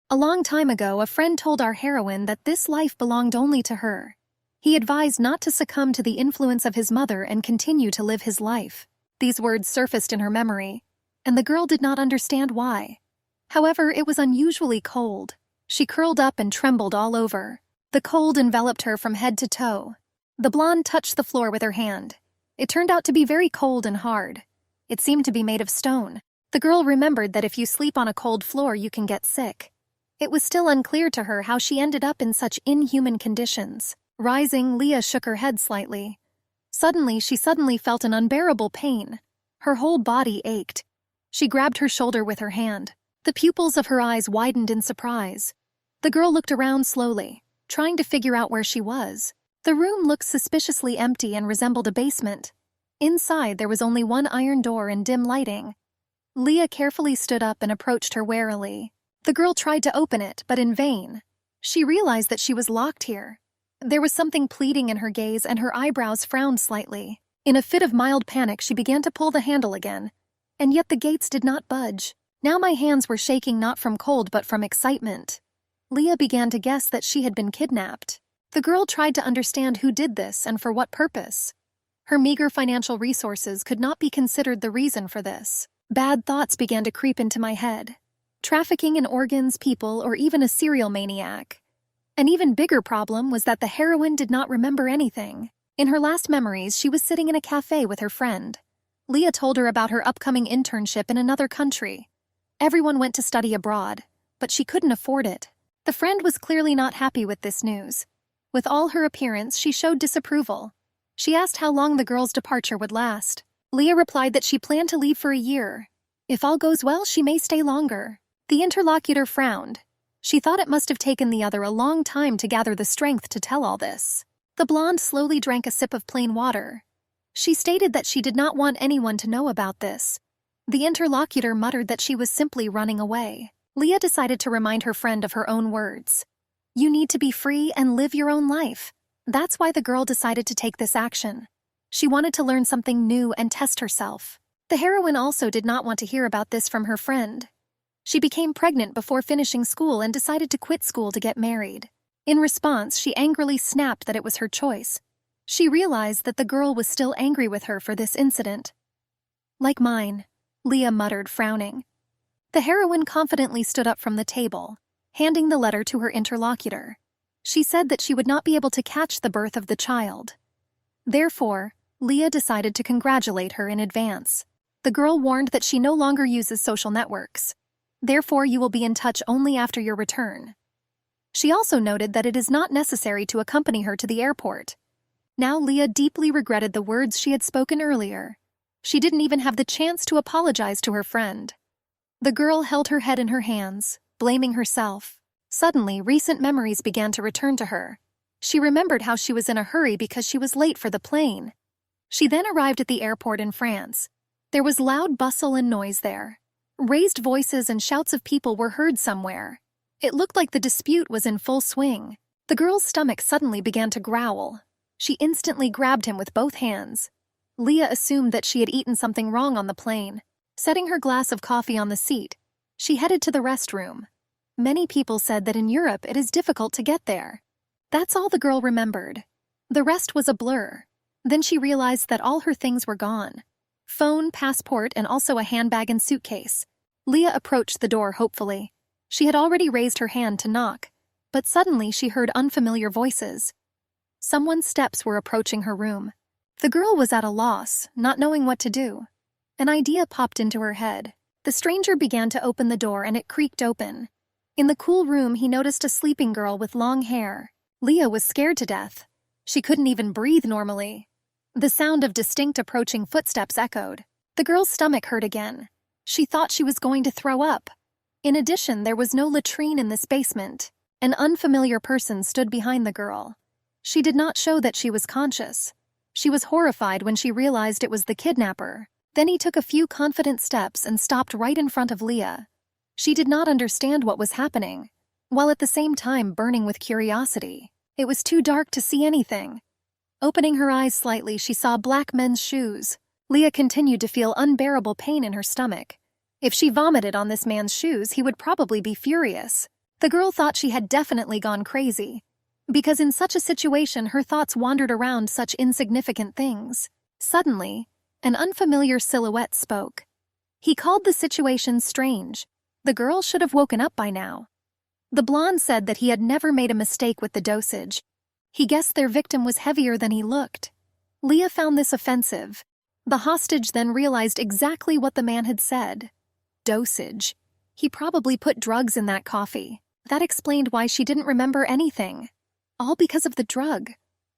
A long time ago, a friend told our heroine that this life belonged only to her. He advised not to succumb to the influence of his mother and continue to live his life. These words surfaced in her memory, and the girl did not understand why. However, it was unusually cold. She curled up and trembled all over. The cold enveloped her from head to toe. The blonde touched the floor with her hand. It turned out to be very cold and hard. It seemed to be made of stone. The girl remembered that if you sleep on a cold floor, you can get sick. It was still unclear to her how she ended up in such inhuman conditions. Rising, Leah shook her head slightly. She suddenly felt an unbearable pain. Her whole body ached. She grabbed her shoulder with her hand. The pupils of her eyes widened in surprise. The girl looked around slowly, trying to figure out where she was. The room looked suspiciously empty and resembled a basement. Inside, there was only one iron door and dim lighting. Leah carefully stood up and approached her warily. The girl tried to open it, but in vain. She realized that she was locked here. There was something pleading in her gaze, and her eyebrows frowned slightly. In a fit of mild panic, she began to pull the handle again. And yet the gates did not budge. Now my hands were shaking not from cold but from excitement. Leah began to guess that she had been kidnapped. The girl tried to understand who did this and for what purpose. Her meager financial resources could not be considered the reason for this. Bad thoughts began to creep into my head. Trafficking in organs, people, or even a serial maniac. An even bigger problem was that the heroine did not remember anything. In her last memories, she was sitting in a cafe with her friend. Leah told her about her upcoming internship in another country. Everyone went to study abroad, but she couldn't afford it. The friend was clearly not happy with this news. With all her appearance, she showed disapproval. She asked how long the girl's departure would last. Leah replied that she planned to leave for a year. If all goes well, she may stay longer. The interlocutor frowned. She thought it must have taken the other a long time to gather the strength to tell all this. The blonde slowly drank a sip of plain water. She stated that she did not want anyone to know about this. The interlocutor muttered that she was simply running away. Leah decided to remind her friend of her own words. You need to be free and live your own life. That's why the girl decided to take this action. She wanted to learn something new and test herself. The heroine also did not want to hear about this from her friend. She became pregnant before finishing school and decided to quit school to get married. In response, she angrily snapped that it was her choice. She realized that the girl was still angry with her for this incident. Like mine, Leah muttered, frowning. The heroine confidently stood up from the table, handing the letter to her interlocutor. She said that she would not be able to catch the birth of the child. Therefore, Leah decided to congratulate her in advance. The girl warned that she no longer uses social networks. Therefore, you will be in touch only after your return. She also noted that it is not necessary to accompany her to the airport. Now Leah deeply regretted the words she had spoken earlier. She didn't even have the chance to apologize to her friend. The girl held her head in her hands, blaming herself. Suddenly, recent memories began to return to her. She remembered how she was in a hurry because she was late for the plane. She then arrived at the airport in France. There was loud bustle and noise there. Raised voices and shouts of people were heard somewhere. It looked like the dispute was in full swing. The girl's stomach suddenly began to growl. She instantly grabbed him with both hands. Leah assumed that she had eaten something wrong on the plane. Setting her glass of coffee on the seat, she headed to the restroom. Many people said that in Europe it is difficult to get there. That's all the girl remembered. The rest was a blur. Then she realized that all her things were gone. Phone, passport, and also a handbag and suitcase. Leah approached the door hopefully. She had already raised her hand to knock, but suddenly she heard unfamiliar voices. Someone's steps were approaching her room. The girl was at a loss, not knowing what to do. An idea popped into her head. The stranger began to open the door and it creaked open. In the cool room, he noticed a sleeping girl with long hair. Leah was scared to death. She couldn't even breathe normally. The sound of distinct approaching footsteps echoed. The girl's stomach hurt again. She thought she was going to throw up. In addition, there was no latrine in this basement. An unfamiliar person stood behind the girl. She did not show that she was conscious. She was horrified when she realized it was the kidnapper. Then he took a few confident steps and stopped right in front of Leah. She did not understand what was happening, while at the same time burning with curiosity. It was too dark to see anything. Opening her eyes slightly, she saw black men's shoes. Leah continued to feel unbearable pain in her stomach. If she vomited on this man's shoes, he would probably be furious. The girl thought she had definitely gone crazy, because in such a situation her thoughts wandered around such insignificant things. Suddenly, an unfamiliar silhouette spoke. He called the situation strange. The girl should have woken up by now. The blonde said that he had never made a mistake with the dosage. He guessed their victim was heavier than he looked. Leah found this offensive. The hostage then realized exactly what the man had said. Dosage. He probably put drugs in that coffee. That explained why she didn't remember anything. All because of the drug.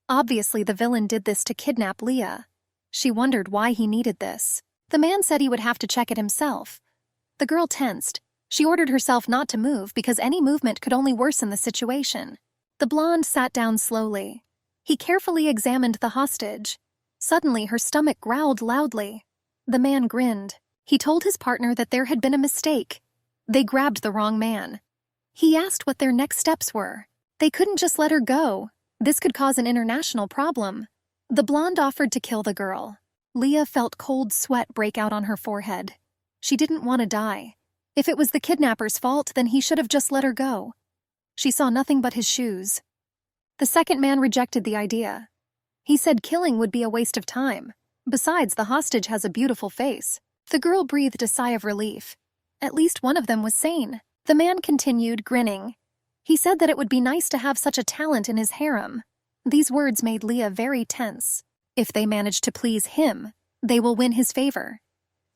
Obviously, the villain did this to kidnap Leah. She wondered why he needed this. The man said he would have to check it himself. The girl tensed. She ordered herself not to move because any movement could only worsen the situation. The blonde sat down slowly. He carefully examined the hostage. Suddenly, her stomach growled loudly. The man grinned. He told his partner that there had been a mistake. They grabbed the wrong man. He asked what their next steps were. They couldn't just let her go. This could cause an international problem. The blonde offered to kill the girl. Leah felt cold sweat break out on her forehead. She didn't want to die. If it was the kidnapper's fault, then he should have just let her go. She saw nothing but his shoes. The second man rejected the idea. He said killing would be a waste of time. Besides, the hostage has a beautiful face. The girl breathed a sigh of relief. At least one of them was sane. The man continued, grinning. He said that it would be nice to have such a talent in his harem. These words made Leah very tense. If they manage to please him, they will win his favor.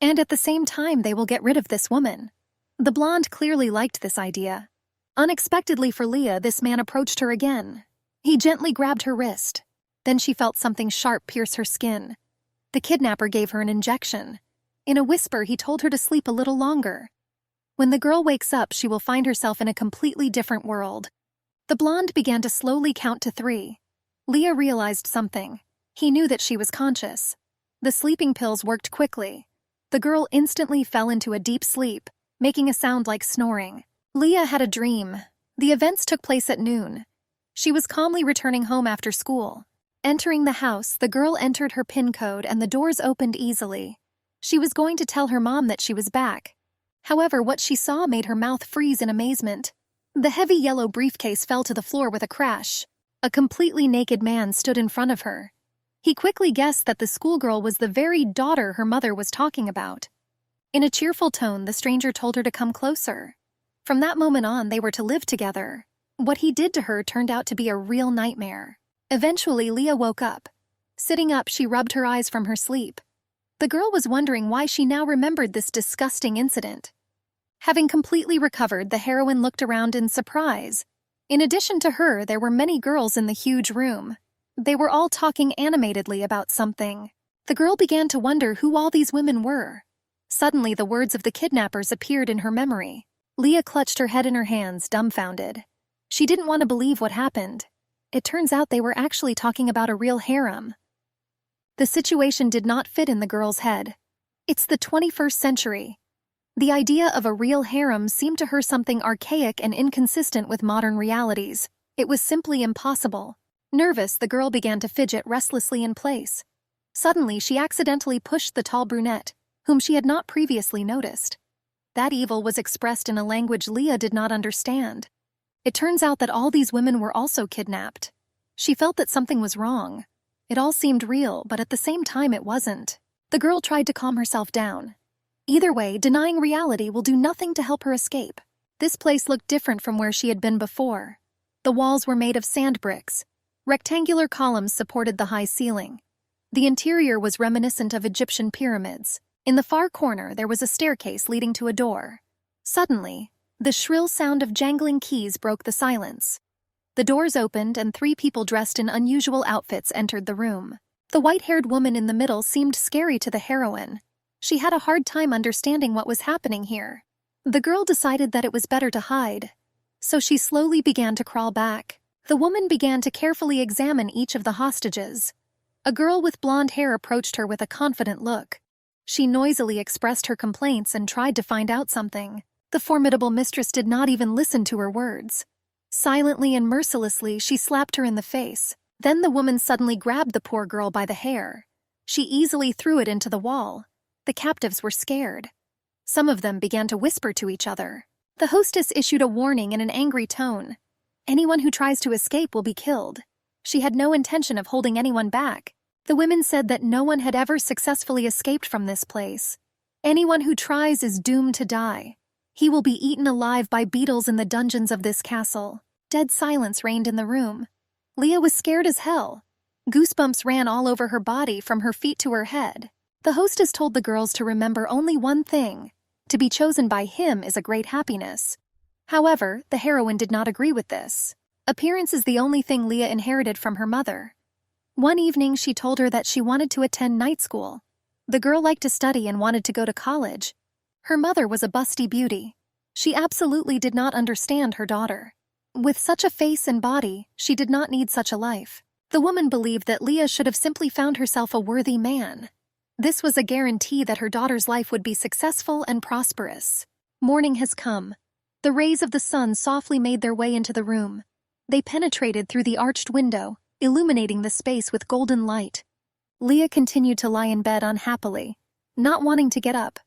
And at the same time, they will get rid of this woman. The blonde clearly liked this idea. Unexpectedly for Leah, this man approached her again. He gently grabbed her wrist. Then she felt something sharp pierce her skin. The kidnapper gave her an injection. In a whisper, he told her to sleep a little longer. When the girl wakes up, she will find herself in a completely different world. The blonde began to slowly count to 3. Leah realized something. He knew that she was conscious. The sleeping pills worked quickly. The girl instantly fell into a deep sleep, making a sound like snoring. Leah had a dream. The events took place at noon. She was calmly returning home after school. Entering the house, the girl entered her PIN code and the doors opened easily. She was going to tell her mom that she was back. However, what she saw made her mouth freeze in amazement. The heavy yellow briefcase fell to the floor with a crash. A completely naked man stood in front of her. He quickly guessed that the schoolgirl was the very daughter her mother was talking about. In a cheerful tone, the stranger told her to come closer. From that moment on, they were to live together. What he did to her turned out to be a real nightmare. Eventually, Leah woke up. Sitting up, she rubbed her eyes from her sleep. The girl was wondering why she now remembered this disgusting incident. Having completely recovered, the heroine looked around in surprise. In addition to her, there were many girls in the huge room. They were all talking animatedly about something. The girl began to wonder who all these women were. Suddenly, the words of the kidnappers appeared in her memory. Leah clutched her head in her hands, dumbfounded. She didn't want to believe what happened. It turns out they were actually talking about a real harem. The situation did not fit in the girl's head. It's the 21st century. The idea of a real harem seemed to her something archaic and inconsistent with modern realities. It was simply impossible. Nervous, the girl began to fidget restlessly in place. Suddenly, she accidentally pushed the tall brunette, whom she had not previously noticed. That evil was expressed in a language Leah did not understand. It turns out that all these women were also kidnapped. She felt that something was wrong. It all seemed real, but at the same time it wasn't. The girl tried to calm herself down. Either way, denying reality will do nothing to help her escape. This place looked different from where she had been before. The walls were made of sand bricks. Rectangular columns supported the high ceiling. The interior was reminiscent of Egyptian pyramids. In the far corner, there was a staircase leading to a door. Suddenly, the shrill sound of jangling keys broke the silence. The doors opened and 3 people dressed in unusual outfits entered the room. The white-haired woman in the middle seemed scary to the heroine. She had a hard time understanding what was happening here. The girl decided that it was better to hide, so she slowly began to crawl back. The woman began to carefully examine each of the hostages. A girl with blonde hair approached her with a confident look. She noisily expressed her complaints and tried to find out something. The formidable mistress did not even listen to her words. Silently and mercilessly, she slapped her in the face. Then the woman suddenly grabbed the poor girl by the hair. She easily threw it into the wall. The captives were scared. Some of them began to whisper to each other. The hostess issued a warning in an angry tone. Anyone who tries to escape will be killed. She had no intention of holding anyone back. The women said that no one had ever successfully escaped from this place. Anyone who tries is doomed to die. He will be eaten alive by beetles in the dungeons of this castle. Dead silence reigned in the room. Leah was scared as hell. Goosebumps ran all over her body from her feet to her head. The hostess told the girls to remember only one thing. To be chosen by him is a great happiness. However, the heroine did not agree with this. Appearance is the only thing Leah inherited from her mother. One evening she told her that she wanted to attend night school. The girl liked to study and wanted to go to college. Her mother was a busty beauty. She absolutely did not understand her daughter. With such a face and body, she did not need such a life. The woman believed that Leah should have simply found herself a worthy man. This was a guarantee that her daughter's life would be successful and prosperous. Morning has come. The rays of the sun softly made their way into the room. They penetrated through the arched window, illuminating the space with golden light. Leah continued to lie in bed unhappily, not wanting to get up.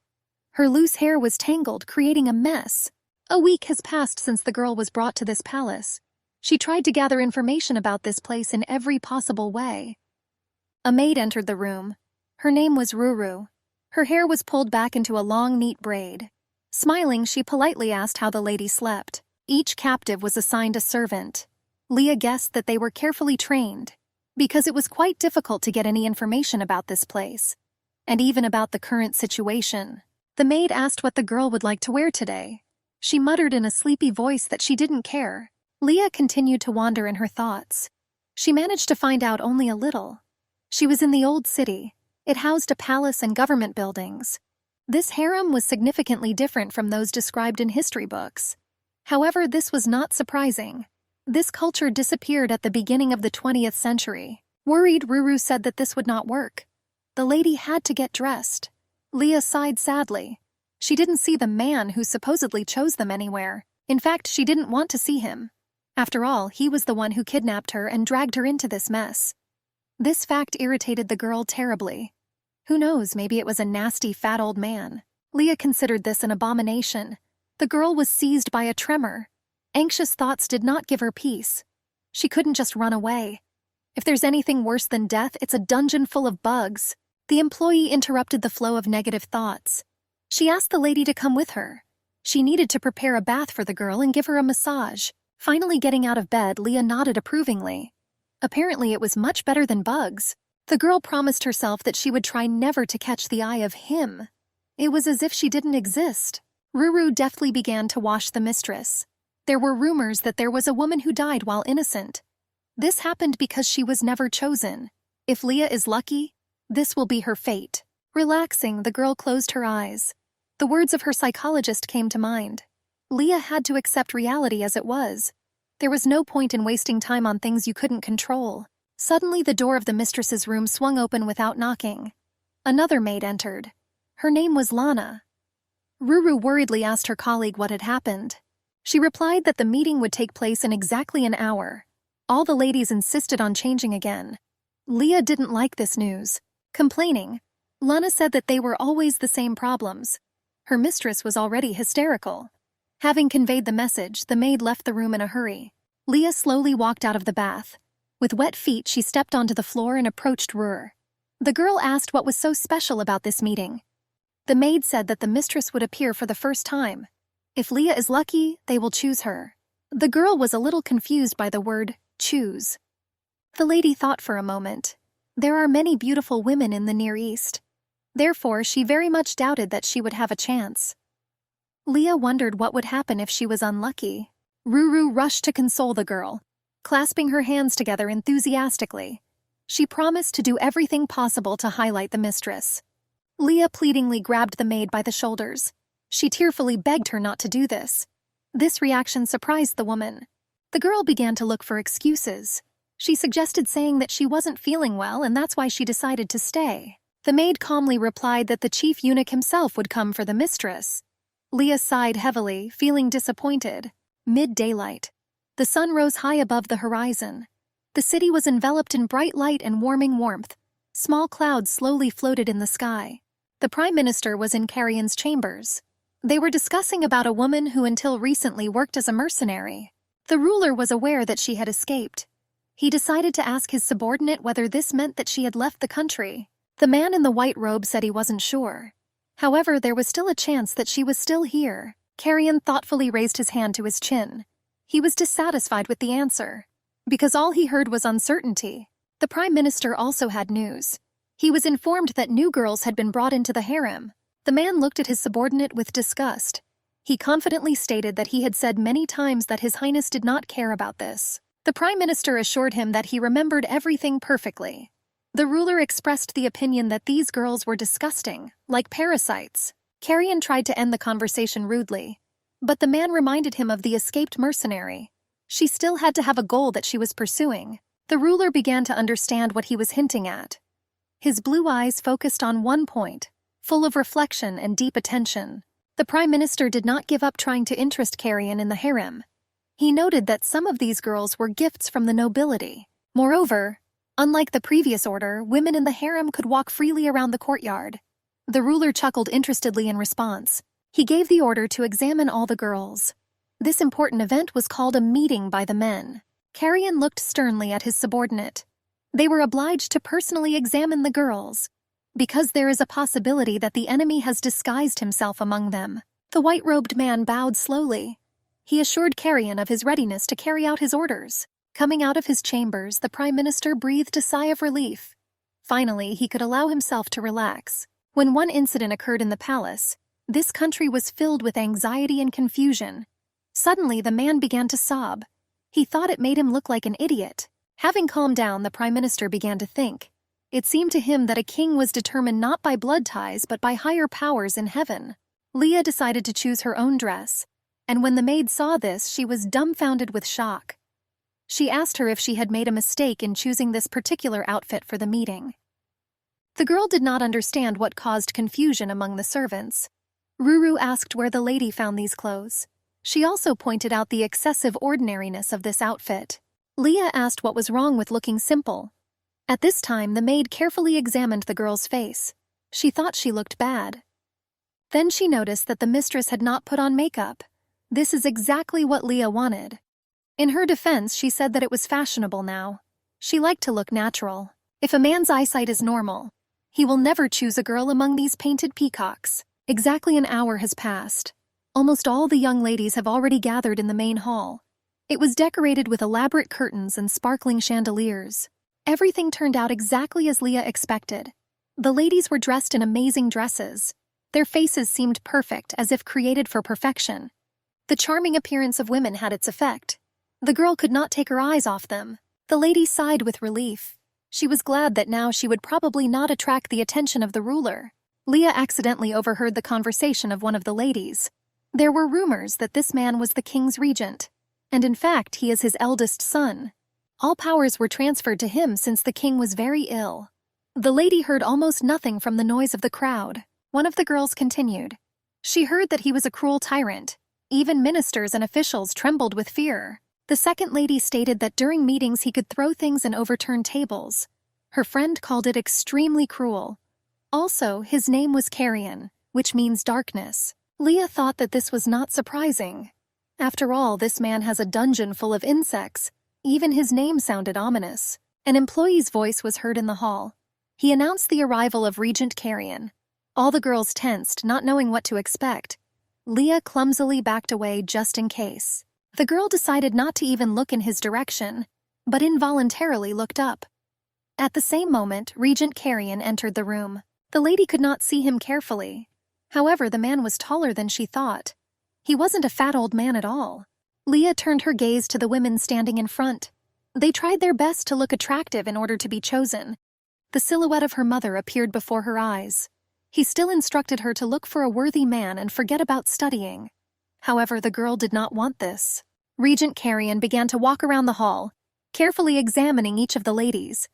Her loose hair was tangled, creating a mess. A week has passed since the girl was brought to this palace. She tried to gather information about this place in every possible way. A maid entered the room. Her name was Ruru. Her hair was pulled back into a long, neat braid. Smiling, she politely asked how the lady slept. Each captive was assigned a servant. Leah guessed that they were carefully trained, because it was quite difficult to get any information about this place, and even about the current situation. The maid asked what the girl would like to wear today. She muttered in a sleepy voice that she didn't care. Leah continued to wander in her thoughts. She managed to find out only a little. She was in the old city. It housed a palace and government buildings. This harem was significantly different from those described in history books. However, this was not surprising. This culture disappeared at the beginning of the 20th century. Worried, Ruru said that this would not work. The lady had to get dressed. Leah sighed sadly. She didn't see the man who supposedly chose them anywhere. In fact, she didn't want to see him. After all, he was the one who kidnapped her and dragged her into this mess. This fact irritated the girl terribly. Who knows, maybe it was a nasty, fat old man. Leah considered this an abomination. The girl was seized by a tremor. Anxious thoughts did not give her peace. She couldn't just run away. If there's anything worse than death, it's a dungeon full of bugs. The employee interrupted the flow of negative thoughts. She asked the lady to come with her. She needed to prepare a bath for the girl and give her a massage. Finally getting out of bed, Leah nodded approvingly. Apparently it was much better than bugs. The girl promised herself that she would try never to catch the eye of him. It was as if she didn't exist. Ruru deftly began to wash the mistress. There were rumors that there was a woman who died while innocent. This happened because she was never chosen. If Leah is lucky, this will be her fate. Relaxing, the girl closed her eyes. The words of her psychologist came to mind. Leah had to accept reality as it was. There was no point in wasting time on things you couldn't control. Suddenly, the door of the mistress's room swung open without knocking. Another maid entered. Her name was Lana. Ruru worriedly asked her colleague what had happened. She replied that the meeting would take place in exactly an hour. All the ladies insisted on changing again. Leah didn't like this news. Complaining, Lana said that they were always the same problems. Her mistress was already hysterical. Having conveyed the message, the maid left the room in a hurry. Leah slowly walked out of the bath. With wet feet, she stepped onto the floor and approached Rur. The girl asked what was so special about this meeting. The maid said that the mistress would appear for the first time. If Leah is lucky, they will choose her. The girl was a little confused by the word, choose. The lady thought for a moment. There are many beautiful women in the Near East. Therefore, she very much doubted that she would have a chance. Leah wondered what would happen if she was unlucky. Ruru rushed to console the girl, clasping her hands together enthusiastically. She promised to do everything possible to highlight the mistress. Leah pleadingly grabbed the maid by the shoulders. She tearfully begged her not to do this. This reaction surprised the woman. The girl began to look for excuses. She suggested saying that she wasn't feeling well and that's why she decided to stay. The maid calmly replied that the chief eunuch himself would come for the mistress. Leah sighed heavily, feeling disappointed. Mid-daylight. The sun rose high above the horizon. The city was enveloped in bright light and warming warmth. Small clouds slowly floated in the sky. The Prime Minister was in Carrion's chambers. They were discussing about a woman who until recently worked as a mercenary. The ruler was aware that she had escaped. He decided to ask his subordinate whether this meant that she had left the country. The man in the white robe said he wasn't sure. However, there was still a chance that she was still here. Carrion thoughtfully raised his hand to his chin. He was dissatisfied with the answer, because all he heard was uncertainty. The Prime Minister also had news. He was informed that new girls had been brought into the harem. The man looked at his subordinate with disgust. He confidently stated that he had said many times that His Highness did not care about this. The Prime Minister assured him that he remembered everything perfectly. The ruler expressed the opinion that these girls were disgusting, like parasites. Carrion tried to end the conversation rudely, but the man reminded him of the escaped mercenary. She still had to have a goal that she was pursuing. The ruler began to understand what he was hinting at. His blue eyes focused on one point, full of reflection and deep attention. The Prime Minister did not give up trying to interest Carrion in the harem. He noted that some of these girls were gifts from the nobility. Moreover, unlike the previous order, women in the harem could walk freely around the courtyard. The ruler chuckled interestedly in response. He gave the order to examine all the girls. This important event was called a meeting by the men. Carrion looked sternly at his subordinate. They were obliged to personally examine the girls, because there is a possibility that the enemy has disguised himself among them. The white-robed man bowed slowly. He assured Carrion of his readiness to carry out his orders. Coming out of his chambers, the Prime Minister breathed a sigh of relief. Finally, he could allow himself to relax. When one incident occurred in the palace, this country was filled with anxiety and confusion. Suddenly, the man began to sob. He thought it made him look like an idiot. Having calmed down, the Prime Minister began to think. It seemed to him that a king was determined not by blood ties but by higher powers in heaven. Leah decided to choose her own dress, and when the maid saw this, she was dumbfounded with shock. She asked her if she had made a mistake in choosing this particular outfit for the meeting. The girl did not understand what caused confusion among the servants. Ruru asked where the lady found these clothes. She also pointed out the excessive ordinariness of this outfit. Leah asked what was wrong with looking simple. At this time, the maid carefully examined the girl's face. She thought she looked bad. Then she noticed that the mistress had not put on makeup. This is exactly what Leah wanted. In her defense, she said that it was fashionable now. She liked to look natural. If a man's eyesight is normal, he will never choose a girl among these painted peacocks. Exactly an hour has passed. Almost all the young ladies have already gathered in the main hall. It was decorated with elaborate curtains and sparkling chandeliers. Everything turned out exactly as Leah expected. The ladies were dressed in amazing dresses. Their faces seemed perfect, as if created for perfection. The charming appearance of women had its effect. The girl could not take her eyes off them. The lady sighed with relief. She was glad that now she would probably not attract the attention of the ruler. Leah accidentally overheard the conversation of one of the ladies. There were rumors that this man was the king's regent, and in fact he is his eldest son. All powers were transferred to him since the king was very ill. The lady heard almost nothing from the noise of the crowd. One of the girls continued. She heard that he was a cruel tyrant. Even ministers and officials trembled with fear. The second lady stated that during meetings he could throw things and overturn tables. Her friend called it extremely cruel. Also, his name was Carrion, which means darkness. Leah thought that this was not surprising. After all, this man has a dungeon full of insects. Even his name sounded ominous. An employee's voice was heard in the hall. He announced the arrival of Regent Carrion. All the girls tensed, not knowing what to expect. Leah clumsily backed away just in case. The girl decided not to even look in his direction, but involuntarily looked up. At the same moment, Regent Carrion entered the room. The lady could not see him carefully. However, the man was taller than she thought. He wasn't a fat old man at all. Leah turned her gaze to the women standing in front. They tried their best to look attractive in order to be chosen. The silhouette of her mother appeared before her eyes. He still instructed her to look for a worthy man and forget about studying. However, the girl did not want this. Regent Carrion began to walk around the hall, carefully examining each of the ladies.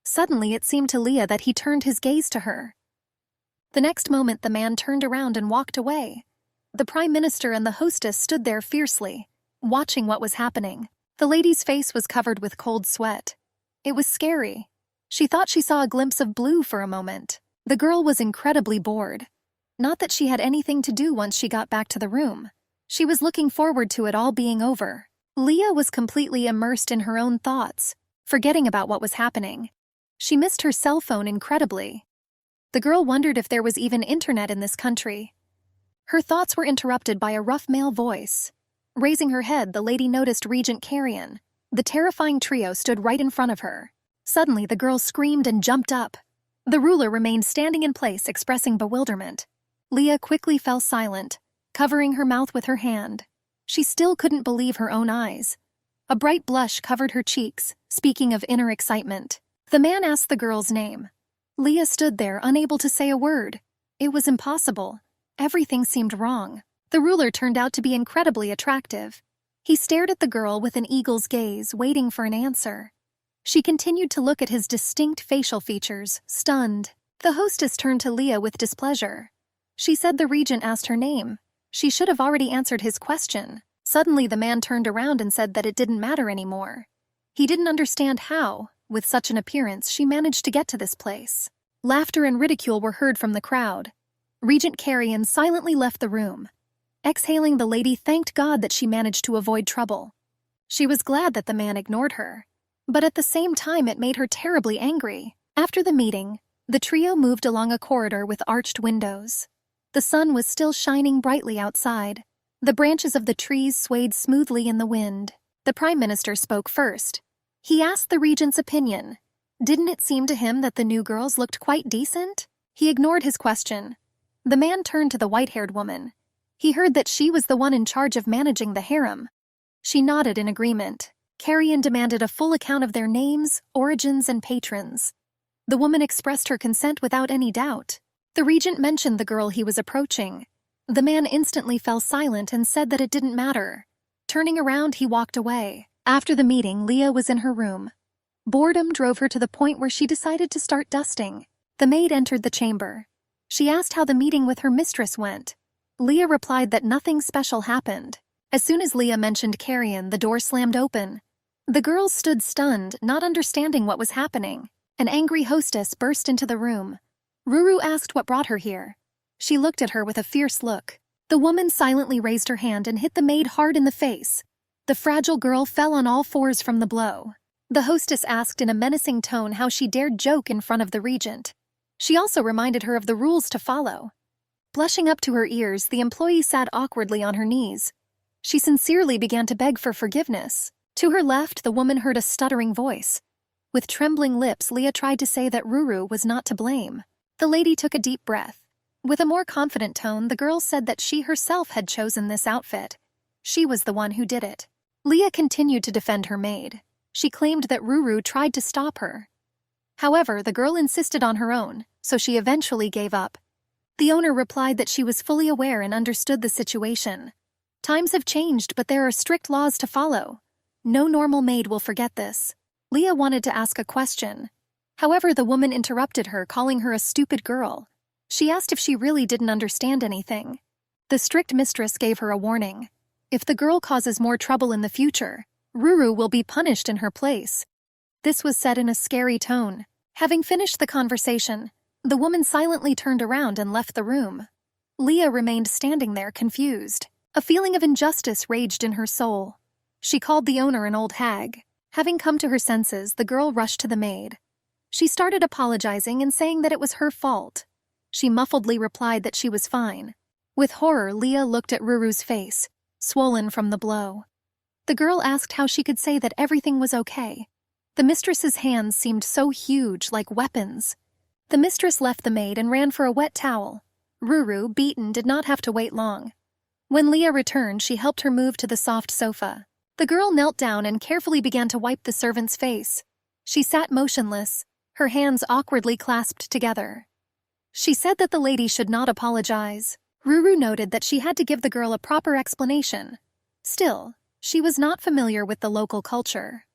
Suddenly, it seemed to Leah that he turned his gaze to her. The next moment, the man turned around and walked away. The Prime Minister and the hostess stood there fiercely, watching what was happening. The lady's face was covered with cold sweat. It was scary. She thought she saw a glimpse of blue for a moment. The girl was incredibly bored. Not that she had anything to do once she got back to the room. She was looking forward to it all being over. Leah was completely immersed in her own thoughts, forgetting about what was happening. She missed her cell phone incredibly. The girl wondered if there was even internet in this country. Her thoughts were interrupted by a rough male voice. Raising her head, the lady noticed Regent Carrion. The terrifying trio stood right in front of her. Suddenly, the girl screamed and jumped up. The ruler remained standing in place, expressing bewilderment. Leah quickly fell silent, covering her mouth with her hand. She still couldn't believe her own eyes. A bright blush covered her cheeks, speaking of inner excitement. The man asked the girl's name. Leah stood there, unable to say a word. It was impossible. Everything seemed wrong. The ruler turned out to be incredibly attractive. He stared at the girl with an eagle's gaze, waiting for an answer. She continued to look at his distinct facial features, stunned. The hostess turned to Leah with displeasure. She said the regent asked her name. She should have already answered his question. Suddenly, the man turned around and said that it didn't matter anymore. He didn't understand how, with such an appearance, she managed to get to this place. Laughter and ridicule were heard from the crowd. Regent Carrion silently left the room. Exhaling, the lady thanked God that she managed to avoid trouble. She was glad that the man ignored her, but at the same time it made her terribly angry. After the meeting, the trio moved along a corridor with arched windows. The sun was still shining brightly outside. The branches of the trees swayed smoothly in the wind. The Prime Minister spoke first. He asked the regent's opinion. Didn't it seem to him that the new girls looked quite decent? He ignored his question. The man turned to the white-haired woman. He heard that she was the one in charge of managing the harem. She nodded in agreement. Carrion demanded a full account of their names, origins, and patrons. The woman expressed her consent without any doubt. The regent mentioned the girl he was approaching. The man instantly fell silent and said that it didn't matter. Turning around, he walked away. After the meeting, Leah was in her room. Boredom drove her to the point where she decided to start dusting. The maid entered the chamber. She asked how the meeting with her mistress went. Leah replied that nothing special happened. As soon as Leah mentioned Carrion, the door slammed open. The girls stood stunned, not understanding what was happening. An angry hostess burst into the room. Ruru asked what brought her here. She looked at her with a fierce look. The woman silently raised her hand and hit the maid hard in the face. The fragile girl fell on all fours from the blow. The hostess asked in a menacing tone how she dared joke in front of the regent. She also reminded her of the rules to follow. Blushing up to her ears, the employee sat awkwardly on her knees. She sincerely began to beg for forgiveness. To her left, the woman heard a stuttering voice. With trembling lips, Leah tried to say that Ruru was not to blame. The lady took a deep breath. With a more confident tone, the girl said that she herself had chosen this outfit. She was the one who did it. Leah continued to defend her maid. She claimed that Ruru tried to stop her. However, the girl insisted on her own, so she eventually gave up. The owner replied that she was fully aware and understood the situation. Times have changed, but there are strict laws to follow. No normal maid will forget this. Leah wanted to ask a question. However, the woman interrupted her, calling her a stupid girl. She asked if she really didn't understand anything. The strict mistress gave her a warning. If the girl causes more trouble in the future, Ruru will be punished in her place. This was said in a scary tone. Having finished the conversation, the woman silently turned around and left the room. Leah remained standing there, confused. A feeling of injustice raged in her soul. She called the owner an old hag. Having come to her senses, the girl rushed to the maid. She started apologizing and saying that it was her fault. She muffledly replied that she was fine. With horror, Leah looked at Ruru's face, swollen from the blow. The girl asked how she could say that everything was okay. The mistress's hands seemed so huge, like weapons. The mistress left the maid and ran for a wet towel. Ruru, beaten, did not have to wait long. When Leah returned, she helped her move to the soft sofa. The girl knelt down and carefully began to wipe the servant's face. She sat motionless, her hands awkwardly clasped together. She said that the lady should not apologize. Ruru noted that she had to give the girl a proper explanation. Still, she was not familiar with the local culture.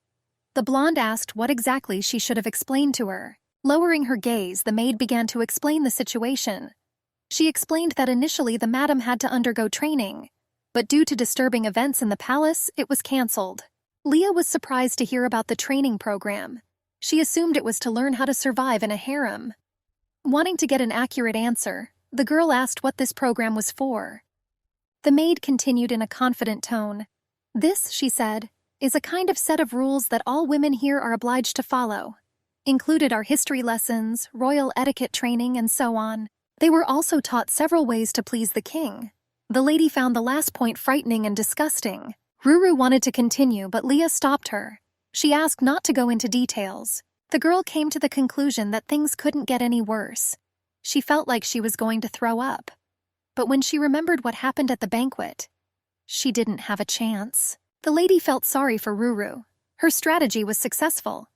The blonde asked what exactly she should have explained to her. Lowering her gaze, the maid began to explain the situation. She explained that initially the madam had to undergo training, but due to disturbing events in the palace, it was cancelled. Leah was surprised to hear about the training program. She assumed it was to learn how to survive in a harem. Wanting to get an accurate answer, The girl asked what this program was for. The maid continued in a confident tone. "This," she said, "is a kind of set of rules that all women here are obliged to follow. Included are history lessons, royal etiquette training, and so on. They were also taught several ways to please the king." The lady found the last point frightening and disgusting. Ruru wanted to continue, but Leah stopped her. She asked not to go into details. The girl came to the conclusion that things couldn't get any worse. She felt like she was going to throw up. But when she remembered what happened at the banquet, she didn't have a chance. The lady felt sorry for Ruru. Her strategy was successful.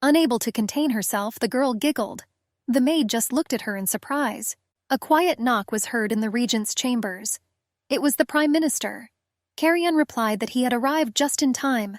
Unable to contain herself, the girl giggled. The maid just looked at her in surprise. A quiet knock was heard in the regent's chambers. It was the Prime Minister. Carrion replied that he had arrived just in time.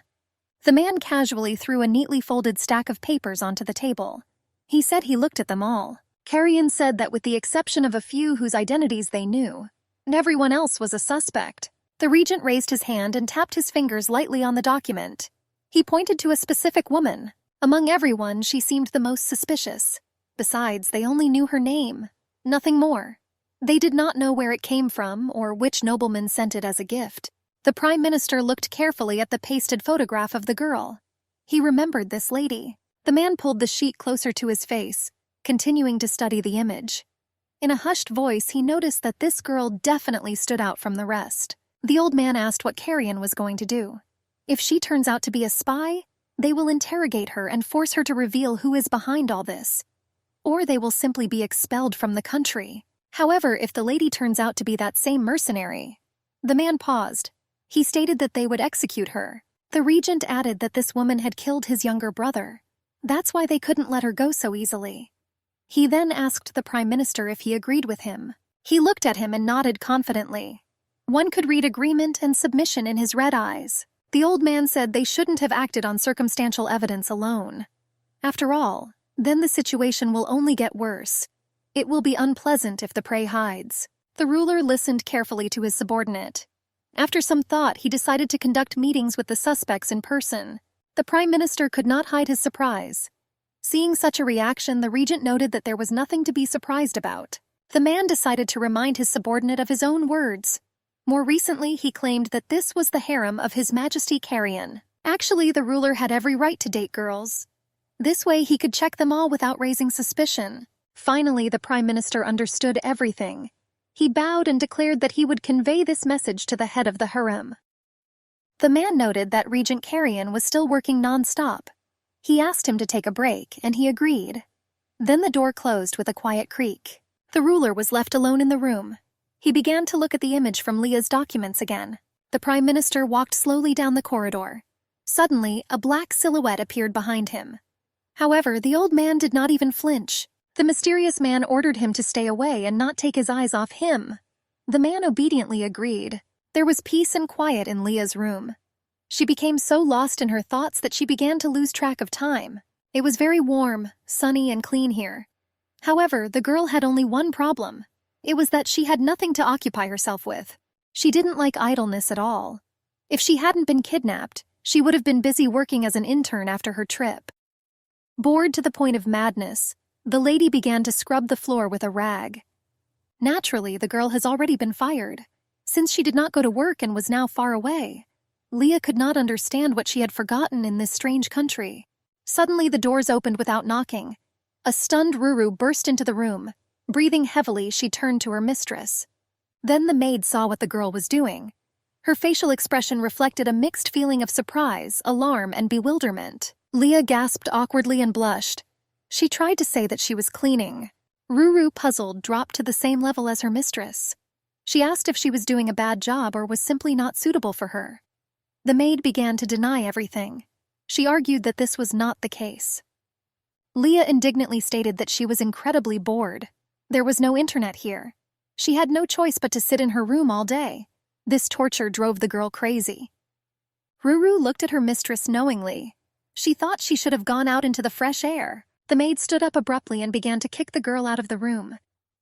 The man casually threw a neatly folded stack of papers onto the table. He said he looked at them all. Carrion said that with the exception of a few whose identities they knew, everyone else was a suspect. The regent raised his hand and tapped his fingers lightly on the document. He pointed to a specific woman. Among everyone, she seemed the most suspicious. Besides, they only knew her name. Nothing more. They did not know where it came from or which nobleman sent it as a gift. The Prime Minister looked carefully at the pasted photograph of the girl. He remembered this lady. The man pulled the sheet closer to his face, continuing to study the image. In a hushed voice, he noticed that this girl definitely stood out from the rest. The old man asked what Carrion was going to do. If she turns out to be a spy, they will interrogate her and force her to reveal who is behind all this. Or they will simply be expelled from the country. However, if the lady turns out to be that same mercenary... The man paused. He stated that they would execute her. The regent added that this woman had killed his younger brother. That's why they couldn't let her go so easily. He then asked the Prime Minister if he agreed with him. He looked at him and nodded confidently. One could read agreement and submission in his red eyes. The old man said they shouldn't have acted on circumstantial evidence alone. After all, then the situation will only get worse. It will be unpleasant if the prey hides. The ruler listened carefully to his subordinate. After some thought, he decided to conduct meetings with the suspects in person. The Prime Minister could not hide his surprise. Seeing such a reaction, the regent noted that there was nothing to be surprised about. The man decided to remind his subordinate of his own words. More recently, he claimed that this was the harem of His Majesty Carrion. Actually, the ruler had every right to date girls. This way, he could check them all without raising suspicion. Finally, the Prime Minister understood everything. He bowed and declared that he would convey this message to the head of the harem. The man noted that Regent Carrion was still working non-stop. He asked him to take a break, and he agreed. Then the door closed with a quiet creak. The ruler was left alone in the room. He began to look at the image from Leah's documents again. The Prime Minister walked slowly down the corridor. Suddenly, a black silhouette appeared behind him. However, the old man did not even flinch. The mysterious man ordered him to stay away and not take his eyes off him. The man obediently agreed. There was peace and quiet in Leah's room. She became so lost in her thoughts that she began to lose track of time. It was very warm, sunny, and clean here. However, the girl had only one problem. It was that she had nothing to occupy herself with. She didn't like idleness at all. If she hadn't been kidnapped, she would have been busy working as an intern after her trip. Bored to the point of madness, the lady began to scrub the floor with a rag. Naturally, the girl has already been fired. Since she did not go to work and was now far away, Leah could not understand what she had forgotten in this strange country. Suddenly, the doors opened without knocking. A stunned Ruru burst into the room. Breathing heavily, she turned to her mistress. Then the maid saw what the girl was doing. Her facial expression reflected a mixed feeling of surprise, alarm, and bewilderment. Leah gasped awkwardly and blushed. She tried to say that she was cleaning. Ruru, puzzled, dropped to the same level as her mistress. She asked if she was doing a bad job or was simply not suitable for her. The maid began to deny everything. She argued that this was not the case. Leah indignantly stated that she was incredibly bored. There was no internet here. She had no choice but to sit in her room all day. This torture drove the girl crazy. Ruru looked at her mistress knowingly. She thought she should have gone out into the fresh air. The maid stood up abruptly and began to kick the girl out of the room.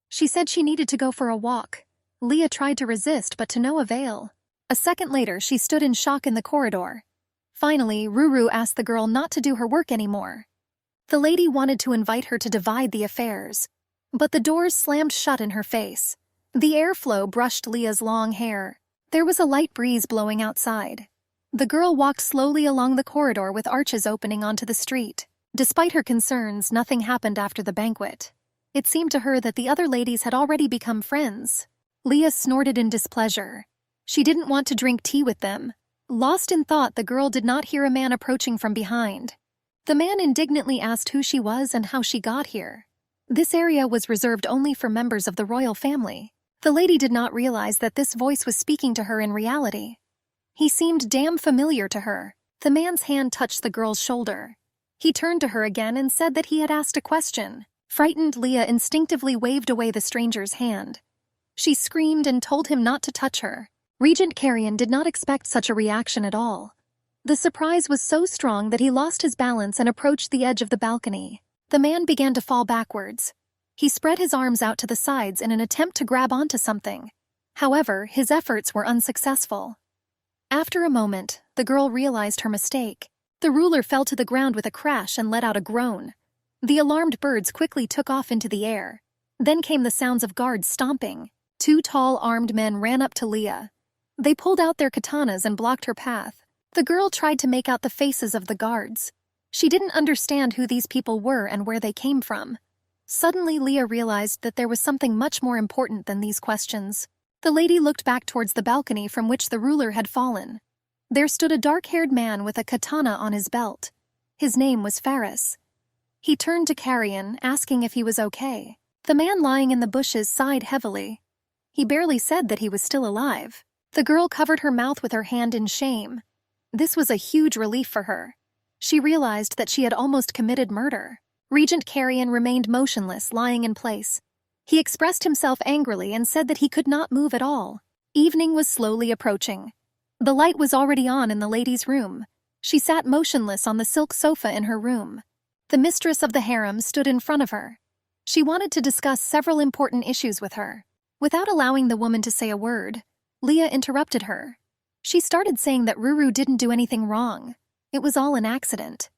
She said she needed to go for a walk. Leah tried to resist, but to no avail. A second later, she stood in shock in the corridor. Finally, Ruru asked the girl not to do her work anymore. The lady wanted to invite her to divide the affairs. but the doors slammed shut in her face. The airflow brushed Leah's long hair. There was a light breeze blowing outside. The girl walked slowly along the corridor with arches opening onto the street. Despite her concerns, nothing happened after the banquet. It seemed to her that the other ladies had already become friends. Leah snorted in displeasure. She didn't want to drink tea with them. Lost in thought, the girl did not hear a man approaching from behind. The man indignantly asked who she was and how she got here. This area was reserved only for members of the royal family. The lady did not realize that this voice was speaking to her in reality. He seemed damn familiar to her. The man's hand touched the girl's shoulder. He turned to her again and said that he had asked a question. Frightened, Leah instinctively waved away the stranger's hand. She screamed and told him not to touch her. Regent Carrion did not expect such a reaction at all. The surprise was so strong that he lost his balance and approached the edge of the balcony. The man began to fall backwards. He spread his arms out to the sides in an attempt to grab onto something. However, his efforts were unsuccessful. After a moment, the girl realized her mistake. The ruler fell to the ground with a crash and let out a groan. The alarmed birds quickly took off into the air. Then came the sounds of guards stomping. 2 tall armed men ran up to Leah. They pulled out their katanas and blocked her path. The girl tried to make out the faces of the guards. She didn't understand who these people were and where they came from. Suddenly, Leah realized that there was something much more important than these questions. The lady looked back towards the balcony from which the ruler had fallen. There stood a dark-haired man with a katana on his belt. His name was Faris. He turned to Carrion, asking if he was okay. The man lying in the bushes sighed heavily. He barely said that he was still alive. The girl covered her mouth with her hand in shame. This was a huge relief for her. She realized that she had almost committed murder. Regent Carrion remained motionless, lying in place. He expressed himself angrily and said that he could not move at all. Evening was slowly approaching. The light was already on in the lady's room. She sat motionless on the silk sofa in her room. The mistress of the harem stood in front of her. She wanted to discuss several important issues with her. Without allowing the woman to say a word, Leah interrupted her. She started saying that Ruru didn't do anything wrong. It was all an accident.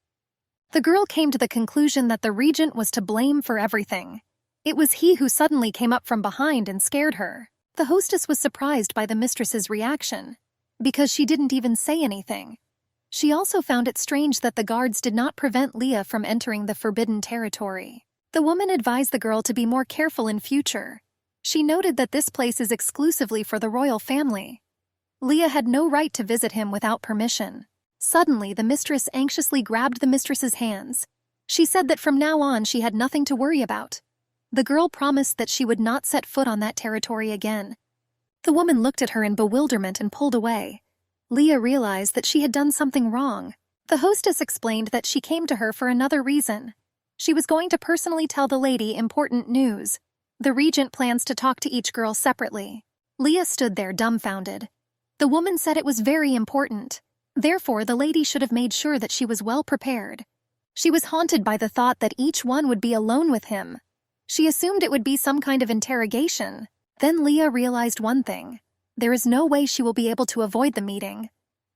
The girl came to the conclusion that the regent was to blame for everything. It was he who suddenly came up from behind and scared her. The hostess was surprised by the mistress's reaction, because she didn't even say anything. She also found it strange that the guards did not prevent Leah from entering the forbidden territory. The woman advised the girl to be more careful in future. She noted that this place is exclusively for the royal family. Leah had no right to visit him without permission. Suddenly, the mistress anxiously grabbed the mistress's hands. She said that from now on she had nothing to worry about. The girl promised that she would not set foot on that territory again. The woman looked at her in bewilderment and pulled away. Leah realized that she had done something wrong. The hostess explained that she came to her for another reason. She was going to personally tell the lady important news. The regent plans to talk to each girl separately. Leah stood there dumbfounded. The woman said it was very important. Therefore, the lady should have made sure that she was well prepared. She was haunted by the thought that each one would be alone with him. She assumed it would be some kind of interrogation. Then Leah realized one thing. There is no way she will be able to avoid the meeting.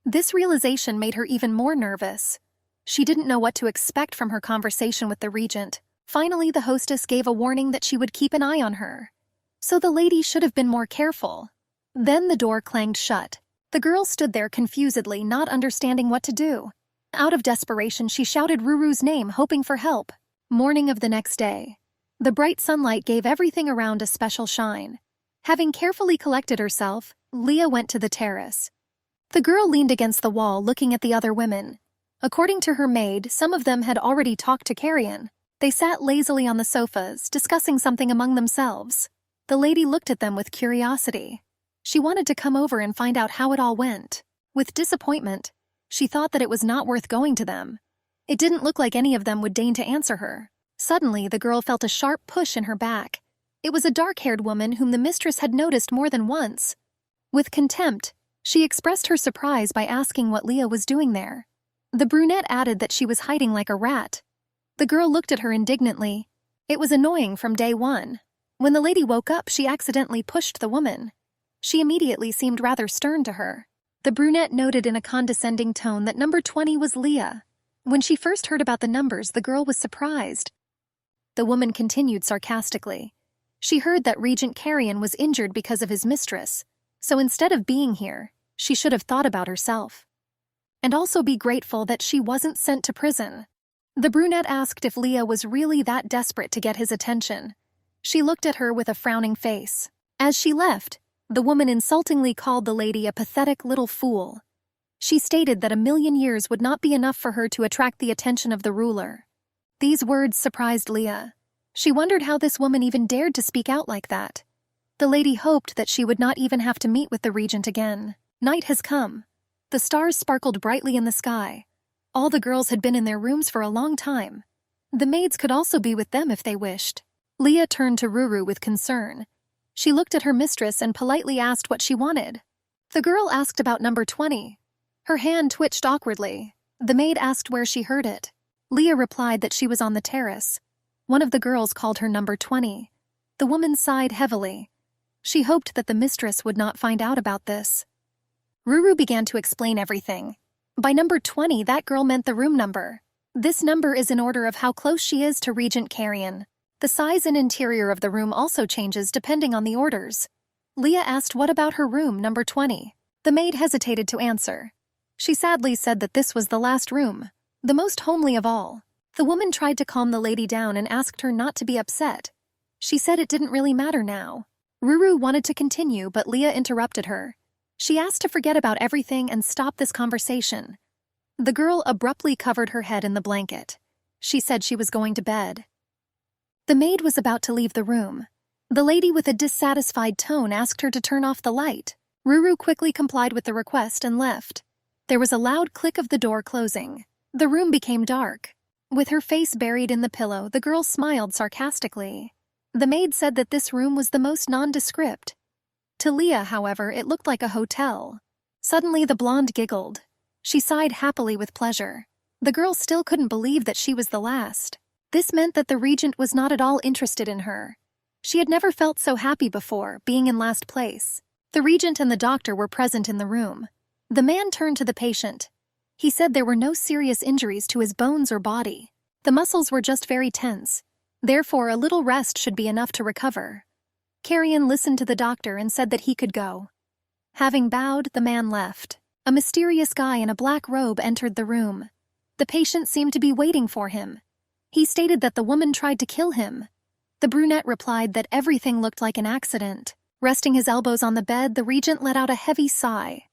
This realization made her even more nervous. She didn't know what to expect from her conversation with the regent. Finally, the hostess gave a warning that she would keep an eye on her. So the lady should have been more careful. Then the door clanged shut. The girl stood there confusedly, not understanding what to do. Out of desperation, she shouted Ruru's name, hoping for help. Morning of the next day. The bright sunlight gave everything around a special shine. Having carefully collected herself, Leah went to the terrace. The girl leaned against the wall, looking at the other women. According to her maid, some of them had already talked to Carrion. They sat lazily on the sofas, discussing something among themselves. The lady looked at them with curiosity. She wanted to come over and find out how it all went. With disappointment, she thought that it was not worth going to them. It didn't look like any of them would deign to answer her. Suddenly, the girl felt a sharp push in her back. It was a dark-haired woman whom the mistress had noticed more than once. With contempt, she expressed her surprise by asking what Leah was doing there. The brunette added that she was hiding like a rat. The girl looked at her indignantly. It was annoying from day one. When the lady woke up, she accidentally pushed the woman. She immediately seemed rather stern to her. The brunette noted in a condescending tone that number 20 was Leah. When she first heard about the numbers, the girl was surprised. the woman continued sarcastically. She heard that Regent Carrion was injured because of his mistress, so instead of being here, she should have thought about herself. And also be grateful that she wasn't sent to prison. The brunette asked if Leah was really that desperate to get his attention. She looked at her with a frowning face. As she left, the woman insultingly called the lady a pathetic little fool. She stated that 1,000,000 years would not be enough for her to attract the attention of the ruler. These words surprised Leah. She wondered how this woman even dared to speak out like that. The lady hoped that she would not even have to meet with the regent again. Night has come. The stars sparkled brightly in the sky. All the girls had been in their rooms for a long time. The maids could also be with them if they wished. Leah turned to Ruru with concern. She looked at her mistress and politely asked what she wanted. The girl asked about number 20. Her hand twitched awkwardly. The maid asked where she heard it. Leah replied that she was on the terrace. One of the girls called her number 20. The woman sighed heavily. She hoped that the mistress would not find out about this. Ruru began to explain everything. By number 20, that girl meant the room number. This number is in order of how close she is to Regent Carrion. The size and interior of the room also changes depending on the orders. Leah asked what about her room, number 20. The maid hesitated to answer. She sadly said that this was the last room, the most homely of all. The woman tried to calm the lady down and asked her not to be upset. She said it didn't really matter now. Ruru wanted to continue, but Leah interrupted her. She asked to forget about everything and stop this conversation. The girl abruptly covered her head in the blanket. She said she was going to bed. The maid was about to leave the room. The lady with a dissatisfied tone asked her to turn off the light. Ruru quickly complied with the request and left. There was a loud click of the door closing. The room became dark. With her face buried in the pillow, the girl smiled sarcastically. The maid said that this room was the most nondescript. To Leah, however, it looked like a hotel. Suddenly the blonde giggled. She sighed happily with pleasure. The girl still couldn't believe that she was the last. This meant that the regent was not at all interested in her. She had never felt so happy before, being in last place. The regent and the doctor were present in the room. The man turned to the patient. He said there were no serious injuries to his bones or body. The muscles were just very tense. Therefore, a little rest should be enough to recover. Carrion listened to the doctor and said that he could go. Having bowed, the man left. A mysterious guy in a black robe entered the room. The patient seemed to be waiting for him. He stated that the woman tried to kill him. The brunette replied that everything looked like an accident. Resting his elbows on the bed, the regent let out a heavy sigh.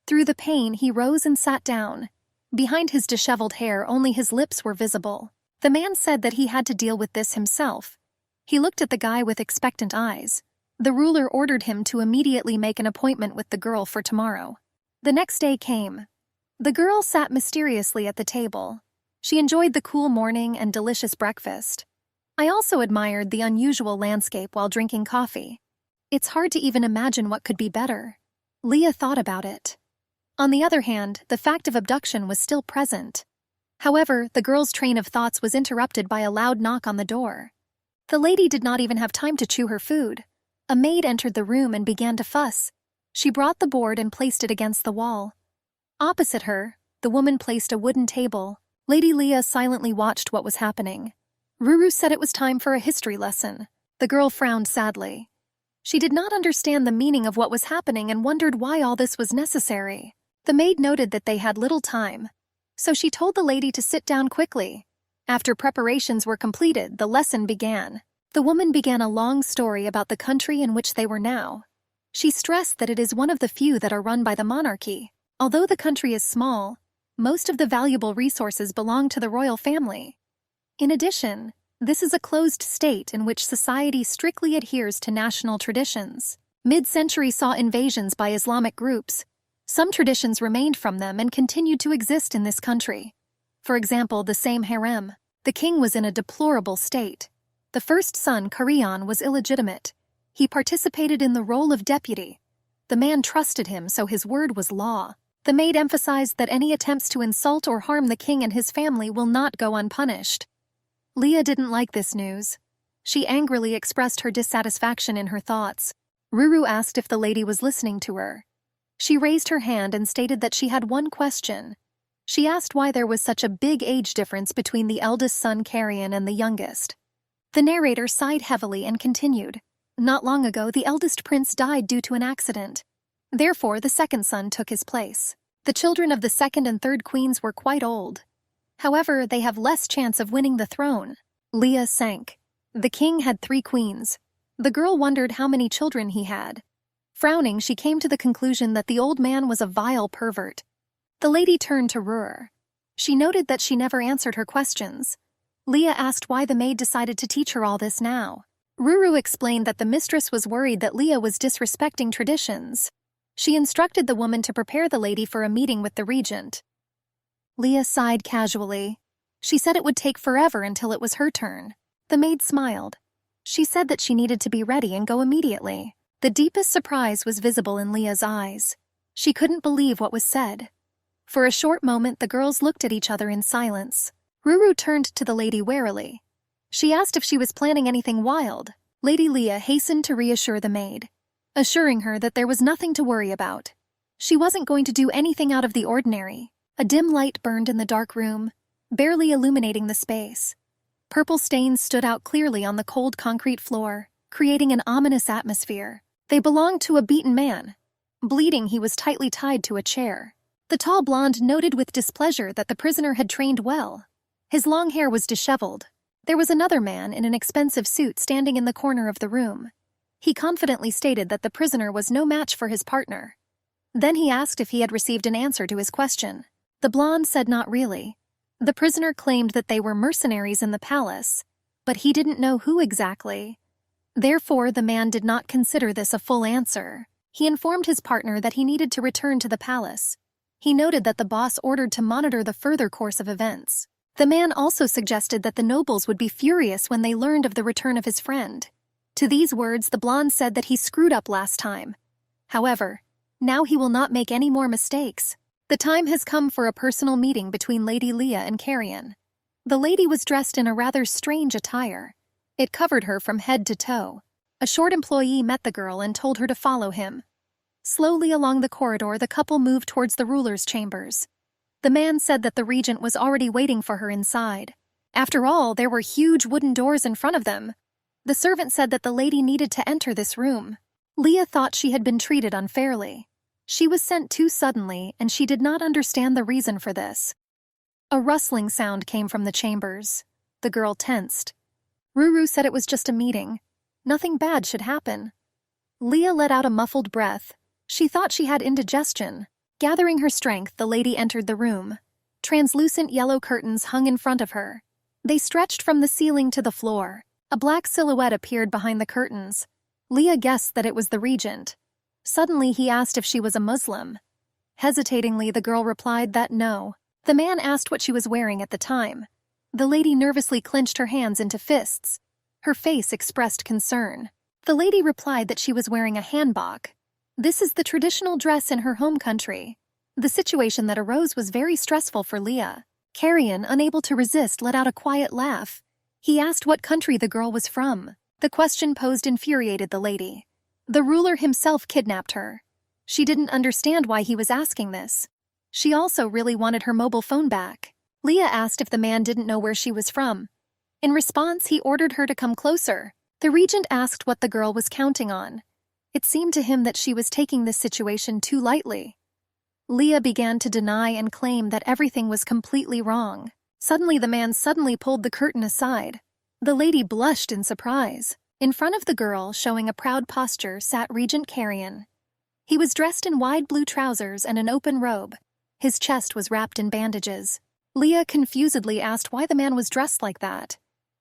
Through the pain, he rose and sat down. Behind his disheveled hair, only his lips were visible. The man said that he had to deal with this himself. He looked at the guy with expectant eyes. The ruler ordered him to immediately make an appointment with the girl for tomorrow. The next day came. The girl sat mysteriously at the table. She enjoyed the cool morning and delicious breakfast. I also admired the unusual landscape while drinking coffee. It's hard to even imagine what could be better. Leah thought about it. On the other hand, the fact of abduction was still present. However, the girl's train of thoughts was interrupted by a loud knock on the door. The lady did not even have time to chew her food. A maid entered the room and began to fuss. She brought the board and placed it against the wall. Opposite her, the woman placed a wooden table. Lady Leah silently watched what was happening. Ruru said it was time for a history lesson. The girl frowned sadly. She did not understand the meaning of what was happening and wondered why all this was necessary. The maid noted that they had little time, so she told the lady to sit down quickly. After preparations were completed, the lesson began. The woman began a long story about the country in which they were now. She stressed that it is one of the few that are run by the monarchy. Although the country is small, most of the valuable resources belong to the royal family. In addition, this is a closed state in which society strictly adheres to national traditions. Mid-century saw invasions by Islamic groups. Some traditions remained from them and continued to exist in this country. For example, the same harem. The king was in a deplorable state. The first son, Carrion, was illegitimate. He participated in the role of deputy. The man trusted him, so his word was law. The maid emphasized that any attempts to insult or harm the king and his family will not go unpunished. Leah didn't like this news. She angrily expressed her dissatisfaction in her thoughts. Ruru asked if the lady was listening to her. She raised her hand and stated that she had one question. She asked why there was such a big age difference between the eldest son Carrion and the youngest. The narrator sighed heavily and continued. Not long ago, the eldest prince died due to an accident. Therefore, the second son took his place. The children of the second and third queens were quite old. However, they have less chance of winning the throne. Leah sank. The king had 3 queens. The girl wondered how many children he had. Frowning, she came to the conclusion that the old man was a vile pervert. The lady turned to Ruhr. She noted that she never answered her questions. Leah asked why the maid decided to teach her all this now. Ruru explained that the mistress was worried that Leah was disrespecting traditions. She instructed the woman to prepare the lady for a meeting with the regent. Leah sighed casually. She said it would take forever until it was her turn. The maid smiled. She said that she needed to be ready and go immediately. The deepest surprise was visible in Leah's eyes. She couldn't believe what was said. For a short moment, the girls looked at each other in silence. Ruru turned to the lady warily. She asked if she was planning anything wild. Lady Leah hastened to reassure the maid, assuring her that there was nothing to worry about. She wasn't going to do anything out of the ordinary. A dim light burned in the dark room, barely illuminating the space. Purple stains stood out clearly on the cold concrete floor, creating an ominous atmosphere. They belonged to a beaten man. Bleeding, he was tightly tied to a chair. The tall blonde noted with displeasure that the prisoner had trained well. His long hair was disheveled. There was another man in an expensive suit standing in the corner of the room. He confidently stated that the prisoner was no match for his partner. Then he asked if he had received an answer to his question. The blonde said not really. The prisoner claimed that they were mercenaries in the palace, but he didn't know who exactly. Therefore, the man did not consider this a full answer. He informed his partner that he needed to return to the palace. He noted that the boss ordered to monitor the further course of events. The man also suggested that the nobles would be furious when they learned of the return of his friend. To these words, the blonde said that he screwed up last time. However, now he will not make any more mistakes. The time has come for a personal meeting between Lady Leah and Carrion. The lady was dressed in a rather strange attire. It covered her from head to toe. A short employee met the girl and told her to follow him. Slowly along the corridor, the couple moved towards the ruler's chambers. The man said that the regent was already waiting for her inside. After all, there were huge wooden doors in front of them. The servant said that the lady needed to enter this room. Leah thought she had been treated unfairly. She was sent too suddenly, and she did not understand the reason for this. A rustling sound came from the chambers. The girl tensed. Ruru said it was just a meeting. Nothing bad should happen. Leah let out a muffled breath. She thought she had indigestion. Gathering her strength, the lady entered the room. Translucent yellow curtains hung in front of her. They stretched from the ceiling to the floor. A black silhouette appeared behind the curtains. Leah guessed that it was the regent. Suddenly, he asked if she was a Muslim. Hesitatingly, the girl replied that no. The man asked what she was wearing at the time. The lady nervously clenched her hands into fists. Her face expressed concern. The lady replied that she was wearing a hanbok. This is the traditional dress in her home country. The situation that arose was very stressful for Leah. Carrion, unable to resist, let out a quiet laugh. He asked what country the girl was from. The question posed infuriated the lady. The ruler himself kidnapped her. She didn't understand why he was asking this. She also really wanted her mobile phone back. Leah asked if the man didn't know where she was from. In response, he ordered her to come closer. The regent asked what the girl was counting on. It seemed to him that she was taking this situation too lightly. Leah began to deny and claim that everything was completely wrong. Suddenly, the man pulled the curtain aside. The lady blushed in surprise. In front of the girl, showing a proud posture, sat Regent Carrion. He was dressed in wide blue trousers and an open robe. His chest was wrapped in bandages. Leah confusedly asked why the man was dressed like that.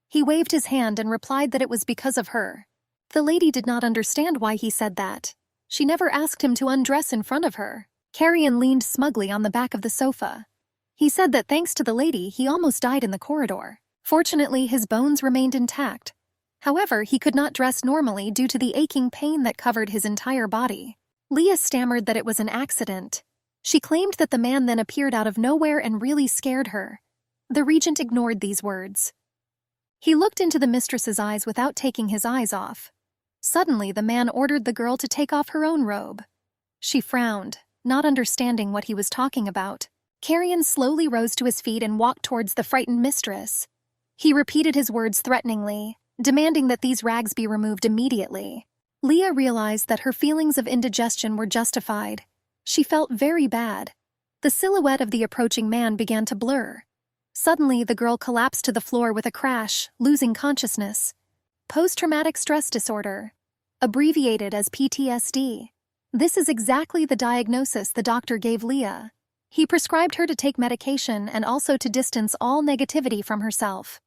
He waved his hand and replied that it was because of her. The lady did not understand why he said that. She never asked him to undress in front of her. Carrion leaned smugly on the back of the sofa. He said that thanks to the lady, he almost died in the corridor. Fortunately, his bones remained intact. However, he could not dress normally due to the aching pain that covered his entire body. Leah stammered that it was an accident. She claimed that the man then appeared out of nowhere and really scared her. The regent ignored these words. He looked into the mistress's eyes without taking his eyes off. Suddenly, the man ordered the girl to take off her own robe. She frowned, not understanding what he was talking about. Carrion slowly rose to his feet and walked towards the frightened mistress. He repeated his words threateningly. demanding that these rags be removed immediately. Leah realized that her feelings of indigestion were justified. She felt very bad. The silhouette of the approaching man began to blur. Suddenly, the girl collapsed to the floor with a crash, losing consciousness. Post-traumatic stress disorder, abbreviated as PTSD. This is exactly the diagnosis the doctor gave Leah. He prescribed her to take medication and also to distance all negativity from herself.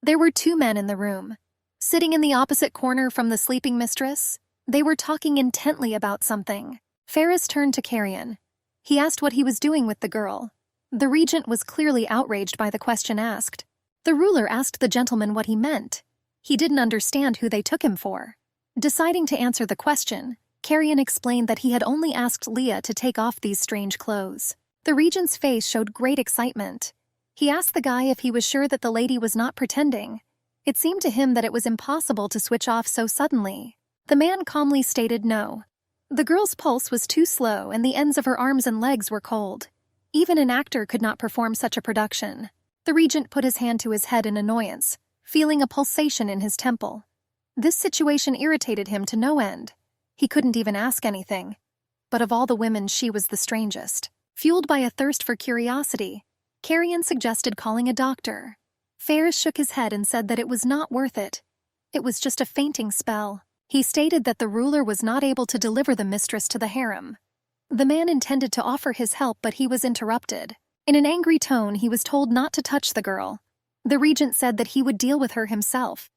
There were two men in the room. Sitting in the opposite corner from the sleeping mistress, they were talking intently about something. Ferris turned to Carrion. He asked what he was doing with the girl. The regent was clearly outraged by the question asked. The ruler asked the gentleman what he meant. He didn't understand who they took him for. Deciding to answer the question, Carrion explained that he had only asked Leah to take off these strange clothes. The regent's face showed great excitement. He asked the guy if he was sure that the lady was not pretending. It seemed to him that it was impossible to switch off so suddenly. The man calmly stated no. The girl's pulse was too slow and the ends of her arms and legs were cold. Even an actor could not perform such a production. The regent put his hand to his head in annoyance, feeling a pulsation in his temple. This situation irritated him to no end. He couldn't even ask anything. But of all the women, she was the strangest. Fueled by a thirst for curiosity, Carrion suggested calling a doctor. Ferris shook his head and said that it was not worth it. It was just a fainting spell. He stated that the ruler was not able to deliver the mistress to the harem. The man intended to offer his help, but he was interrupted. In an angry tone, he was told not to touch the girl. The regent said that he would deal with her himself.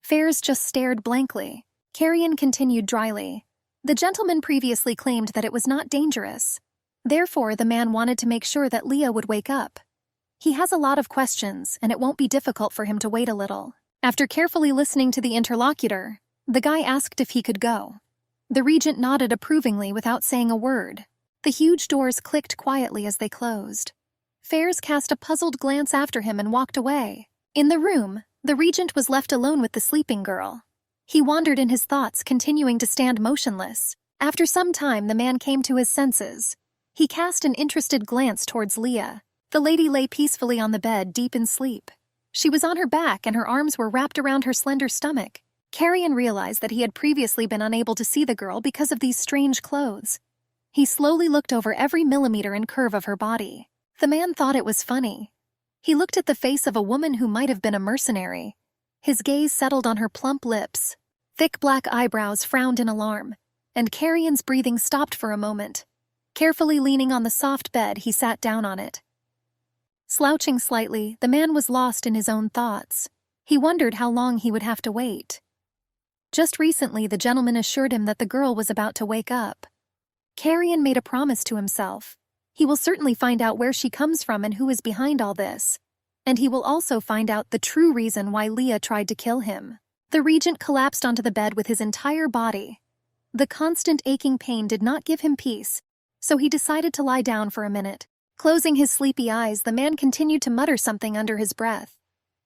Ferris just stared blankly. Carrion continued dryly. The gentleman previously claimed that it was not dangerous. Therefore, the man wanted to make sure that Leah would wake up. He has a lot of questions, and it won't be difficult for him to wait a little. After carefully listening to the interlocutor, the guy asked if he could go. The regent nodded approvingly without saying a word. The huge doors clicked quietly as they closed. Ferris cast a puzzled glance after him and walked away. In the room, the regent was left alone with the sleeping girl. He wandered in his thoughts, continuing to stand motionless. After some time, the man came to his senses. He cast an interested glance towards Leah. The lady lay peacefully on the bed, deep in sleep. She was on her back and her arms were wrapped around her slender stomach. Carrion realized that he had previously been unable to see the girl because of these strange clothes. He slowly looked over every millimeter and curve of her body. The man thought it was funny. He looked at the face of a woman who might have been a mercenary. His gaze settled on her plump lips. Thick black eyebrows frowned in alarm, and Carrion's breathing stopped for a moment. Carefully leaning on the soft bed, he sat down on it. Slouching slightly, the man was lost in his own thoughts. He wondered how long he would have to wait. Just recently, the gentleman assured him that the girl was about to wake up. Carrion made a promise to himself. He will certainly find out where she comes from and who is behind all this. And he will also find out the true reason why Leah tried to kill him. The regent collapsed onto the bed with his entire body. The constant aching pain did not give him peace, so he decided to lie down for a minute. Closing his sleepy eyes, the man continued to mutter something under his breath.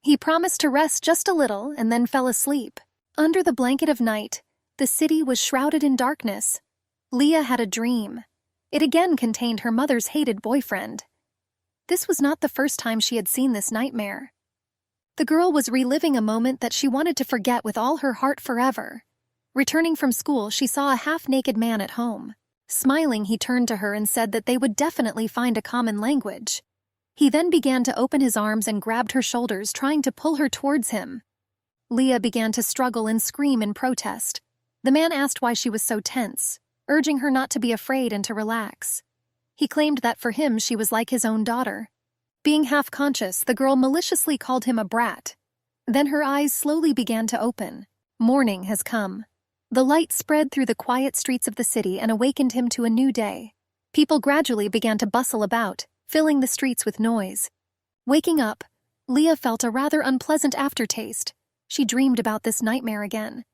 He promised to rest just a little and then fell asleep. Under the blanket of night, the city was shrouded in darkness. Leah had a dream. It again contained her mother's hated boyfriend. This was not the first time she had seen this nightmare. The girl was reliving a moment that she wanted to forget with all her heart forever. Returning from school, she saw a half-naked man at home. Smiling, he turned to her and said that they would definitely find a common language. He then began to open his arms and grabbed her shoulders, trying to pull her towards him. Leah began to struggle and scream in protest. The man asked why she was so tense, urging her not to be afraid and to relax. He claimed that for him she was like his own daughter. Being half-conscious, the girl maliciously called him a brat. Then her eyes slowly began to open. Morning has come. The light spread through the quiet streets of the city and awakened him to a new day. People gradually began to bustle about, filling the streets with noise. Waking up, Leah felt a rather unpleasant aftertaste. She dreamed about this nightmare again.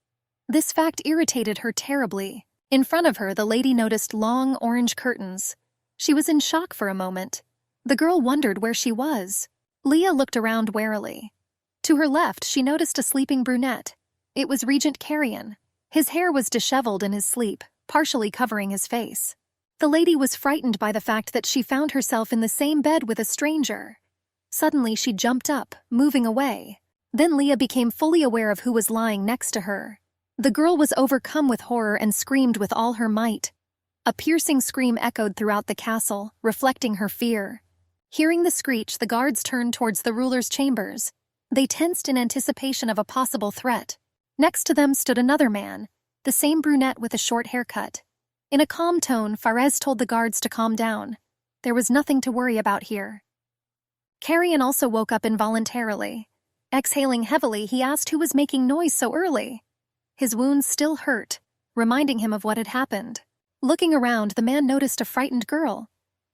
This fact irritated her terribly. In front of her, the lady noticed long orange curtains. She was in shock for a moment. The girl wondered where she was. Leah looked around warily. To her left, she noticed a sleeping brunette. It was Regent Carrion. His hair was disheveled in his sleep, partially covering his face. The lady was frightened by the fact that she found herself in the same bed with a stranger. Suddenly, she jumped up, moving away. Then Leah became fully aware of who was lying next to her. The girl was overcome with horror and screamed with all her might. A piercing scream echoed throughout the castle, reflecting her fear. Hearing the screech, the guards turned towards the ruler's chambers. They tensed in anticipation of a possible threat. Next to them stood another man, the same brunette with a short haircut. In a calm tone, Fares told the guards to calm down. There was nothing to worry about here. Carrion also woke up involuntarily. Exhaling heavily, he asked who was making noise so early. His wounds still hurt, reminding him of what had happened. Looking around, the man noticed a frightened girl.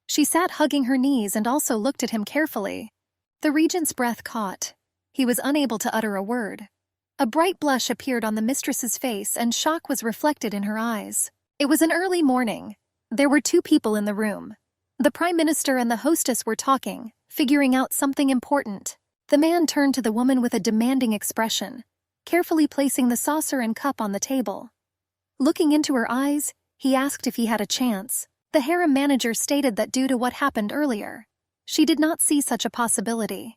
She sat hugging her knees and also looked at him carefully. The regent's breath caught. He was unable to utter a word. A bright blush appeared on the mistress's face and shock was reflected in her eyes. It was an early morning. There were two people in the room. The prime minister and the hostess were talking, figuring out something important. The man turned to the woman with a demanding expression, carefully placing the saucer and cup on the table. Looking into her eyes, he asked if he had a chance. The harem manager stated that due to what happened earlier, she did not see such a possibility.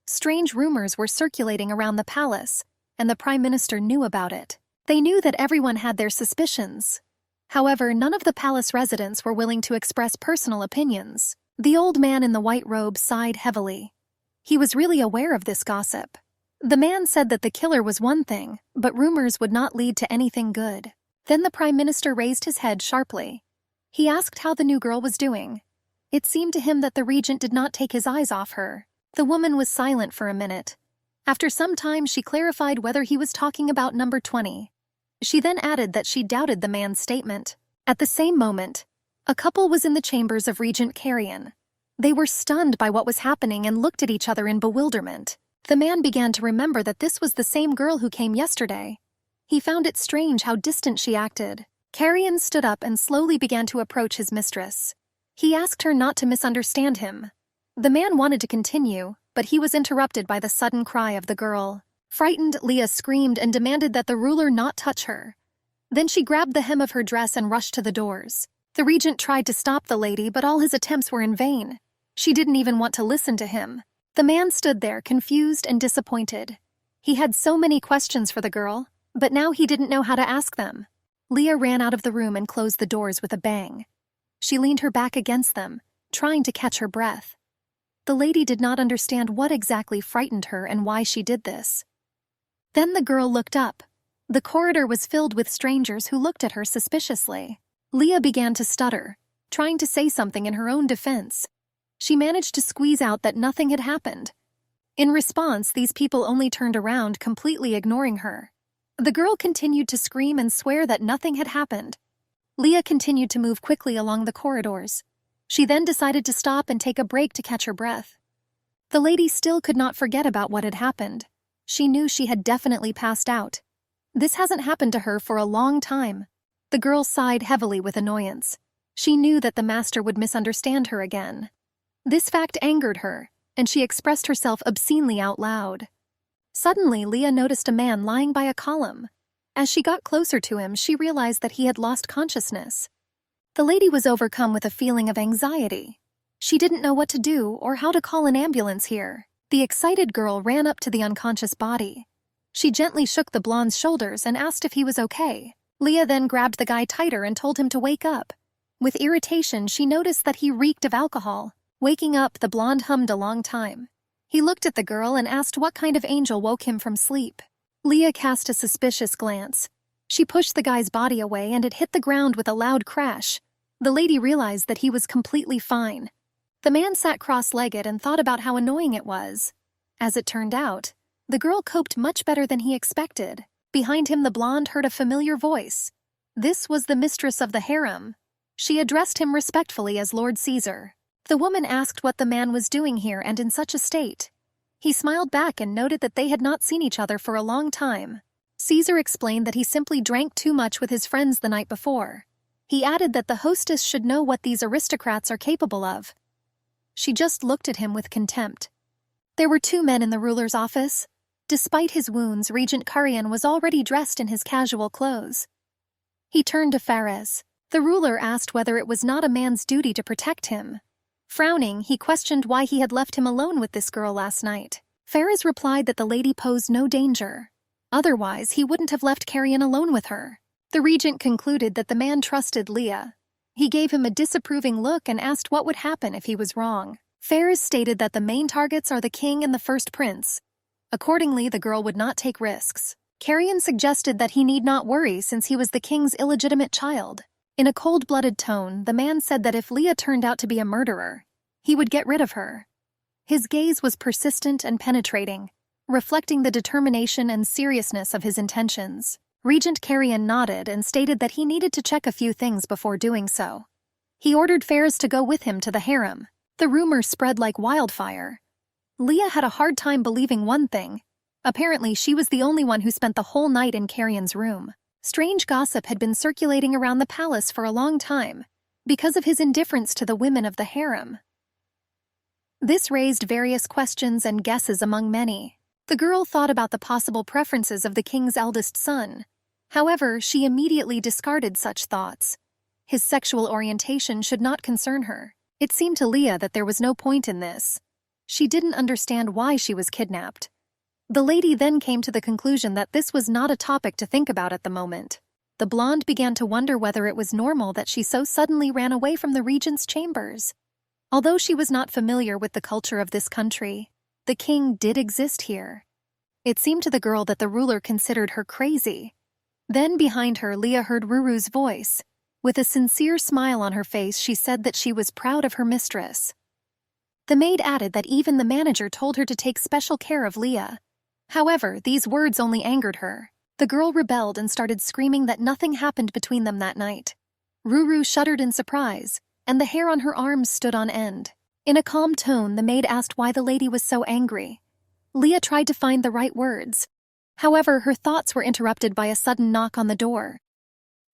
Strange rumors were circulating around the palace, and the prime minister knew about it. They knew that everyone had their suspicions. However, none of the palace residents were willing to express personal opinions. The old man in the white robe sighed heavily. He was really aware of this gossip. The man said that the killer was one thing, but rumors would not lead to anything good. Then the prime minister raised his head sharply. He asked how the new girl was doing. It seemed to him that the regent did not take his eyes off her. The woman was silent for a minute. After some time, she clarified whether he was talking about number 20. She then added that she doubted the man's statement. At the same moment, a couple was in the chambers of Regent Carrion. They were stunned by what was happening and looked at each other in bewilderment. The man began to remember that this was the same girl who came yesterday. He found it strange how distant she acted. Carrion stood up and slowly began to approach his mistress. He asked her not to misunderstand him. The man wanted to continue, but he was interrupted by the sudden cry of the girl. Frightened, Leah screamed and demanded that the ruler not touch her. Then she grabbed the hem of her dress and rushed to the doors. The regent tried to stop the lady, but all his attempts were in vain. She didn't even want to listen to him. The man stood there, confused and disappointed. He had so many questions for the girl, but now he didn't know how to ask them. Leah ran out of the room and closed the doors with a bang. She leaned her back against them, trying to catch her breath. The lady did not understand what exactly frightened her and why she did this. Then the girl looked up. The corridor was filled with strangers who looked at her suspiciously. Leah began to stutter, trying to say something in her own defense. She managed to squeeze out that nothing had happened. In response, these people only turned around, completely ignoring her. The girl continued to scream and swear that nothing had happened. Leah continued to move quickly along the corridors. She then decided to stop and take a break to catch her breath. The lady still could not forget about what had happened. She knew she had definitely passed out. This hasn't happened to her for a long time. The girl sighed heavily with annoyance. She knew that the master would misunderstand her again. This fact angered her, and she expressed herself obscenely out loud. Suddenly, Leah noticed a man lying by a column. As she got closer to him, she realized that he had lost consciousness. The lady was overcome with a feeling of anxiety. She didn't know what to do or how to call an ambulance here. The excited girl ran up to the unconscious body. She gently shook the blonde's shoulders and asked if he was okay. Leah then grabbed the guy tighter and told him to wake up. With irritation, she noticed that he reeked of alcohol. Waking up, the blonde hummed a long time. He looked at the girl and asked what kind of angel woke him from sleep. Leah cast a suspicious glance. She pushed the guy's body away and it hit the ground with a loud crash. The lady realized that he was completely fine. The man sat cross-legged and thought about how annoying it was. As it turned out, the girl coped much better than he expected. Behind him, the blonde heard a familiar voice. This was the mistress of the harem. She addressed him respectfully as Lord Caesar. The woman asked what the man was doing here and in such a state. He smiled back and noted that they had not seen each other for a long time. Caesar explained that he simply drank too much with his friends the night before. He added that the hostess should know what these aristocrats are capable of. She just looked at him with contempt. There were two men in the ruler's office. Despite his wounds, Regent Carrion was already dressed in his casual clothes. He turned to Fares. The ruler asked whether it was not a man's duty to protect him. Frowning, he questioned why he had left him alone with this girl last night. Faraz replied that the lady posed no danger. Otherwise, he wouldn't have left Carrion alone with her. The regent concluded that the man trusted Leah. He gave him a disapproving look and asked what would happen if he was wrong. Faraz stated that the main targets are the king and the first prince. Accordingly, the girl would not take risks. Carrion suggested that he need not worry since he was the king's illegitimate child. In a cold-blooded tone, the man said that if Leah turned out to be a murderer, he would get rid of her. His gaze was persistent and penetrating, reflecting the determination and seriousness of his intentions. Regent Carrion nodded and stated that he needed to check a few things before doing so. He ordered Faraz to go with him to the harem. The rumor spread like wildfire. Leah had a hard time believing one thing. Apparently, she was the only one who spent the whole night in Carrion's room. Strange gossip had been circulating around the palace for a long time, because of his indifference to the women of the harem. This raised various questions and guesses among many. The girl thought about the possible preferences of the king's eldest son. However, she immediately discarded such thoughts. His sexual orientation should not concern her. It seemed to Leah that there was no point in this. She didn't understand why she was kidnapped. The lady then came to the conclusion that this was not a topic to think about at the moment. The blonde began to wonder whether it was normal that she so suddenly ran away from the regent's chambers. Although she was not familiar with the culture of this country, the king did exist here. It seemed to the girl that the ruler considered her crazy. Then behind her, Leah heard Ruru's voice. With a sincere smile on her face, she said that she was proud of her mistress. The maid added that even the manager told her to take special care of Leah. However, these words only angered her. The girl rebelled and started screaming that nothing happened between them that night. Ruru shuddered in surprise, and the hair on her arms stood on end. In a calm tone, the maid asked why the lady was so angry. Leah tried to find the right words. However, her thoughts were interrupted by a sudden knock on the door.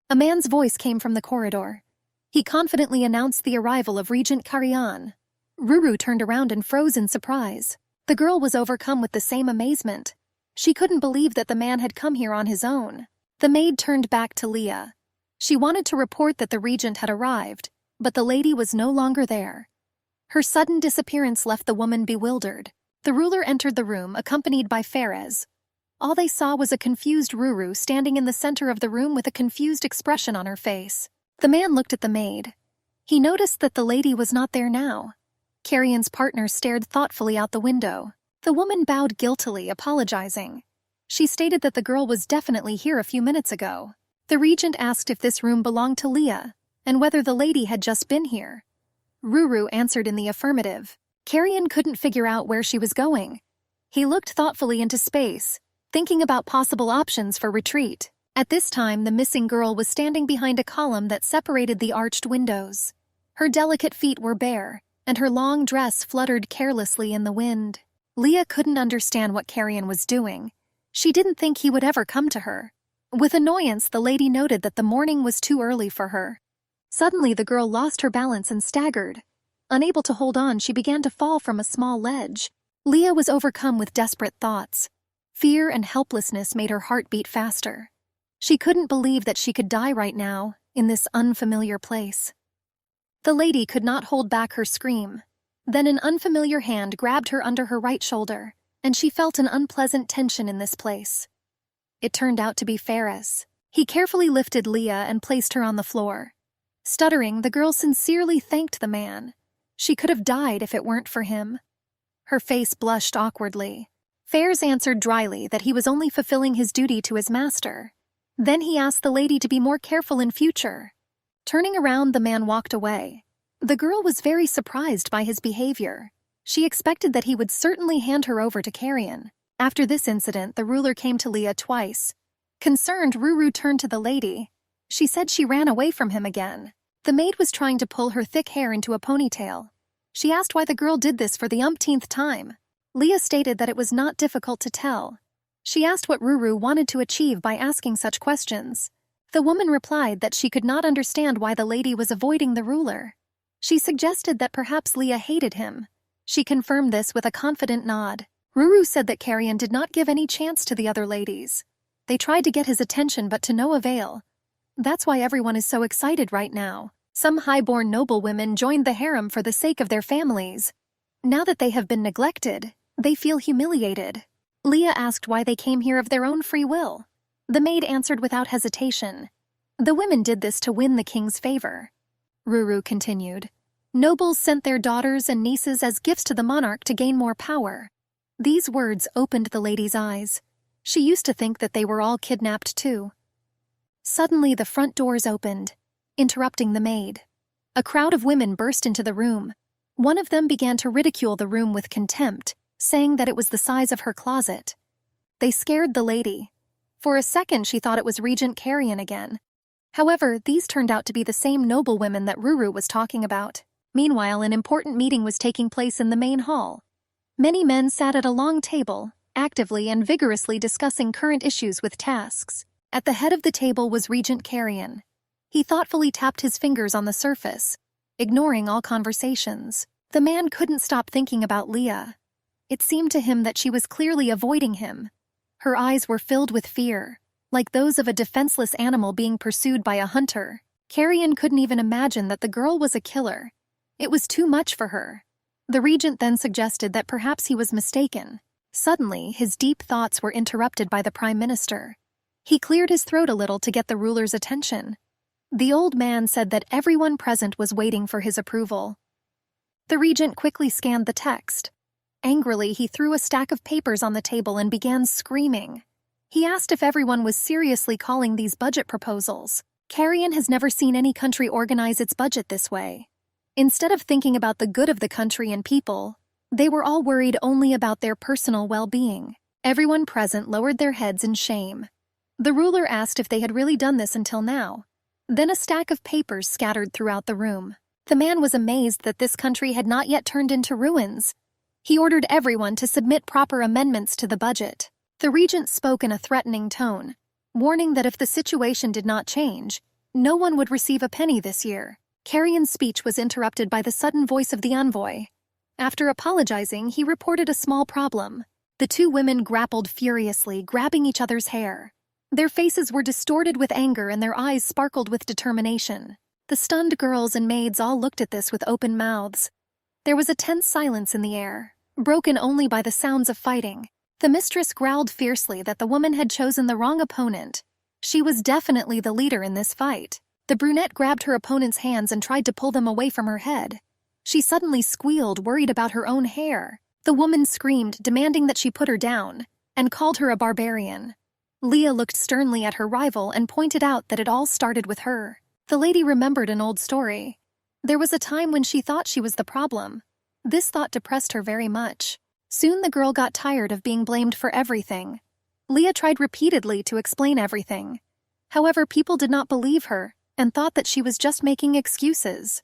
A man's voice came from the corridor. He confidently announced the arrival of Regent Carrion. Ruru turned around and froze in surprise. The girl was overcome with the same amazement. She couldn't believe that the man had come here on his own. The maid turned back to Leah. She wanted to report that the regent had arrived, but the lady was no longer there. Her sudden disappearance left the woman bewildered. The ruler entered the room, accompanied by Faraz. All they saw was a confused Ruru standing in the center of the room with a confused expression on her face. The man looked at the maid. He noticed that the lady was not there now. Carrion's partner stared thoughtfully out the window. The woman bowed guiltily, apologizing. She stated that the girl was definitely here a few minutes ago. The regent asked if this room belonged to Leah, and whether the lady had just been here. Ruru answered in the affirmative. Carrion couldn't figure out where she was going. He looked thoughtfully into space, thinking about possible options for retreat. At this time, the missing girl was standing behind a column that separated the arched windows. Her delicate feet were bare, and her long dress fluttered carelessly in the wind. Leah couldn't understand what Carrion was doing. She didn't think he would ever come to her. With annoyance, the lady noted that the morning was too early for her. Suddenly, the girl lost her balance and staggered. Unable to hold on, she began to fall from a small ledge. Leah was overcome with desperate thoughts. Fear and helplessness made her heart beat faster. She couldn't believe that she could die right now, in this unfamiliar place. The lady could not hold back her scream. Then an unfamiliar hand grabbed her under her right shoulder, and she felt an unpleasant tension in this place. It turned out to be Faraz. He carefully lifted Leah and placed her on the floor. Stuttering, the girl sincerely thanked the man. She could have died if it weren't for him. Her face blushed awkwardly. Faraz answered dryly that he was only fulfilling his duty to his master. Then he asked the lady to be more careful in future. Turning around, the man walked away. The girl was very surprised by his behavior. She expected that he would certainly hand her over to Carrion. After this incident, the ruler came to Leah twice. Concerned, Ruru turned to the lady. She said she ran away from him again. The maid was trying to pull her thick hair into a ponytail. She asked why the girl did this for the umpteenth time. Leah stated that it was not difficult to tell. She asked what Ruru wanted to achieve by asking such questions. The woman replied that she could not understand why the lady was avoiding the ruler. She suggested that perhaps Leah hated him. She confirmed this with a confident nod. Ruru said that Carrion did not give any chance to the other ladies. They tried to get his attention, but to no avail. That's why everyone is so excited right now. Some high-born noble women joined the harem for the sake of their families. Now that they have been neglected, They feel humiliated. Leah asked why they came here of their own free will. The maid answered without hesitation. The women did this to win the king's favor. Ruru continued. Nobles sent their daughters and nieces as gifts to the monarch to gain more power. These words opened the lady's eyes. She used to think that they were all kidnapped too. Suddenly the front doors opened, interrupting the maid. A crowd of women burst into the room. One of them began to ridicule the room with contempt, saying that it was the size of her closet. They scared the lady. For a second she thought it was Regent Carrion again. However, these turned out to be the same noblewomen that Ruru was talking about. Meanwhile, an important meeting was taking place in the main hall. Many men sat at a long table, actively and vigorously discussing current issues with tasks. At the head of the table was Regent Carrion. He thoughtfully tapped his fingers on the surface, ignoring all conversations. The man couldn't stop thinking about Leah. It seemed to him that she was clearly avoiding him. Her eyes were filled with fear, like those of a defenseless animal being pursued by a hunter. Carrion couldn't even imagine that the girl was a killer. It was too much for her. The regent then suggested that perhaps he was mistaken. Suddenly, his deep thoughts were interrupted by the prime minister. He cleared his throat a little to get the ruler's attention. The old man said that everyone present was waiting for his approval. The regent quickly scanned the text. Angrily, he threw a stack of papers on the table and began screaming. He asked if everyone was seriously calling these budget proposals. Carrion has never seen any country organize its budget this way. Instead of thinking about the good of the country and people, they were all worried only about their personal well-being. Everyone present lowered their heads in shame. The ruler asked if they had really done this until now. Then a stack of papers scattered throughout the room. The man was amazed that this country had not yet turned into ruins. He ordered everyone to submit proper amendments to the budget. The regent spoke in a threatening tone, warning that if the situation did not change, no one would receive a penny this year. Carrion's speech was interrupted by the sudden voice of the envoy. After apologizing, he reported a small problem. The two women grappled furiously, grabbing each other's hair. Their faces were distorted with anger and their eyes sparkled with determination. The stunned girls and maids all looked at this with open mouths. There was a tense silence in the air, broken only by the sounds of fighting. The mistress growled fiercely that the woman had chosen the wrong opponent. She was definitely the leader in this fight. The brunette grabbed her opponent's hands and tried to pull them away from her head. She suddenly squealed, worried about her own hair. The woman screamed, demanding that she put her down, and called her a barbarian. Leah looked sternly at her rival and pointed out that it all started with her. The lady remembered an old story. There was a time when she thought she was the problem. This thought depressed her very much. Soon the girl got tired of being blamed for everything. Leah tried repeatedly to explain everything. However, people did not believe her and thought that she was just making excuses.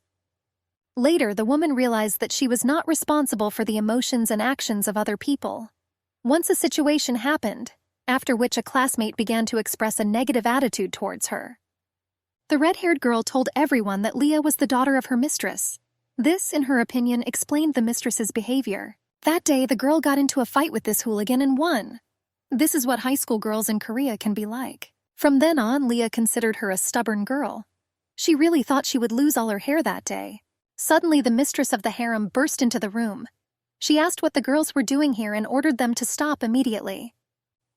Later, the woman realized that she was not responsible for the emotions and actions of other people. Once a situation happened, after which a classmate began to express a negative attitude towards her. The red-haired girl told everyone that Leah was the daughter of her mistress. This, in her opinion, explained the mistress's behavior. That day, the girl got into a fight with this hooligan and won. This is what high school girls in Korea can be like. From then on, Leah considered her a stubborn girl. She really thought she would lose all her hair that day. Suddenly, the mistress of the harem burst into the room. She asked what the girls were doing here and ordered them to stop immediately.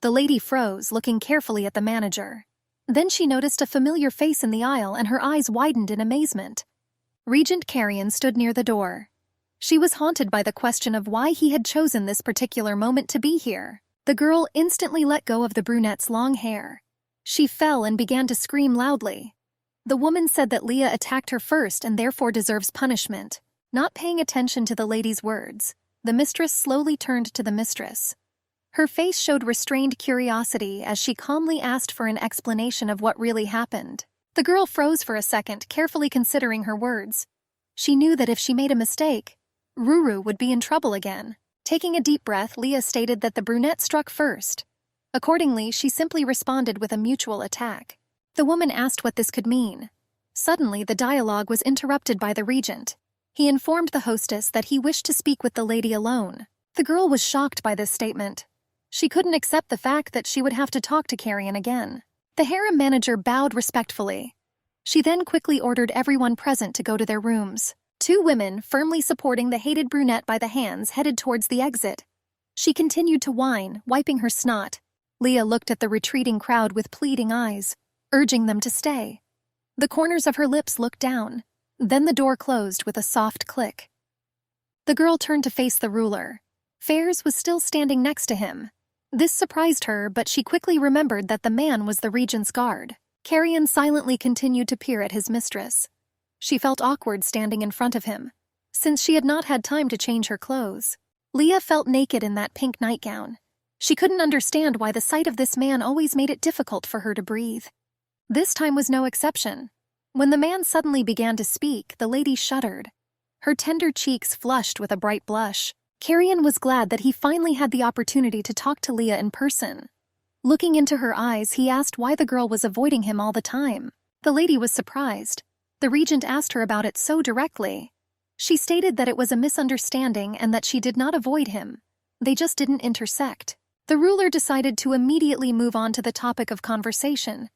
The lady froze, looking carefully at the manager. Then she noticed a familiar face in the aisle and her eyes widened in amazement. Regent Carrion stood near the door. She was haunted by the question of why he had chosen this particular moment to be here. The girl instantly let go of the brunette's long hair. She fell and began to scream loudly. The woman said that Leah attacked her first and therefore deserves punishment. Not paying attention to the lady's words, the mistress slowly turned to the mistress. Her face showed restrained curiosity as she calmly asked for an explanation of what really happened. The girl froze for a second, carefully considering her words. She knew that if she made a mistake, Ruru would be in trouble again. Taking a deep breath, Leah stated that the brunette struck first. Accordingly, she simply responded with a mutual attack. The woman asked what this could mean. Suddenly, the dialogue was interrupted by the regent. He informed the hostess that he wished to speak with the lady alone. The girl was shocked by this statement. She couldn't accept the fact that she would have to talk to Carrion again. The harem manager bowed respectfully. She then quickly ordered everyone present to go to their rooms. Two women, firmly supporting the hated brunette by the hands, headed towards the exit. She continued to whine, wiping her snot. Leah looked at the retreating crowd with pleading eyes, urging them to stay. The corners of her lips looked down. Then the door closed with a soft click. The girl turned to face the ruler. Fairs was still standing next to him. This surprised her, but she quickly remembered that the man was the regent's guard. Carrion silently continued to peer at his mistress. She felt awkward standing in front of him, since she had not had time to change her clothes. Leah felt naked in that pink nightgown. She couldn't understand why the sight of this man always made it difficult for her to breathe. This time was no exception. When the man suddenly began to speak, the lady shuddered. Her tender cheeks flushed with a bright blush. Carrion was glad that he finally had the opportunity to talk to Leah in person. Looking into her eyes, he asked why the girl was avoiding him all the time. The lady was surprised. The regent asked her about it so directly. She stated that it was a misunderstanding and that she did not avoid him. They just didn't intersect. The ruler decided to immediately move on to the topic of conversation.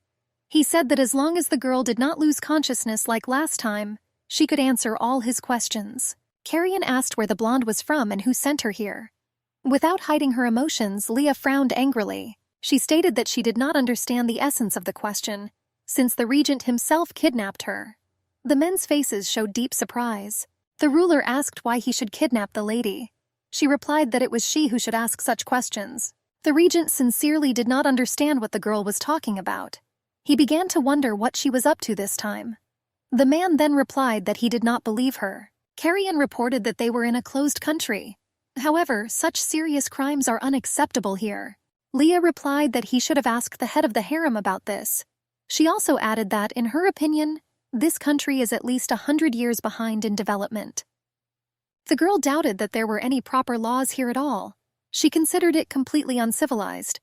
He said that as long as the girl did not lose consciousness like last time, she could answer all his questions. Carrion asked where the blonde was from and who sent her here. Without hiding her emotions, Leah frowned angrily. She stated that she did not understand the essence of the question, since the regent himself kidnapped her. The men's faces showed deep surprise. The ruler asked why he should kidnap the lady. She replied that it was she who should ask such questions. The regent sincerely did not understand what the girl was talking about. He began to wonder what she was up to this time. The man then replied that he did not believe her. Carrion reported that they were in a closed country. However, such serious crimes are unacceptable here. Leah replied that he should have asked the head of the harem about this. She also added that, in her opinion, this country is at least 100 years behind in development. The girl doubted that there were any proper laws here at all. She considered it completely uncivilized.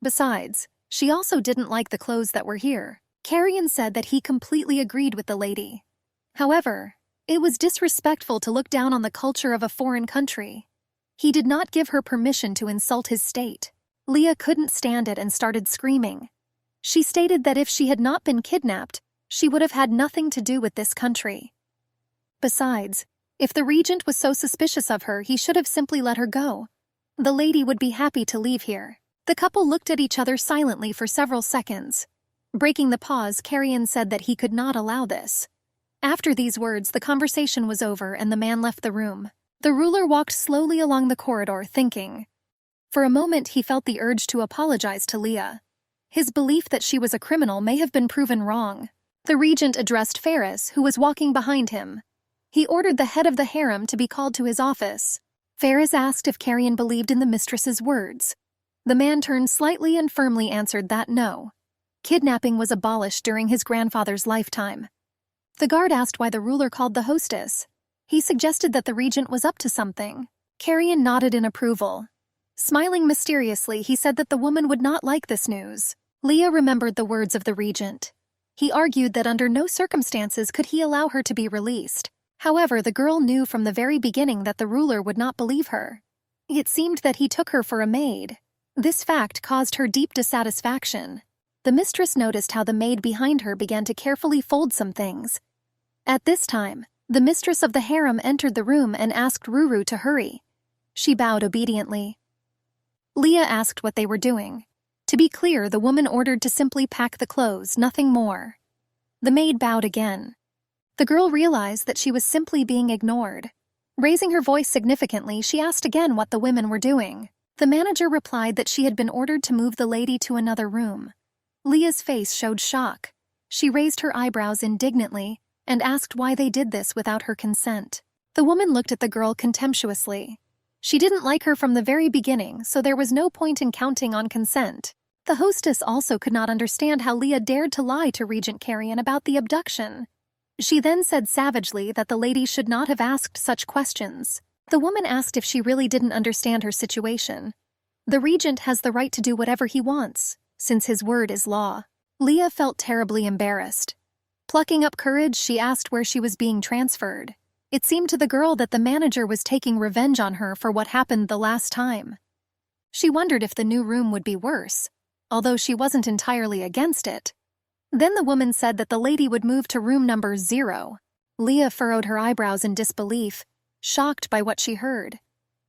Besides, she also didn't like the clothes that were here. Carrion said that he completely agreed with the lady. However, it was disrespectful to look down on the culture of a foreign country. He did not give her permission to insult his state. Leah couldn't stand it and started screaming. She stated that if she had not been kidnapped, she would have had nothing to do with this country. Besides, if the regent was so suspicious of her, he should have simply let her go. The lady would be happy to leave here. The couple looked at each other silently for several seconds. Breaking the pause, Carrion said that he could not allow this. After these words, the conversation was over and the man left the room. The ruler walked slowly along the corridor, thinking. For a moment, he felt the urge to apologize to Leah. His belief that she was a criminal may have been proven wrong. The regent addressed Ferris, who was walking behind him. He ordered the head of the harem to be called to his office. Ferris asked if Carrion believed in the mistress's words. The man turned slightly and firmly answered that no. Kidnapping was abolished during his grandfather's lifetime. The guard asked why the ruler called the hostess. He suggested that the regent was up to something. Carrion nodded in approval. Smiling mysteriously, he said that the woman would not like this news. Leah remembered the words of the regent. He argued that under no circumstances could he allow her to be released. However, the girl knew from the very beginning that the ruler would not believe her. It seemed that he took her for a maid. This fact caused her deep dissatisfaction. The mistress noticed how the maid behind her began to carefully fold some things. At this time, the mistress of the harem entered the room and asked Ruru to hurry. She bowed obediently. Leah asked what they were doing. To be clear, the woman ordered to simply pack the clothes, nothing more. The maid bowed again. The girl realized that she was simply being ignored. Raising her voice significantly, she asked again what the women were doing. The manager replied that she had been ordered to move the lady to another room. Leah's face showed shock. She raised her eyebrows indignantly and asked why they did this without her consent. The woman looked at the girl contemptuously. She didn't like her from the very beginning, so there was no point in counting on consent. The hostess also could not understand how Leah dared to lie to Regent Carrion about the abduction. She then said savagely that the lady should not have asked such questions. The woman asked if she really didn't understand her situation. The regent has the right to do whatever he wants, since his word is law. Leah felt terribly embarrassed. Plucking up courage, she asked where she was being transferred. It seemed to the girl that the manager was taking revenge on her for what happened the last time. She wondered if the new room would be worse, although she wasn't entirely against it. Then the woman said that the lady would move to room number 0. Leah furrowed her eyebrows in disbelief, shocked by what she heard.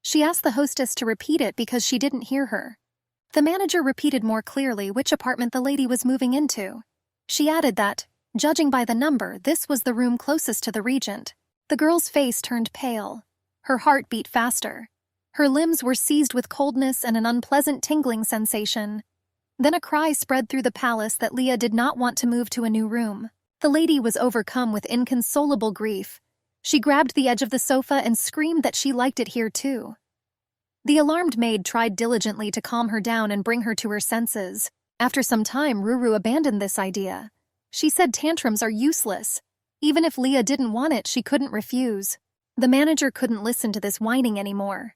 She asked the hostess to repeat it because she didn't hear her. The manager repeated more clearly which apartment the lady was moving into. She added that, judging by the number, this was the room closest to the regent. The girl's face turned pale. Her heart beat faster. Her limbs were seized with coldness and an unpleasant tingling sensation. Then a cry spread through the palace that Leah did not want to move to a new room. The lady was overcome with inconsolable grief. She grabbed the edge of the sofa and screamed that she liked it here too. The alarmed maid tried diligently to calm her down and bring her to her senses. After some time, Ruru abandoned this idea. She said tantrums are useless. Even if Leah didn't want it, she couldn't refuse. The manager couldn't listen to this whining anymore.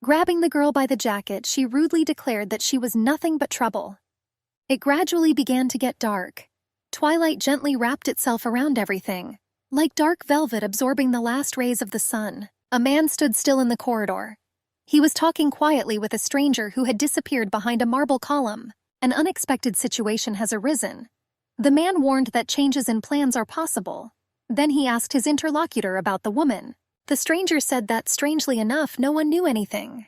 Grabbing the girl by the jacket, she rudely declared that she was nothing but trouble. It gradually began to get dark. Twilight gently wrapped itself around everything, like dark velvet absorbing the last rays of the sun. A man stood still in the corridor. He was talking quietly with a stranger who had disappeared behind a marble column. An unexpected situation has arisen. The man warned that changes in plans are possible. Then he asked his interlocutor about the woman. The stranger said that, strangely enough, no one knew anything.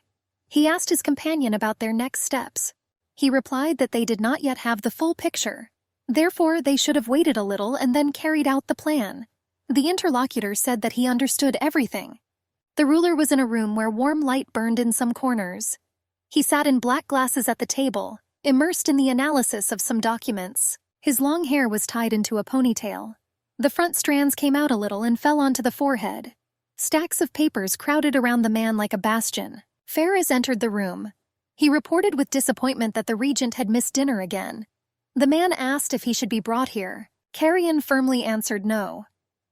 He asked his companion about their next steps. He replied that they did not yet have the full picture. Therefore, they should have waited a little and then carried out the plan. The interlocutor said that he understood everything. The ruler was in a room where warm light burned in some corners. He sat in black glasses at the table, immersed in the analysis of some documents. His long hair was tied into a ponytail. The front strands came out a little and fell onto the forehead. Stacks of papers crowded around the man like a bastion. Ferris entered the room. He reported with disappointment that the regent had missed dinner again. The man asked if he should be brought here. Carrion firmly answered no.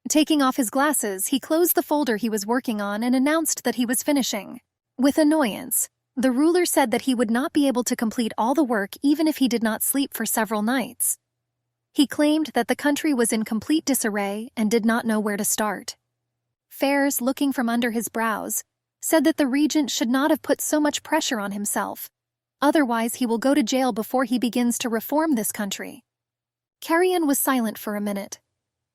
Taking off his glasses, he closed the folder he was working on and announced that he was finishing. With annoyance, the ruler said that he would not be able to complete all the work even if he did not sleep for several nights. He claimed that the country was in complete disarray and did not know where to start. Ferris, looking from under his brows, said that the regent should not have put so much pressure on himself. Otherwise, he will go to jail before he begins to reform this country. Carrion was silent for a minute.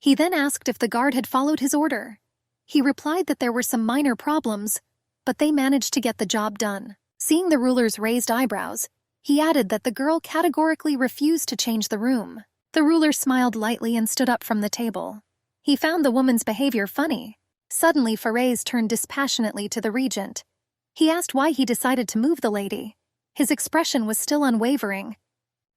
He then asked if the guard had followed his order. He replied that there were some minor problems, but they managed to get the job done. Seeing the ruler's raised eyebrows, he added that the girl categorically refused to change the room. The ruler smiled lightly and stood up from the table. He found the woman's behavior funny. Suddenly, Ferez turned dispassionately to the regent. He asked why he decided to move the lady. His expression was still unwavering.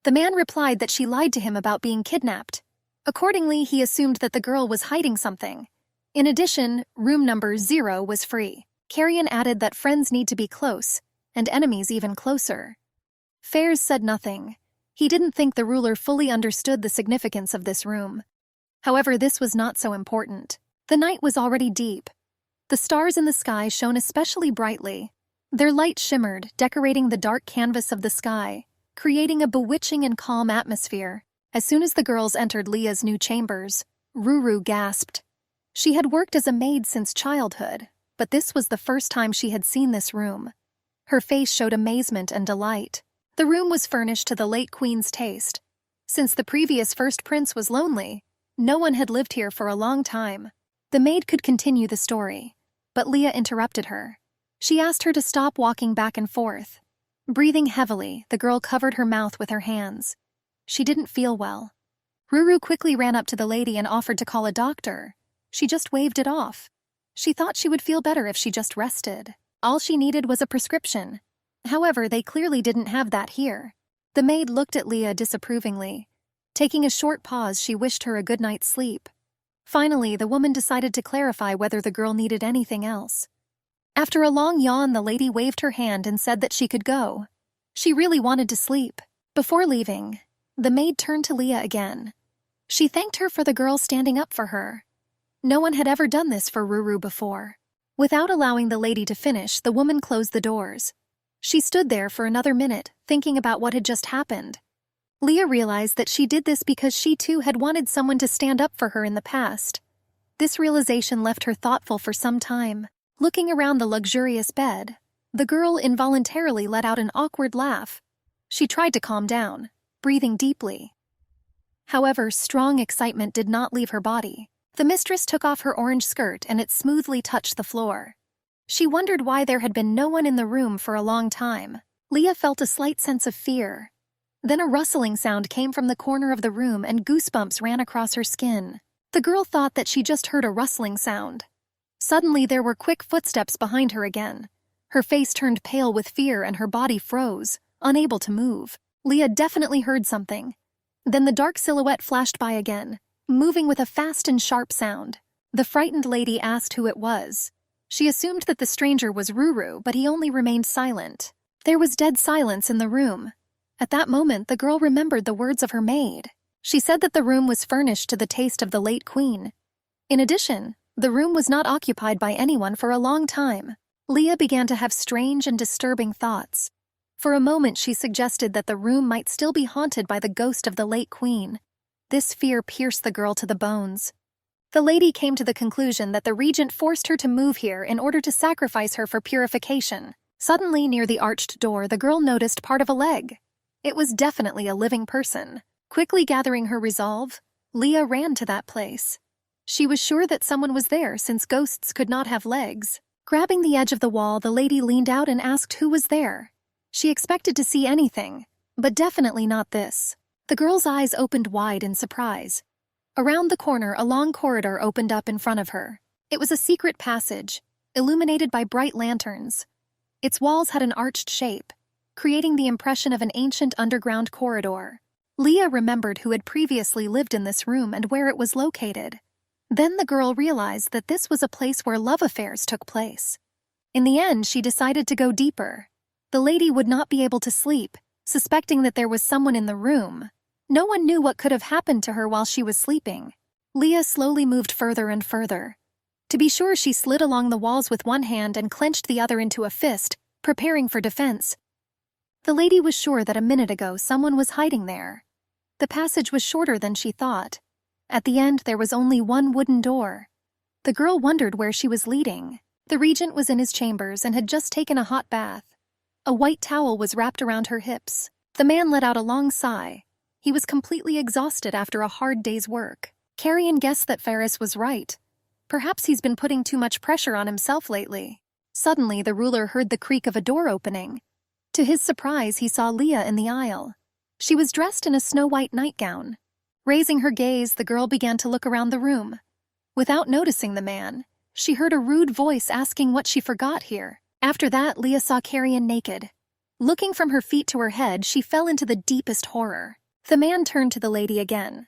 The man replied that she lied to him about being kidnapped. Accordingly, he assumed that the girl was hiding something. In addition, room number 0 was free. Carrion added that friends need to be close, and enemies even closer. Fairs said nothing. He didn't think the ruler fully understood the significance of this room. However, this was not so important. The night was already deep. The stars in the sky shone especially brightly. Their light shimmered, decorating the dark canvas of the sky, creating a bewitching and calm atmosphere. As soon as the girls entered Leah's new chambers, Ruru gasped. She had worked as a maid since childhood, but this was the first time she had seen this room. Her face showed amazement and delight. The room was furnished to the late queen's taste. Since the previous first prince was lonely, no one had lived here for a long time. The maid could continue the story, but Leah interrupted her. She asked her to stop walking back and forth. Breathing heavily, the girl covered her mouth with her hands. She didn't feel well. Ruru quickly ran up to the lady and offered to call a doctor. She just waved it off. She thought she would feel better if she just rested. All she needed was a prescription. However, they clearly didn't have that here. The maid looked at Leah disapprovingly. Taking a short pause, she wished her a good night's sleep. Finally, the woman decided to clarify whether the girl needed anything else. After a long yawn, the lady waved her hand and said that she could go. She really wanted to sleep. Before leaving, the maid turned to Leah again. She thanked her for the girl standing up for her. No one had ever done this for Ruru before. Without allowing the lady to finish, the woman closed the doors. She stood there for another minute, thinking about what had just happened. Leah realized that she did this because she too had wanted someone to stand up for her in the past. This realization left her thoughtful for some time. Looking around the luxurious bed, the girl involuntarily let out an awkward laugh. She tried to calm down, breathing deeply. However, strong excitement did not leave her body. The mistress took off her orange skirt and it smoothly touched the floor. She wondered why there had been no one in the room for a long time. Leah felt a slight sense of fear. Then a rustling sound came from the corner of the room and goosebumps ran across her skin. The girl thought that she just heard a rustling sound. Suddenly there were quick footsteps behind her again. Her face turned pale with fear and her body froze, unable to move. Leah definitely heard something. Then the dark silhouette flashed by again, moving with a fast and sharp sound. The frightened lady asked who it was. She assumed that the stranger was Ruru, but he only remained silent. There was dead silence in the room. At that moment, the girl remembered the words of her maid. She said that the room was furnished to the taste of the late queen. In addition, the room was not occupied by anyone for a long time. Leah began to have strange and disturbing thoughts. For a moment, she suggested that the room might still be haunted by the ghost of the late queen. This fear pierced the girl to the bones. The lady came to the conclusion that the regent forced her to move here in order to sacrifice her for purification. Suddenly, near the arched door, the girl noticed part of a leg. It was definitely a living person. Quickly gathering her resolve, Leah ran to that place. She was sure that someone was there since ghosts could not have legs. Grabbing the edge of the wall, the lady leaned out and asked who was there. She expected to see anything, but definitely not this. The girl's eyes opened wide in surprise. Around the corner, a long corridor opened up in front of her. It was a secret passage, illuminated by bright lanterns. Its walls had an arched shape, creating the impression of an ancient underground corridor. Leah remembered who had previously lived in this room and where it was located. Then the girl realized that this was a place where love affairs took place. In the end, she decided to go deeper. The lady would not be able to sleep, suspecting that there was someone in the room. No one knew what could have happened to her while she was sleeping. Leah slowly moved further and further. To be sure, she slid along the walls with one hand and clenched the other into a fist, preparing for defense. The lady was sure that a minute ago someone was hiding there. The passage was shorter than she thought. At the end, there was only one wooden door. The girl wondered where she was leading. The regent was in his chambers and had just taken a hot bath. A white towel was wrapped around her hips. The man let out a long sigh. He was completely exhausted after a hard day's work. Carrion guessed that Ferris was right. Perhaps he's been putting too much pressure on himself lately. Suddenly, the ruler heard the creak of a door opening. To his surprise, he saw Leah in the aisle. She was dressed in a snow-white nightgown. Raising her gaze, the girl began to look around the room. Without noticing the man, she heard a rude voice asking what she forgot here. After that, Leah saw Carrion naked. Looking from her feet to her head, she fell into the deepest horror. The man turned to the lady again.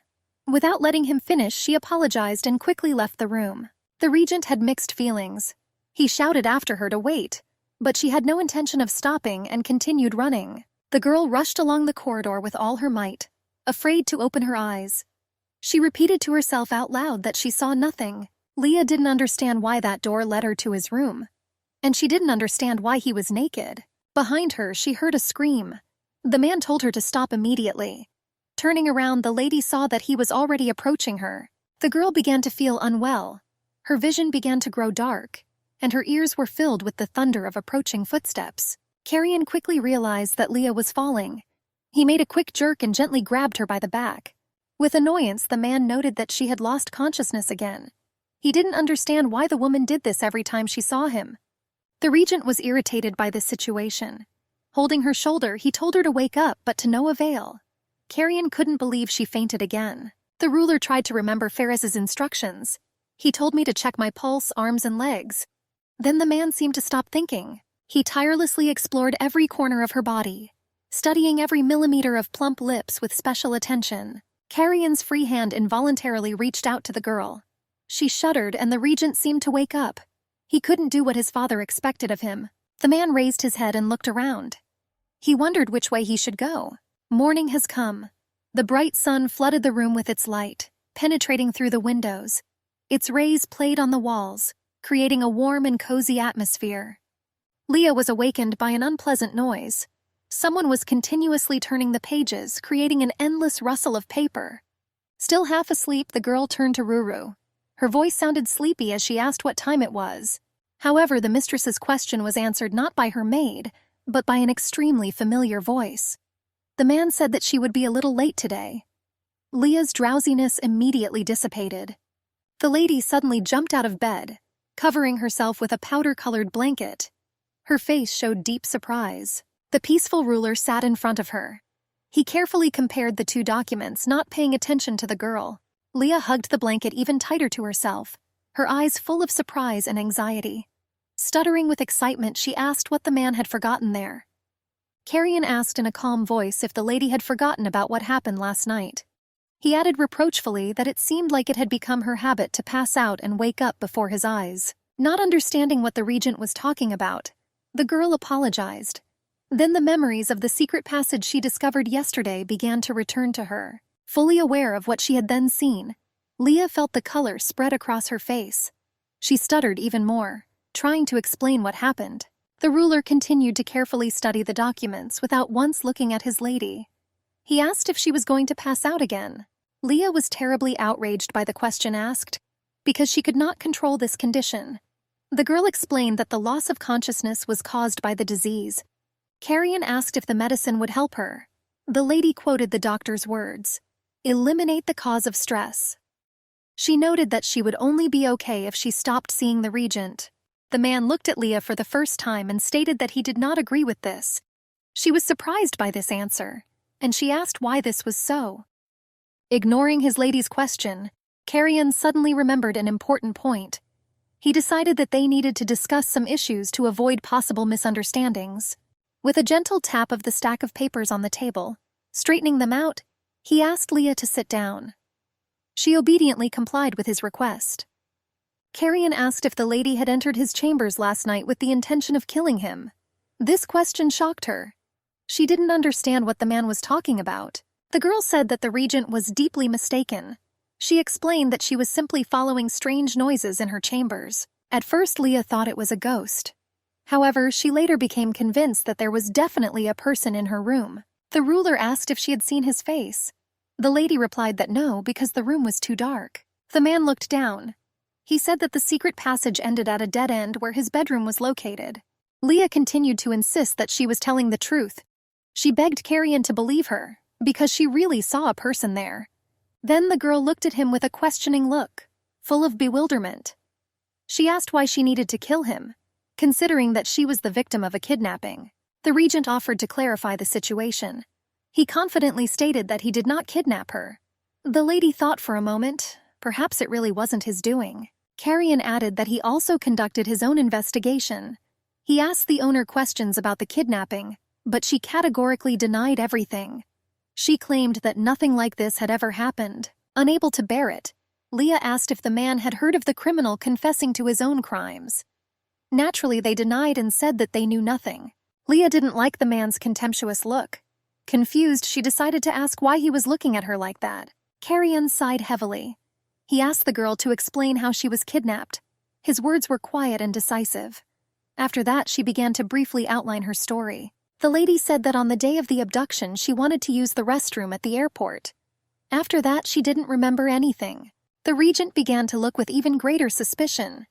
Without letting him finish, she apologized and quickly left the room. The regent had mixed feelings. He shouted after her to wait, but she had no intention of stopping and continued running. The girl rushed along the corridor with all her might, afraid to open her eyes. She repeated to herself out loud that she saw nothing. Leah didn't understand why that door led her to his room, and she didn't understand why he was naked. Behind her, she heard a scream. The man told her to stop immediately. Turning around, the lady saw that he was already approaching her. The girl began to feel unwell. Her vision began to grow dark, and her ears were filled with the thunder of approaching footsteps. Carrion quickly realized that Leah was falling. He made a quick jerk and gently grabbed her by the back. With annoyance, the man noted that she had lost consciousness again. He didn't understand why the woman did this every time she saw him. The regent was irritated by this situation. Holding her shoulder, he told her to wake up, but to no avail. Carrion couldn't believe she fainted again. The ruler tried to remember Ferris's instructions. He told me to check my pulse, arms, and legs. Then the man seemed to stop thinking. He tirelessly explored every corner of her body, studying every millimeter of plump lips with special attention. Carrion's free hand involuntarily reached out to the girl. She shuddered, and the regent seemed to wake up. He couldn't do what his father expected of him. The man raised his head and looked around. He wondered which way he should go. Morning has come. The bright sun flooded the room with its light, penetrating through the windows. Its rays played on the walls, creating a warm and cozy atmosphere. Leah was awakened by an unpleasant noise. Someone was continuously turning the pages, creating an endless rustle of paper. Still half asleep, the girl turned to Ruru. Her voice sounded sleepy as she asked what time it was. However, the mistress's question was answered not by her maid, but by an extremely familiar voice. The man said that she would be a little late today. Leah's drowsiness immediately dissipated. The lady suddenly jumped out of bed. covering herself with a powder-colored blanket. Her face showed deep surprise. The peaceful ruler sat in front of her. He carefully compared the two documents, not paying attention to the girl. Leah hugged the blanket even tighter to herself, her eyes full of surprise and anxiety. Stuttering with excitement, she asked what the man had forgotten there. Carrion asked in a calm voice if the lady had forgotten about what happened last night. He added reproachfully that it seemed like it had become her habit to pass out and wake up before his eyes. Not understanding what the regent was talking about, the girl apologized. Then the memories of the secret passage she discovered yesterday began to return to her. Fully aware of what she had then seen, Leah felt the color spread across her face. She stuttered even more, trying to explain what happened. The ruler continued to carefully study the documents without once looking at his lady. He asked if she was going to pass out again. Leah was terribly outraged by the question asked, because she could not control this condition. The girl explained that the loss of consciousness was caused by the disease. Carrion asked if the medicine would help her. The lady quoted the doctor's words, "Eliminate the cause of stress." She noted that she would only be okay if she stopped seeing the regent. The man looked at Leah for the first time and stated that he did not agree with this. She was surprised by this answer, and she asked why this was so. Ignoring his lady's question, Carrion suddenly remembered an important point. He decided that they needed to discuss some issues to avoid possible misunderstandings. With a gentle tap of the stack of papers on the table, straightening them out, he asked Leah to sit down. She obediently complied with his request. Carrion asked if the lady had entered his chambers last night with the intention of killing him. This question shocked her. She didn't understand what the man was talking about. The girl said that the regent was deeply mistaken. She explained that she was simply following strange noises in her chambers. At first, Leah thought it was a ghost. However, she later became convinced that there was definitely a person in her room. The ruler asked if she had seen his face. The lady replied that no, because the room was too dark. The man looked down. He said that the secret passage ended at a dead end where his bedroom was located. Leah continued to insist that she was telling the truth. She begged Carrion to believe her, because she really saw a person there. Then the girl looked at him with a questioning look, full of bewilderment. She asked why she needed to kill him, considering that she was the victim of a kidnapping. The regent offered to clarify the situation. He confidently stated that he did not kidnap her. The lady thought for a moment. Perhaps it really wasn't his doing. Carrion added that he also conducted his own investigation. He asked the owner questions about the kidnapping, but she categorically denied everything. She claimed that nothing like this had ever happened. Unable to bear it, Leah asked if the man had heard of the criminal confessing to his own crimes. Naturally, they denied and said that they knew nothing. Leah didn't like the man's contemptuous look. Confused, she decided to ask why he was looking at her like that. Carrion sighed heavily. He asked the girl to explain how she was kidnapped. His words were quiet and decisive. After that, she began to briefly outline her story. The lady said that on the day of the abduction, she wanted to use the restroom at the airport. After that, she didn't remember anything. The regent began to look with even greater suspicion.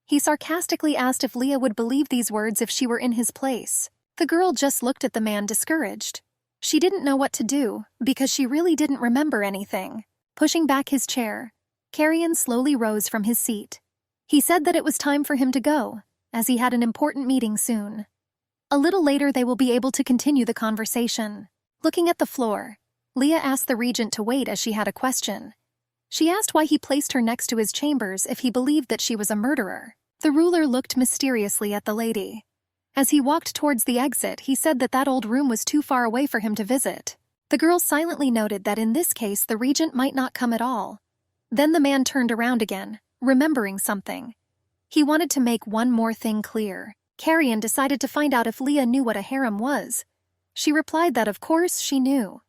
He sarcastically asked if Leah would believe these words if she were in his place. The girl just looked at the man discouraged. She didn't know what to do, because she really didn't remember anything. Pushing back his chair, Carrion slowly rose from his seat. He said that it was time for him to go, as he had an important meeting soon. A little later, they will be able to continue the conversation. Looking at the floor, Leah asked the regent to wait as she had a question. She asked why he placed her next to his chambers if he believed that she was a murderer. The ruler looked mysteriously at the lady. As he walked towards the exit, he said that that old room was too far away for him to visit. The girl silently noted that in this case the regent might not come at all. Then the man turned around again, remembering something. He wanted to make one more thing clear. Carrion decided to find out if Leah knew what a harem was. She replied that of course she knew.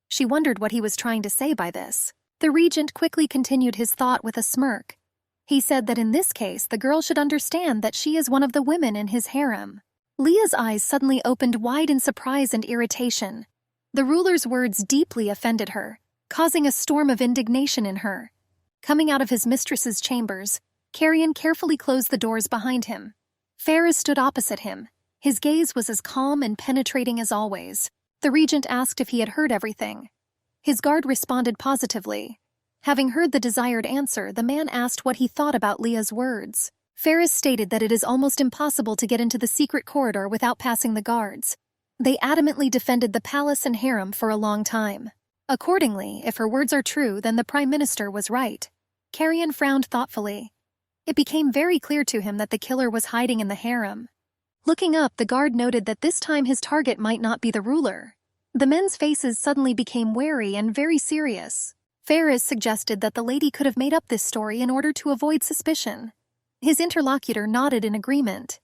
She wondered what he was trying to say by this. The regent quickly continued his thought with a smirk. He said that in this case the girl should understand that she is one of the women in his harem. Leah's eyes suddenly opened wide in surprise and irritation. The ruler's words deeply offended her, causing a storm of indignation in her. Coming out of his mistress's chambers, Carrion carefully closed the doors behind him. Ferris stood opposite him. His gaze was as calm and penetrating as always. The regent asked if he had heard everything. His guard responded positively. Having heard the desired answer, the man asked what he thought about Leah's words. Ferris stated that it is almost impossible to get into the secret corridor without passing the guards. They adamantly defended the palace and harem for a long time. Accordingly, if her words are true, then the Prime Minister was right. Carrion frowned thoughtfully. It became very clear to him that the killer was hiding in the harem. Looking up, the guard noted that this time his target might not be the ruler. The men's faces suddenly became wary and very serious. Ferris suggested that the lady could have made up this story in order to avoid suspicion. His interlocutor nodded in agreement.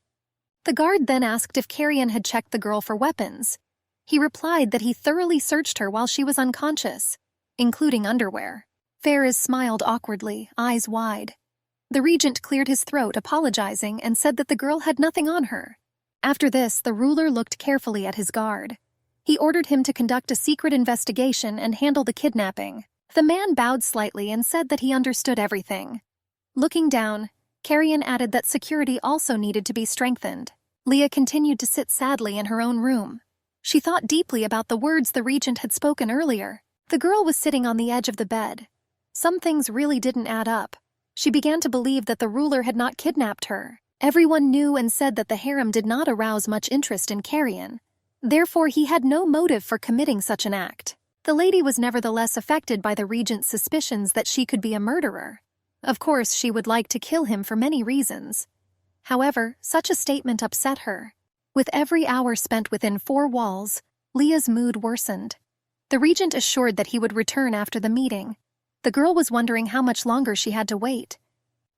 The guard then asked if Carrion had checked the girl for weapons. He replied that he thoroughly searched her while she was unconscious, including underwear. Ferris smiled awkwardly, eyes wide. The regent cleared his throat, apologizing, and said that the girl had nothing on her. After this, the ruler looked carefully at his guard. He ordered him to conduct a secret investigation and handle the kidnapping. The man bowed slightly and said that he understood everything. Looking down, Carrion added that security also needed to be strengthened. Leah continued to sit sadly in her own room. She thought deeply about the words the regent had spoken earlier. The girl was sitting on the edge of the bed. Some things really didn't add up. She began to believe that the ruler had not kidnapped her. Everyone knew and said that the harem did not arouse much interest in Carrion. Therefore, he had no motive for committing such an act. The lady was nevertheless affected by the regent's suspicions that she could be a murderer. Of course, she would like to kill him for many reasons. However, such a statement upset her. With every hour spent within 4 walls, Leah's mood worsened. The regent assured that he would return after the meeting. The girl was wondering how much longer she had to wait.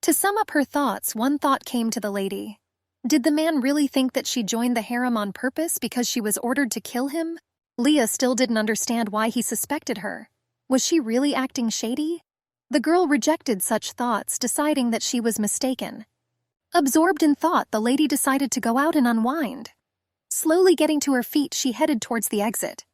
To sum up her thoughts, one thought came to the lady. Did the man really think that she joined the harem on purpose because she was ordered to kill him? Leah still didn't understand why he suspected her. Was she really acting shady? The girl rejected such thoughts, deciding that she was mistaken. Absorbed in thought, the lady decided to go out and unwind. Slowly getting to her feet, she headed towards the exit.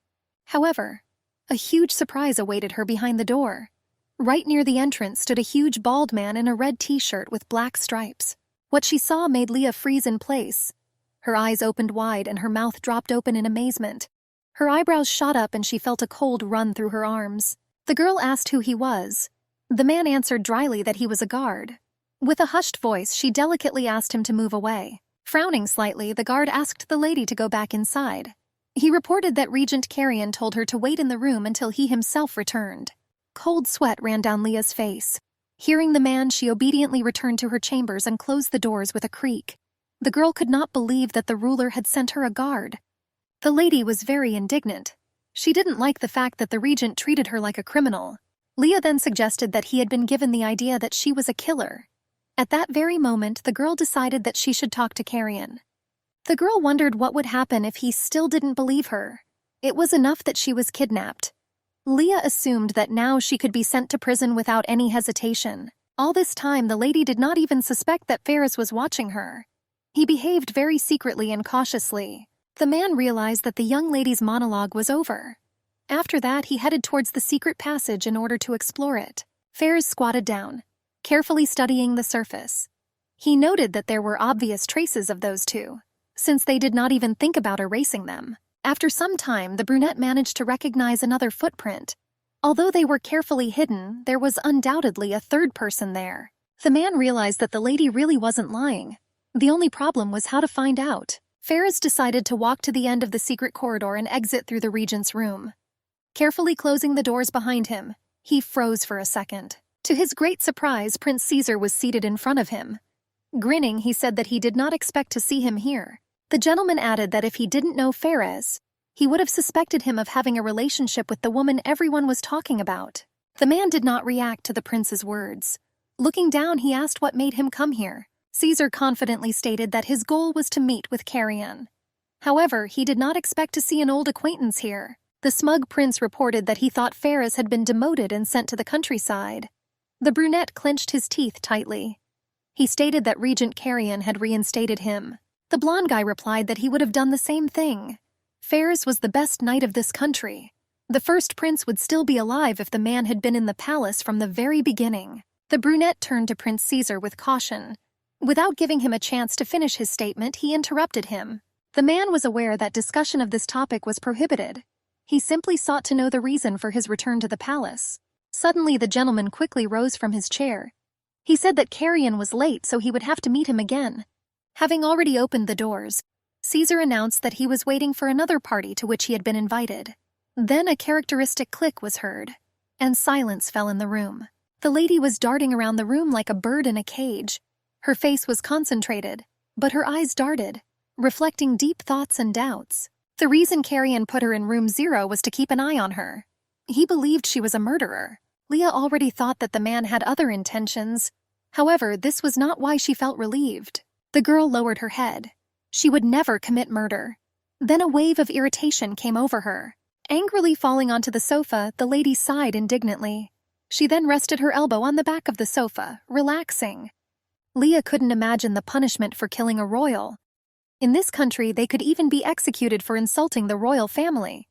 However, a huge surprise awaited her behind the door. Right near the entrance stood a huge bald man in a red t-shirt with black stripes. What she saw made Leah freeze in place. Her eyes opened wide and her mouth dropped open in amazement. Her eyebrows shot up and she felt a cold run through her arms. The girl asked who he was. The man answered dryly that he was a guard. With a hushed voice, she delicately asked him to move away. Frowning slightly, the guard asked the lady to go back inside. He reported that Regent Carrion told her to wait in the room until he himself returned. Cold sweat ran down Leah's face. Hearing the man, she obediently returned to her chambers and closed the doors with a creak. The girl could not believe that the ruler had sent her a guard. The lady was very indignant. She didn't like the fact that the regent treated her like a criminal. Leah then suggested that he had been given the idea that she was a killer. At that very moment, the girl decided that she should talk to Carrion. The girl wondered what would happen if he still didn't believe her. It was enough that she was kidnapped. Leah assumed that now she could be sent to prison without any hesitation. All this time, the lady did not even suspect that Ferris was watching her. He behaved very secretly and cautiously. The man realized that the young lady's monologue was over. After that, he headed towards the secret passage in order to explore it. Ferris squatted down, carefully studying the surface. He noted that there were obvious traces of those two, since they did not even think about erasing them. After some time, the brunette managed to recognize another footprint. Although they were carefully hidden, there was undoubtedly a third person there. The man realized that the lady really wasn't lying. The only problem was how to find out. Ferris decided to walk to the end of the secret corridor and exit through the regent's room. Carefully closing the doors behind him, he froze for a second. To his great surprise, Prince Caesar was seated in front of him. Grinning, he said that he did not expect to see him here. The gentleman added that if he didn't know Ferris, he would have suspected him of having a relationship with the woman everyone was talking about. The man did not react to the prince's words. Looking down, he asked what made him come here. Caesar confidently stated that his goal was to meet with Carrion. However, he did not expect to see an old acquaintance here. The smug prince reported that he thought Ferris had been demoted and sent to the countryside. The brunette clenched his teeth tightly. He stated that Regent Carrion had reinstated him. The blonde guy replied that he would have done the same thing. Ferris was the best knight of this country. The first prince would still be alive if the man had been in the palace from the very beginning. The brunette turned to Prince Caesar with caution. Without giving him a chance to finish his statement, he interrupted him. The man was aware that discussion of this topic was prohibited. He simply sought to know the reason for his return to the palace. Suddenly, the gentleman quickly rose from his chair. He said that Carrion was late, so he would have to meet him again. Having already opened the doors, Caesar announced that he was waiting for another party to which he had been invited. Then a characteristic click was heard, and silence fell in the room. The lady was darting around the room like a bird in a cage. Her face was concentrated, but her eyes darted, reflecting deep thoughts and doubts. The reason Carrion put her in room 0 was to keep an eye on her. He believed she was a murderer. Leah already thought that the man had other intentions. However, this was not why she felt relieved. The girl lowered her head. She would never commit murder. Then a wave of irritation came over her. Angrily falling onto the sofa, the lady sighed indignantly. She then rested her elbow on the back of the sofa, relaxing. Leah couldn't imagine the punishment for killing a royal. In this country, they could even be executed for insulting the royal family.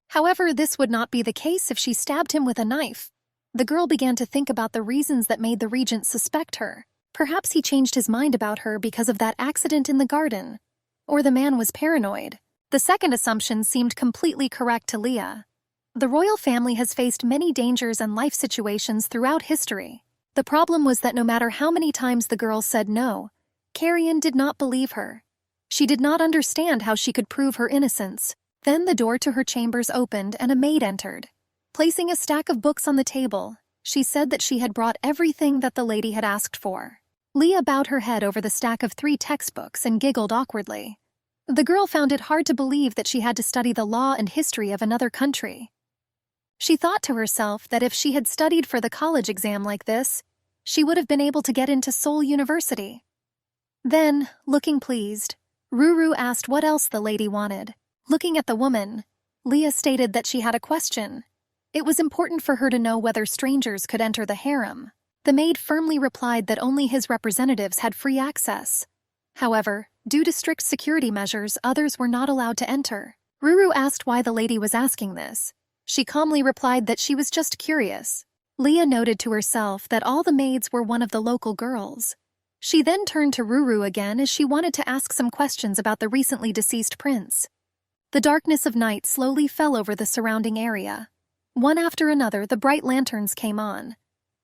However, this would not be the case if she stabbed him with a knife. The girl began to think about the reasons that made the regent suspect her. Perhaps he changed his mind about her because of that accident in the garden. Or the man was paranoid. The second assumption seemed completely correct to Leah. The royal family has faced many dangers and life situations throughout history. The problem was that no matter how many times the girl said no, Carrion did not believe her. She did not understand how she could prove her innocence. Then the door to her chambers opened and a maid entered. Placing a stack of books on the table, she said that she had brought everything that the lady had asked for. Leah bowed her head over the stack of 3 textbooks and giggled awkwardly. The girl found it hard to believe that she had to study the law and history of another country. She thought to herself that if she had studied for the college exam like this, she would have been able to get into Seoul University. Then, looking pleased, Ruru asked what else the lady wanted. Looking at the woman, Leah stated that she had a question. It was important for her to know whether strangers could enter the harem. The maid firmly replied that only his representatives had free access. However, due to strict security measures, others were not allowed to enter. Ruru asked why the lady was asking this. She calmly replied that she was just curious. Leah noted to herself that all the maids were one of the local girls. She then turned to Ruru again as she wanted to ask some questions about the recently deceased prince. The darkness of night slowly fell over the surrounding area. One after another, the bright lanterns came on.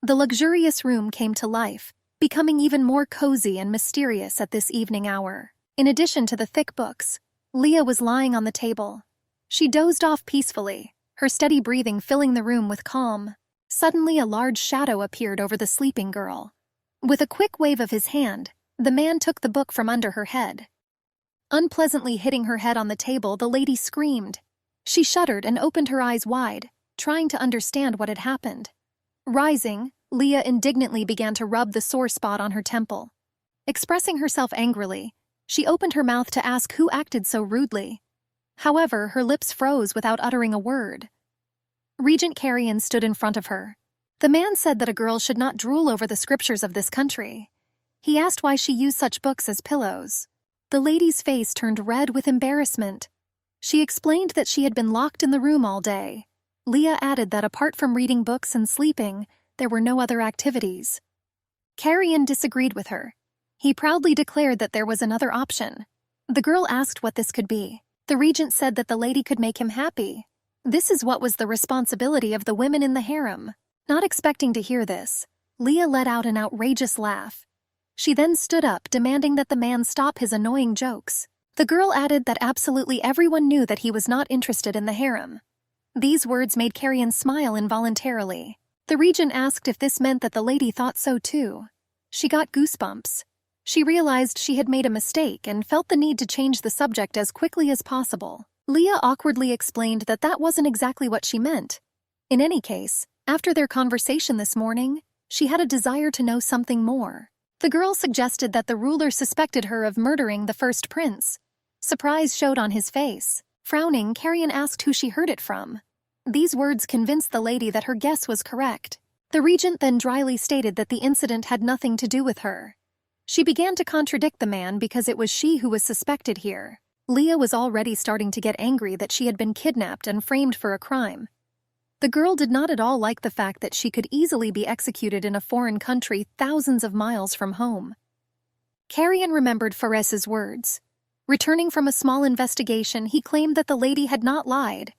The luxurious room came to life, becoming even more cozy and mysterious at this evening hour. In addition to the thick books, Leah was lying on the table. She dozed off peacefully, her steady breathing filling the room with calm. Suddenly, a large shadow appeared over the sleeping girl. With a quick wave of his hand, the man took the book from under her head. Unpleasantly hitting her head on the table, the lady screamed. She shuddered and opened her eyes wide, trying to understand what had happened. Rising, Leah indignantly began to rub the sore spot on her temple. Expressing herself angrily, she opened her mouth to ask who acted so rudely. However, her lips froze without uttering a word. Regent Carrion stood in front of her. The man said that a girl should not drool over the scriptures of this country. He asked why she used such books as pillows. The lady's face turned red with embarrassment. She explained that she had been locked in the room all day. Leah added that apart from reading books and sleeping, there were no other activities. Carrion disagreed with her. He proudly declared that there was another option. The girl asked what this could be. The regent said that the lady could make him happy. This is what was the responsibility of the women in the harem. Not expecting to hear this, Leah let out an outrageous laugh. She then stood up, demanding that the man stop his annoying jokes. The girl added that absolutely everyone knew that he was not interested in the harem. These words made Carrion smile involuntarily. The regent asked if this meant that the lady thought so too. She got goosebumps. She realized she had made a mistake and felt the need to change the subject as quickly as possible. Leah awkwardly explained that that wasn't exactly what she meant. In any case, after their conversation this morning, she had a desire to know something more. The girl suggested that the ruler suspected her of murdering the first prince. Surprise showed on his face. Frowning, Carrion asked who she heard it from. These words convinced the lady that her guess was correct. The regent then dryly stated that the incident had nothing to do with her. She began to contradict the man because it was she who was suspected here. Leah was already starting to get angry that she had been kidnapped and framed for a crime. The girl did not at all like the fact that she could easily be executed in a foreign country thousands of miles from home. Carrion remembered Fares's words. Returning from a small investigation, he claimed that the lady had not lied.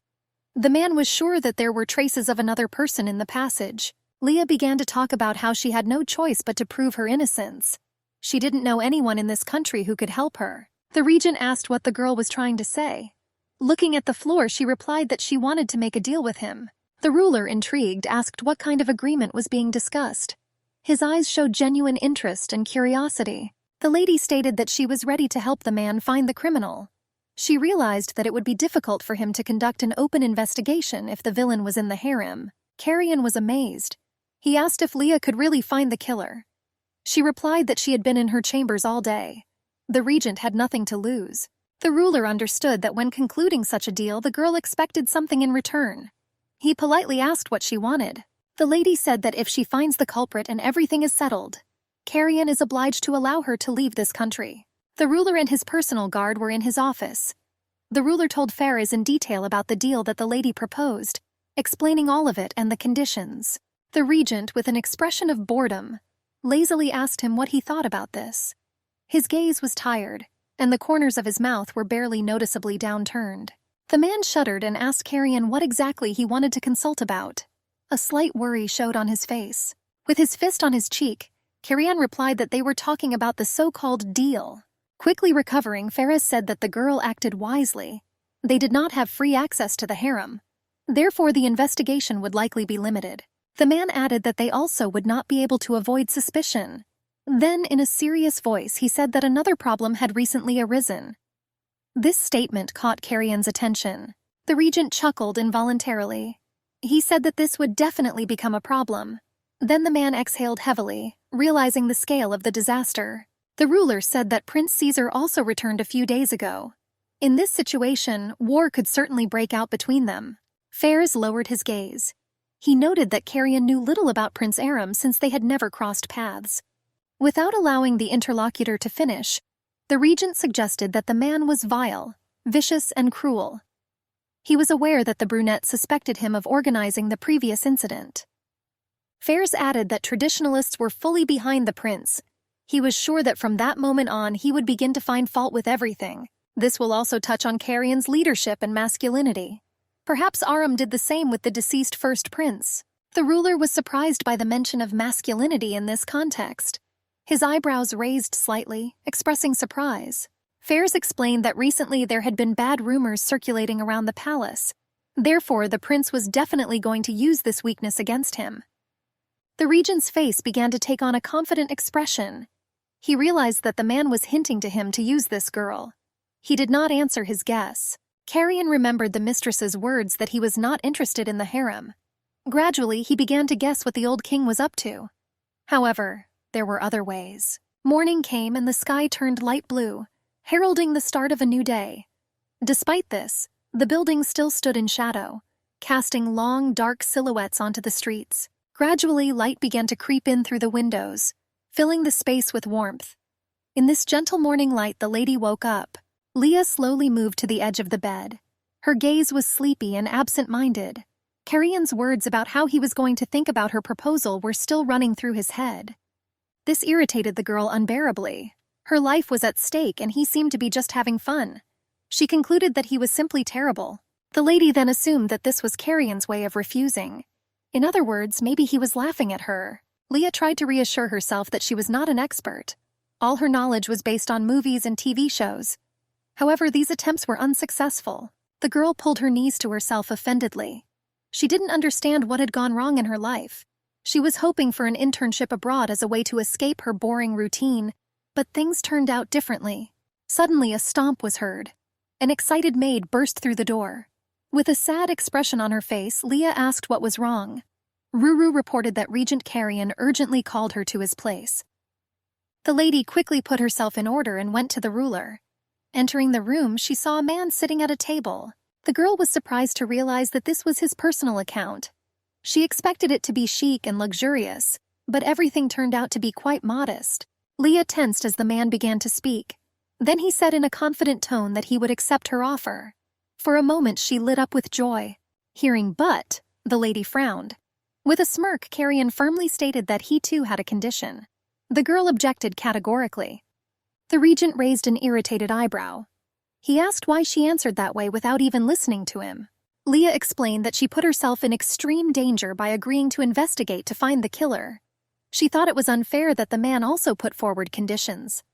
The man was sure that there were traces of another person in the passage. Leah began to talk about how she had no choice but to prove her innocence. She didn't know anyone in this country who could help her. The regent asked what the girl was trying to say. Looking at the floor, she replied that she wanted to make a deal with him. The ruler, intrigued, asked what kind of agreement was being discussed. His eyes showed genuine interest and curiosity. The lady stated that she was ready to help the man find the criminal. She realized that it would be difficult for him to conduct an open investigation if the villain was in the harem. Carrion was amazed. He asked if Leah could really find the killer. She replied that she had been in her chambers all day. The regent had nothing to lose. The ruler understood that when concluding such a deal, the girl expected something in return. He politely asked what she wanted. The lady said that if she finds the culprit and everything is settled, Carrion is obliged to allow her to leave this country. The ruler and his personal guard were in his office. The ruler told Faraz in detail about the deal that the lady proposed, explaining all of it and the conditions. The regent, with an expression of boredom, lazily asked him what he thought about this. His gaze was tired, and the corners of his mouth were barely noticeably downturned. The man shuddered and asked Carrion what exactly he wanted to consult about. A slight worry showed on his face. With his fist on his cheek, Carrion replied that they were talking about the so-called deal. Quickly recovering, Faraz said that the girl acted wisely. They did not have free access to the harem. Therefore, the investigation would likely be limited. The man added that they also would not be able to avoid suspicion. Then, in a serious voice, he said that another problem had recently arisen. This statement caught Carrion's attention. The regent chuckled involuntarily. He said that this would definitely become a problem. Then the man exhaled heavily, realizing the scale of the disaster. The ruler said that Prince Caesar also returned a few days ago. In this situation, war could certainly break out between them. Faraz lowered his gaze. He noted that Carrion knew little about Prince Aram since they had never crossed paths. Without allowing the interlocutor to finish, the regent suggested that the man was vile, vicious, and cruel. He was aware that the brunette suspected him of organizing the previous incident. Faraz added that traditionalists were fully behind the prince. He was sure that from that moment on he would begin to find fault with everything. This will also touch on Carrion's leadership and masculinity. Perhaps Aram did the same with the deceased first prince. The ruler was surprised by the mention of masculinity in this context. His eyebrows raised slightly, expressing surprise. Faraz explained that recently there had been bad rumors circulating around the palace. Therefore, the prince was definitely going to use this weakness against him. The regent's face began to take on a confident expression. He realized that the man was hinting to him to use this girl. He did not answer his guess. Carrion remembered the mistress's words that he was not interested in the harem. Gradually, he began to guess what the old king was up to. However, there were other ways. Morning came and the sky turned light blue, heralding the start of a new day. Despite this, the buildings still stood in shadow, casting long, dark silhouettes onto the streets. Gradually, light began to creep in through the windows, filling the space with warmth. In this gentle morning light, the lady woke up. Leah slowly moved to the edge of the bed. Her gaze was sleepy and absent-minded. Carrion's words about how he was going to think about her proposal were still running through his head. This irritated the girl unbearably. Her life was at stake and he seemed to be just having fun. She concluded that he was simply terrible. The lady then assumed that this was Carrion's way of refusing. In other words, maybe he was laughing at her. Leah tried to reassure herself that she was not an expert. All her knowledge was based on movies and TV shows. However, these attempts were unsuccessful. The girl pulled her knees to herself offendedly. She didn't understand what had gone wrong in her life. She was hoping for an internship abroad as a way to escape her boring routine, but things turned out differently. Suddenly, a stomp was heard. An excited maid burst through the door. With a sad expression on her face, Leah asked what was wrong. Ruru reported that Regent Carrion urgently called her to his place. The lady quickly put herself in order and went to the ruler. Entering the room, she saw a man sitting at a table. The girl was surprised to realize that this was his personal account. She expected it to be chic and luxurious, but everything turned out to be quite modest. Leah tensed as the man began to speak. Then he said in a confident tone that he would accept her offer. For a moment she lit up with joy. Hearing "but," the lady frowned. With a smirk, Carrion firmly stated that he too had a condition. The girl objected categorically. The regent raised an irritated eyebrow. He asked why she answered that way without even listening to him. Leah explained that she put herself in extreme danger by agreeing to investigate to find the killer. She thought it was unfair that the man also put forward conditions.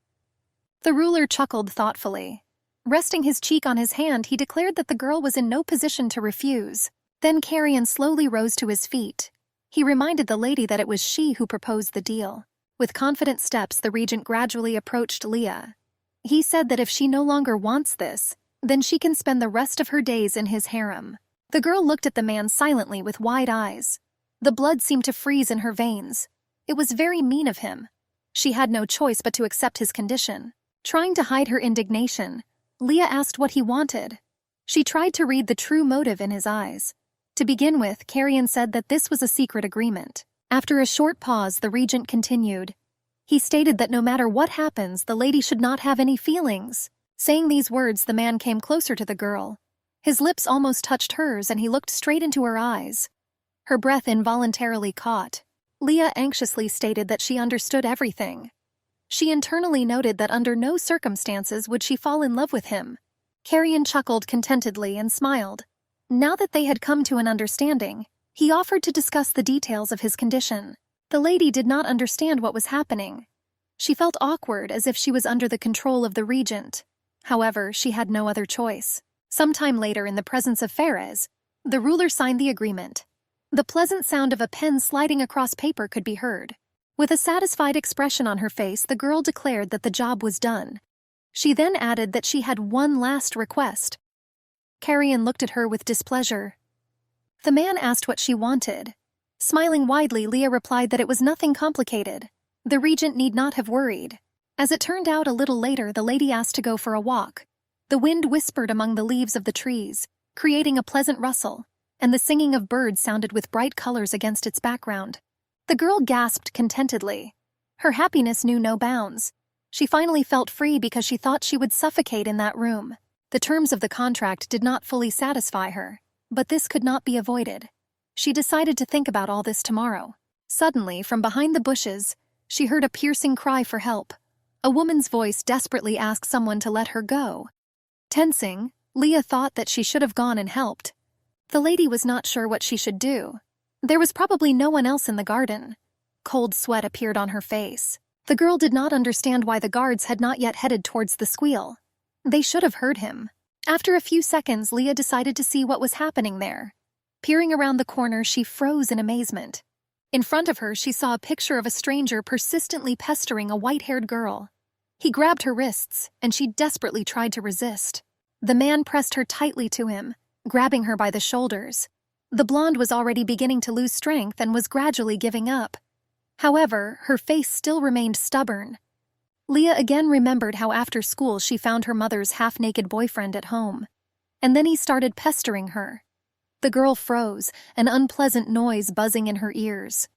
The ruler chuckled thoughtfully. Resting his cheek on his hand, he declared that the girl was in no position to refuse. Then Carrion slowly rose to his feet. He reminded the lady that it was she who proposed the deal. With confident steps, the regent gradually approached Leah. He said that if she no longer wants this, then she can spend the rest of her days in his harem. The girl looked at the man silently with wide eyes. The blood seemed to freeze in her veins. It was very mean of him. She had no choice but to accept his condition. Trying to hide her indignation, Leah asked what he wanted. She tried to read the true motive in his eyes. To begin with, Carrion said that this was a secret agreement. After a short pause, the regent continued. He stated that no matter what happens, the lady should not have any feelings. Saying these words, the man came closer to the girl. His lips almost touched hers, and he looked straight into her eyes. Her breath involuntarily caught. Leah anxiously stated that she understood everything. She internally noted that under no circumstances would she fall in love with him. Carrion chuckled contentedly and smiled. Now that they had come to an understanding, he offered to discuss the details of his condition. The lady did not understand what was happening. She felt awkward, as if she was under the control of the regent. However, she had no other choice. Sometime later, in the presence of Ferez, the ruler signed the agreement. The pleasant sound of a pen sliding across paper could be heard. With a satisfied expression on her face, the girl declared that the job was done. She then added that she had one last request. Carrion looked at her with displeasure. The man asked what she wanted. Smiling widely, Leah replied that it was nothing complicated. The regent need not have worried. As it turned out, a little later, the lady asked to go for a walk. The wind whispered among the leaves of the trees, creating a pleasant rustle, and the singing of birds sounded with bright colors against its background. The girl gasped contentedly. Her happiness knew no bounds. She finally felt free because she thought she would suffocate in that room. The terms of the contract did not fully satisfy her, but this could not be avoided. She decided to think about all this tomorrow. Suddenly, from behind the bushes, she heard a piercing cry for help. A woman's voice desperately asked someone to let her go. Tensing, Leah thought that she should have gone and helped. The lady was not sure what she should do. There was probably no one else in the garden. Cold sweat appeared on her face. The girl did not understand why the guards had not yet headed towards the squeal. They should have heard him. After a few seconds, Leah decided to see what was happening there. Peering around the corner, she froze in amazement. In front of her, she saw a picture of a stranger persistently pestering a white-haired girl. He grabbed her wrists, and she desperately tried to resist. The man pressed her tightly to him, grabbing her by the shoulders. The blonde was already beginning to lose strength and was gradually giving up. However, her face still remained stubborn. Leah again remembered how after school she found her mother's half-naked boyfriend at home. And then he started pestering her. The girl froze, an unpleasant noise buzzing in her ears.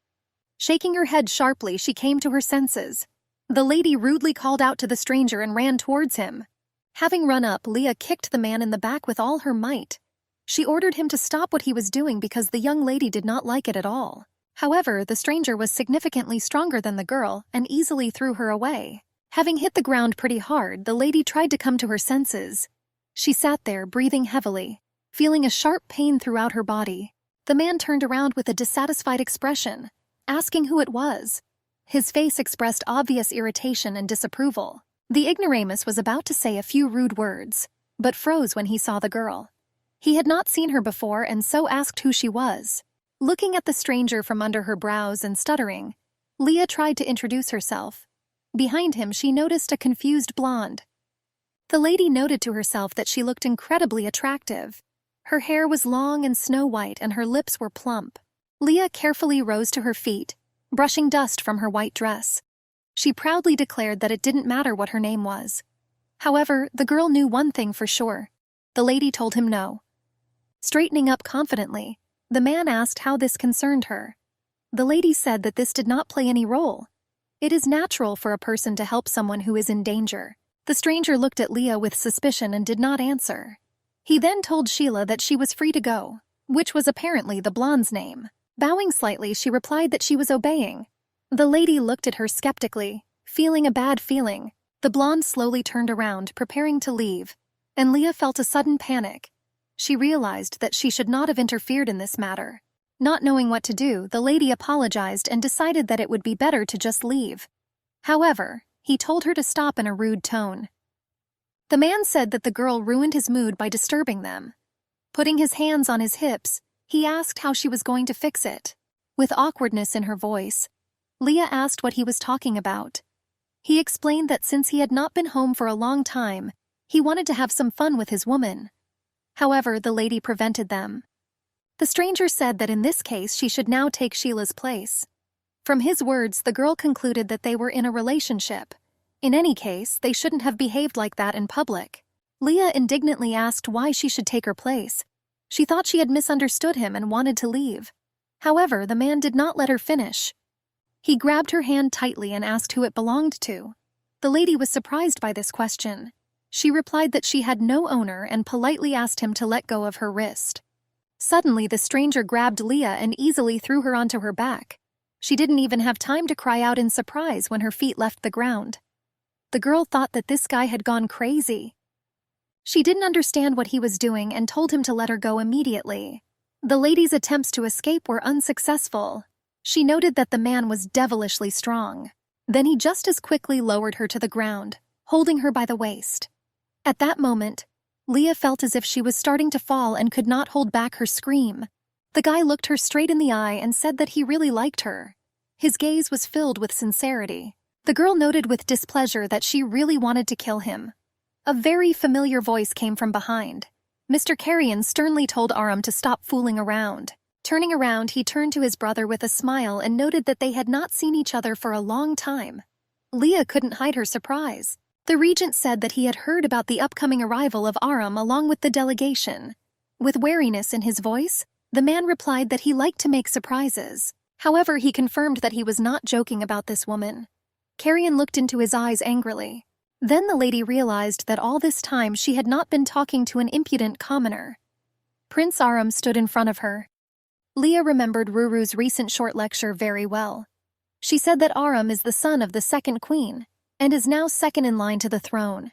Shaking her head sharply, she came to her senses. The lady rudely called out to the stranger and ran towards him. Having run up, Leah kicked the man in the back with all her might. She ordered him to stop what he was doing because the young lady did not like it at all. However, the stranger was significantly stronger than the girl and easily threw her away. Having hit the ground pretty hard, the lady tried to come to her senses. She sat there, breathing heavily, feeling a sharp pain throughout her body. The man turned around with a dissatisfied expression, asking who it was. His face expressed obvious irritation and disapproval. The ignoramus was about to say a few rude words, but froze when he saw the girl. He had not seen her before and so asked who she was. Looking at the stranger from under her brows and stuttering, Leah tried to introduce herself. Behind him, she noticed a confused blonde. The lady noted to herself that she looked incredibly attractive. Her hair was long and snow-white and her lips were plump. Leah carefully rose to her feet, brushing dust from her white dress. She proudly declared that it didn't matter what her name was. However, the girl knew one thing for sure. The lady told him no. Straightening up confidently, the man asked how this concerned her. The lady said that this did not play any role. It is natural for a person to help someone who is in danger. The stranger looked at Leah with suspicion and did not answer. He then told Sheila that she was free to go, which was apparently the blonde's name. Bowing slightly, she replied that she was obeying. The lady looked at her skeptically, feeling a bad feeling. The blonde slowly turned around, preparing to leave, and Leah felt a sudden panic. She realized that she should not have interfered in this matter. Not knowing what to do, the lady apologized and decided that it would be better to just leave. However, he told her to stop in a rude tone. The man said that the girl ruined his mood by disturbing them. Putting his hands on his hips, he asked how she was going to fix it. With awkwardness in her voice, Leah asked what he was talking about. He explained that since he had not been home for a long time, he wanted to have some fun with his woman. However, the lady prevented them. The stranger said that in this case she should now take Sheila's place. From his words, the girl concluded that they were in a relationship. In any case, they shouldn't have behaved like that in public. Leah indignantly asked why she should take her place. She thought she had misunderstood him and wanted to leave. However, the man did not let her finish. He grabbed her hand tightly and asked who it belonged to. The lady was surprised by this question. She replied that she had no owner and politely asked him to let go of her wrist. Suddenly, the stranger grabbed Leah and easily threw her onto her back. She didn't even have time to cry out in surprise when her feet left the ground. The girl thought that this guy had gone crazy. She didn't understand what he was doing and told him to let her go immediately. The lady's attempts to escape were unsuccessful. She noted that the man was devilishly strong. Then he just as quickly lowered her to the ground, holding her by the waist. At that moment, Leah felt as if she was starting to fall and could not hold back her scream. The guy looked her straight in the eye and said that he really liked her. His gaze was filled with sincerity. The girl noted with displeasure that she really wanted to kill him. A very familiar voice came from behind. Mr. Carrion sternly told Aram to stop fooling around. Turning around, he turned to his brother with a smile and noted that they had not seen each other for a long time. Leah couldn't hide her surprise. The regent said that he had heard about the upcoming arrival of Aram along with the delegation. With wariness in his voice, the man replied that he liked to make surprises. However, he confirmed that he was not joking about this woman. Carrion looked into his eyes angrily. Then the lady realized that all this time she had not been talking to an impudent commoner. Prince Aram stood in front of her. Leah remembered Ruru's recent short lecture very well. She said that Aram is the son of the second queen, and is now second in line to the throne.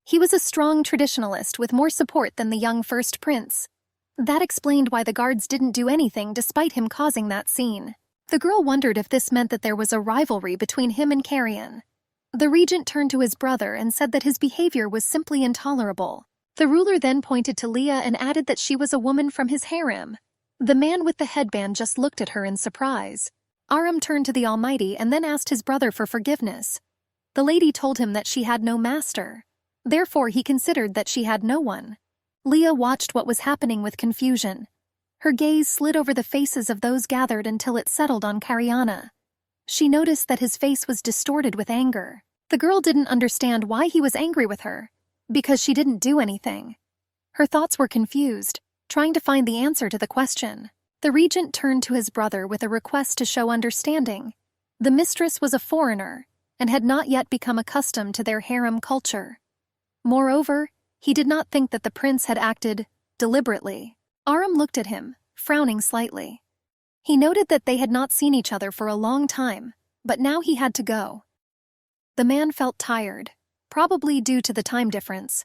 He was a strong traditionalist with more support than the young first prince. That explained why the guards didn't do anything despite him causing that scene. The girl wondered if this meant that there was a rivalry between him and Carrion. The regent turned to his brother and said that his behavior was simply intolerable. The ruler then pointed to Leah and added that she was a woman from his harem. The man with the headband just looked at her in surprise. Aram turned to the Almighty and then asked his brother for forgiveness. The lady told him that she had no master. Therefore, he considered that she had no one. Leah watched what was happening with confusion. Her gaze slid over the faces of those gathered until it settled on Cariana. She noticed that his face was distorted with anger. The girl didn't understand why he was angry with her, because she didn't do anything. Her thoughts were confused, trying to find the answer to the question. The regent turned to his brother with a request to show understanding. The mistress was a foreigner, and had not yet become accustomed to their harem culture. Moreover, he did not think that the prince had acted deliberately. Aram looked at him, frowning slightly. He noted that they had not seen each other for a long time, but now he had to go. The man felt tired, probably due to the time difference.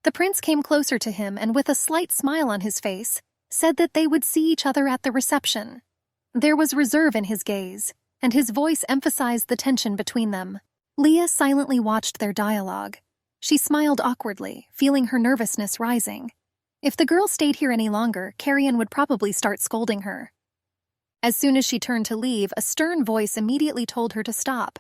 The prince came closer to him and with a slight smile on his face, said that they would see each other at the reception. There was reserve in his gaze, and his voice emphasized the tension between them. Leah silently watched their dialogue. She smiled awkwardly, feeling her nervousness rising. If the girl stayed here any longer, Carrion would probably start scolding her. As soon as she turned to leave, a stern voice immediately told her to stop.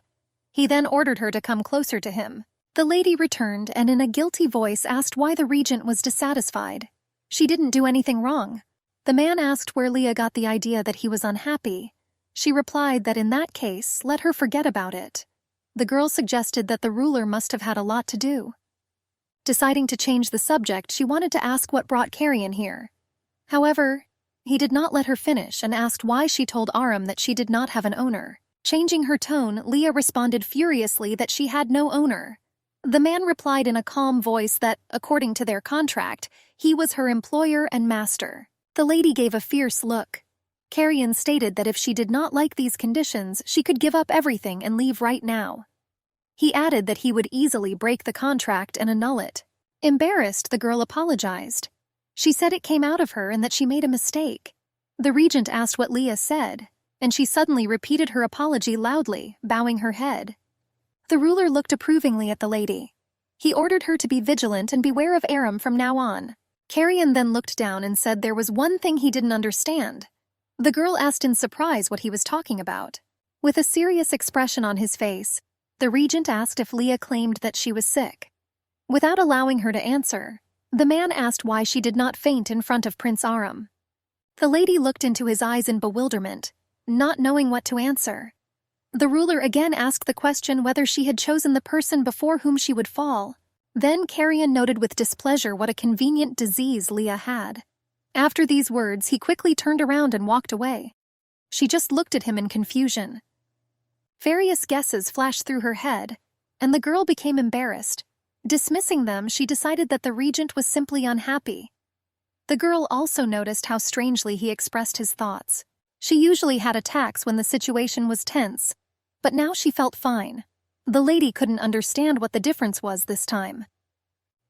He then ordered her to come closer to him. The lady returned and in a guilty voice asked why the regent was dissatisfied. She didn't do anything wrong. The man asked where Leah got the idea that he was unhappy. She replied that in that case, let her forget about it. The girl suggested that the ruler must have had a lot to do. Deciding to change the subject, she wanted to ask what brought Carrion here. However, he did not let her finish and asked why she told Aram that she did not have an owner. Changing her tone, Leah responded furiously that she had no owner. The man replied in a calm voice that, according to their contract, he was her employer and master. The lady gave a fierce look. Carrion stated that if she did not like these conditions, she could give up everything and leave right now. He added that he would easily break the contract and annul it. Embarrassed, the girl apologized. She said it came out of her and that she made a mistake. The regent asked what Leah said, and she suddenly repeated her apology loudly, bowing her head. The ruler looked approvingly at the lady. He ordered her to be vigilant and beware of Aram from now on. Carrion then looked down and said there was one thing he didn't understand. The girl asked in surprise what he was talking about. With a serious expression on his face, the regent asked if Leah claimed that she was sick. Without allowing her to answer, the man asked why she did not faint in front of Prince Aram. The lady looked into his eyes in bewilderment, not knowing what to answer. The ruler again asked the question whether she had chosen the person before whom she would fall. Then Carrion noted with displeasure what a convenient disease Leah had. After these words, he quickly turned around and walked away. She just looked at him in confusion. Various guesses flashed through her head, and the girl became embarrassed. Dismissing them, she decided that the regent was simply unhappy. The girl also noticed how strangely he expressed his thoughts. She usually had attacks when the situation was tense, but now she felt fine. The lady couldn't understand what the difference was this time.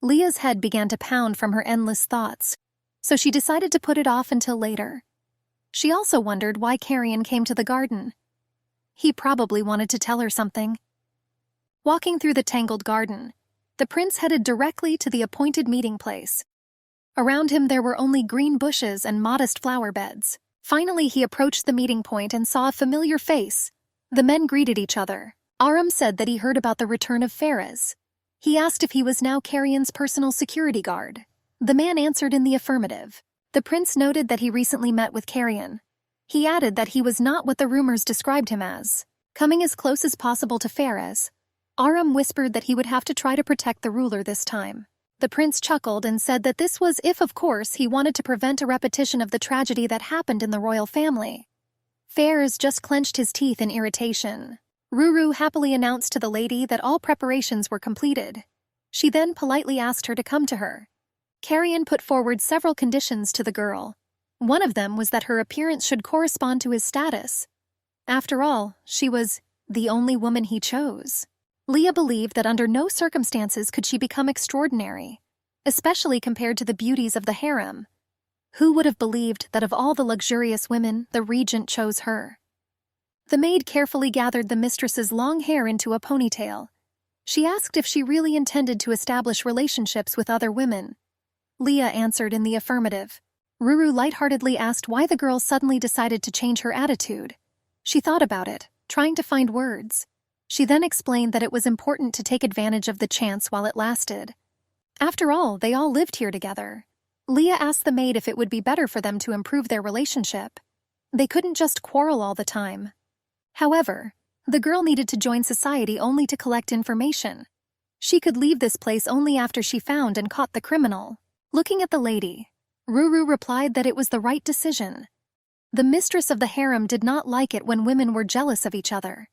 Leah's head began to pound from her endless thoughts, so she decided to put it off until later. She also wondered why Carrion came to the garden. He probably wanted to tell her something. Walking through the tangled garden, the prince headed directly to the appointed meeting place. Around him there were only green bushes and modest flower beds. Finally, he approached the meeting point and saw a familiar face. The men greeted each other. Aram said that he heard about the return of Faraz. He asked if he was now Carrion's personal security guard. The man answered in the affirmative. The prince noted that he recently met with Carrion. He added that he was not what the rumors described him as. Coming as close as possible to Faraz, Aram whispered that he would have to try to protect the ruler this time. The prince chuckled and said that this was if, of course, he wanted to prevent a repetition of the tragedy that happened in the royal family. Faraz just clenched his teeth in irritation. Ruru happily announced to the lady that all preparations were completed. She then politely asked her to come to her. Carrion put forward several conditions to the girl. One of them was that her appearance should correspond to his status. After all, she was the only woman he chose. Leah believed that under no circumstances could she become extraordinary, especially compared to the beauties of the harem. Who would have believed that of all the luxurious women, the regent chose her? The maid carefully gathered the mistress's long hair into a ponytail. She asked if she really intended to establish relationships with other women. Leah answered in the affirmative. Ruru lightheartedly asked why the girl suddenly decided to change her attitude. She thought about it, trying to find words. She then explained that it was important to take advantage of the chance while it lasted. After all, they all lived here together. Leah asked the maid if it would be better for them to improve their relationship. They couldn't just quarrel all the time. However, the girl needed to join society only to collect information. She could leave this place only after she found and caught the criminal. Looking at the lady, Ruru replied that it was the right decision. The mistress of the harem did not like it when women were jealous of each other.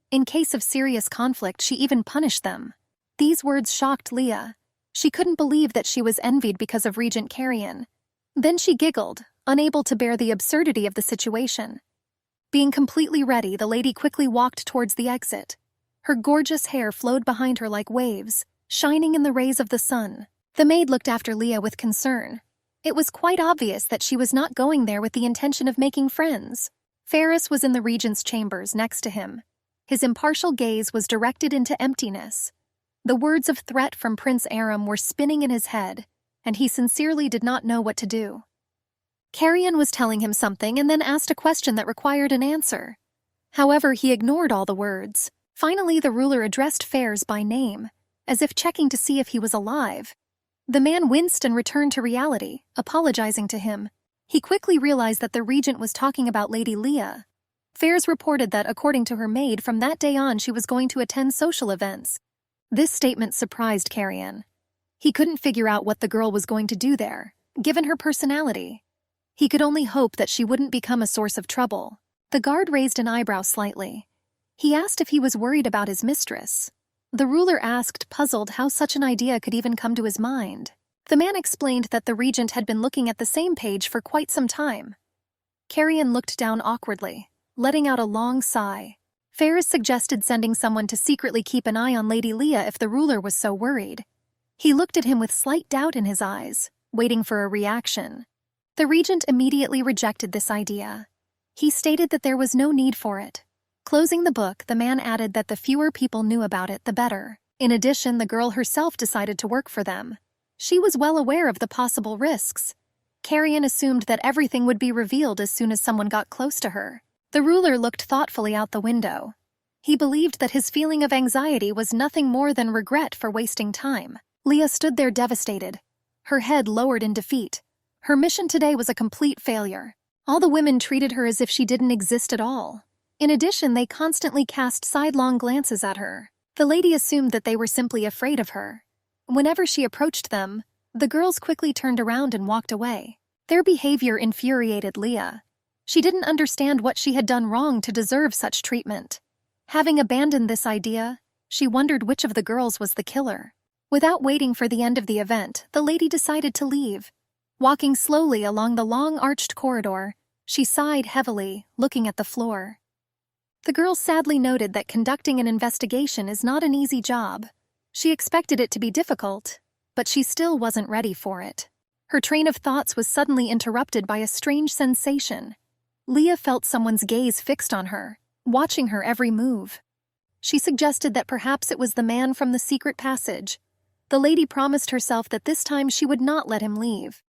In case of serious conflict, she even punished them. These words shocked Leah. She couldn't believe that she was envied because of Regent Carrion. Then she giggled, unable to bear the absurdity of the situation. Being completely ready, the lady quickly walked towards the exit. Her gorgeous hair flowed behind her like waves, shining in the rays of the sun. The maid looked after Leah with concern. It was quite obvious that she was not going there with the intention of making friends. Faraz was in the regent's chambers next to him. His impartial gaze was directed into emptiness. The words of threat from Prince Aram were spinning in his head, and he sincerely did not know what to do. Carrion was telling him something and then asked a question that required an answer. However, he ignored all the words. Finally, the ruler addressed Faraz by name, as if checking to see if he was alive. The man winced and returned to reality, apologizing to him. He quickly realized that the regent was talking about Lady Leah. Faraz reported that, according to her maid, from that day on she was going to attend social events. This statement surprised Carrion. He couldn't figure out what the girl was going to do there, given her personality. He could only hope that she wouldn't become a source of trouble. The guard raised an eyebrow slightly. He asked if he was worried about his mistress. The ruler asked, puzzled, how such an idea could even come to his mind. The man explained that the regent had been looking at the same page for quite some time. Carrion looked down awkwardly, letting out a long sigh. Faraz suggested sending someone to secretly keep an eye on Lady Leah if the ruler was so worried. He looked at him with slight doubt in his eyes, waiting for a reaction. The regent immediately rejected this idea. He stated that there was no need for it. Closing the book, the man added that the fewer people knew about it, the better. In addition, the girl herself decided to work for them. She was well aware of the possible risks. Carrion assumed that everything would be revealed as soon as someone got close to her. The ruler looked thoughtfully out the window. He believed that his feeling of anxiety was nothing more than regret for wasting time. Leah stood there devastated, her head lowered in defeat. Her mission today was a complete failure. All the women treated her as if she didn't exist at all. In addition, they constantly cast sidelong glances at her. The lady assumed that they were simply afraid of her. Whenever she approached them, the girls quickly turned around and walked away. Their behavior infuriated Leah. She didn't understand what she had done wrong to deserve such treatment. Having abandoned this idea, she wondered which of the girls was the killer. Without waiting for the end of the event, the lady decided to leave. Walking slowly along the long arched corridor, she sighed heavily, looking at the floor. The girl sadly noted that conducting an investigation is not an easy job. She expected it to be difficult, but she still wasn't ready for it. Her train of thoughts was suddenly interrupted by a strange sensation. Leah felt someone's gaze fixed on her, watching her every move. She suggested that perhaps it was the man from the secret passage. The lady promised herself that this time she would not let him leave.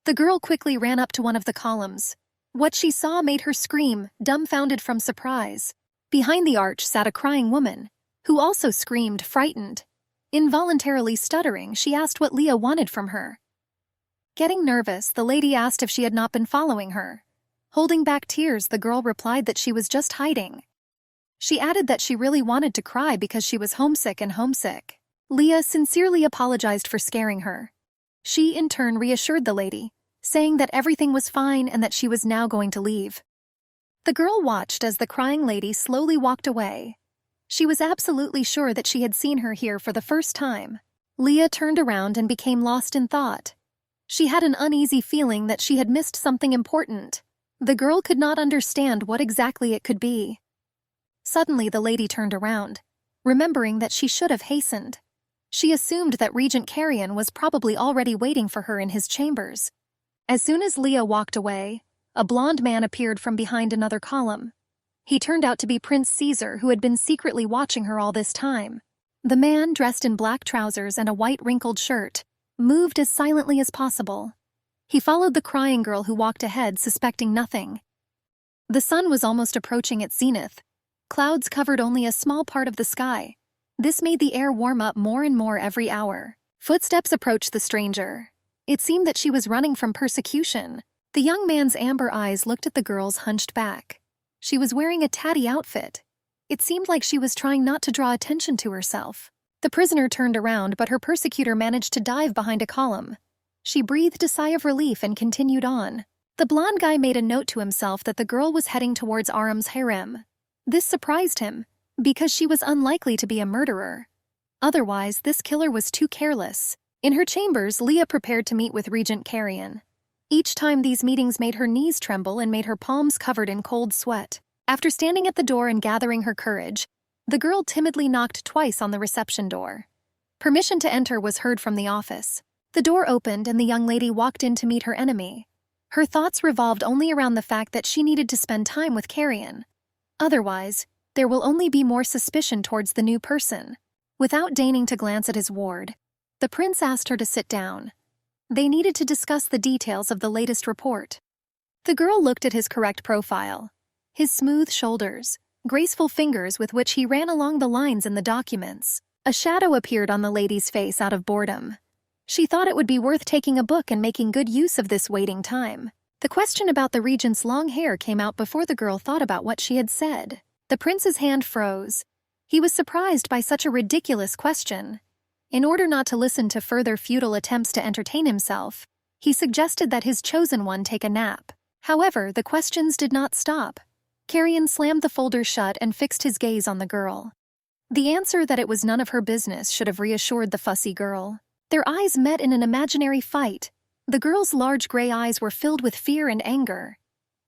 The girl quickly ran up to one of the columns. What she saw made her scream, dumbfounded from surprise. Behind the arch sat a crying woman, who also screamed, frightened. Involuntarily stuttering, she asked what Leah wanted from her. Getting nervous, the lady asked if she had not been following her. Holding back tears, the girl replied that she was just hiding. She added that she really wanted to cry because she was homesick. Leah sincerely apologized for scaring her. She, in turn, reassured the lady, saying that everything was fine and that she was now going to leave. The girl watched as the crying lady slowly walked away. She was absolutely sure that she had seen her here for the first time. Leah turned around and became lost in thought. She had an uneasy feeling that she had missed something important. The girl could not understand what exactly it could be. Suddenly the lady turned around, remembering that she should have hastened. She assumed that Regent Carrion was probably already waiting for her in his chambers. As soon as Leah walked away, a blond man appeared from behind another column. He turned out to be Prince Caesar, who had been secretly watching her all this time. The man, dressed in black trousers and a white wrinkled shirt, moved as silently as possible. He followed the crying girl who walked ahead, suspecting nothing. The sun was almost approaching its zenith. Clouds covered only a small part of the sky. This made the air warm up more and more every hour. Footsteps approached the stranger. It seemed that she was running from persecution. The young man's amber eyes looked at the girl's hunched back. She was wearing a tatty outfit. It seemed like she was trying not to draw attention to herself. The prisoner turned around, but her persecutor managed to dive behind a column. She breathed a sigh of relief and continued on. The blonde guy made a note to himself that the girl was heading towards Aram's harem. This surprised him, because she was unlikely to be a murderer. Otherwise, this killer was too careless. In her chambers, Leah prepared to meet with Regent Carrion. Each time these meetings made her knees tremble and made her palms covered in cold sweat. After standing at the door and gathering her courage, the girl timidly knocked twice on the reception door. Permission to enter was heard from the office. The door opened and the young lady walked in to meet her enemy. Her thoughts revolved only around the fact that she needed to spend time with Carrion. Otherwise, there will only be more suspicion towards the new person. Without deigning to glance at his ward, the prince asked her to sit down. They needed to discuss the details of the latest report. The girl looked at his correct profile, his smooth shoulders, graceful fingers with which he ran along the lines in the documents. A shadow appeared on the lady's face out of boredom. She thought it would be worth taking a book and making good use of this waiting time. The question about the regent's long hair came out before the girl thought about what she had said. The prince's hand froze. He was surprised by such a ridiculous question. In order not to listen to further futile attempts to entertain himself, he suggested that his chosen one take a nap. However, the questions did not stop. Carrion slammed the folder shut and fixed his gaze on the girl. The answer that it was none of her business should have reassured the fussy girl. Their eyes met in an imaginary fight. The girl's large gray eyes were filled with fear and anger,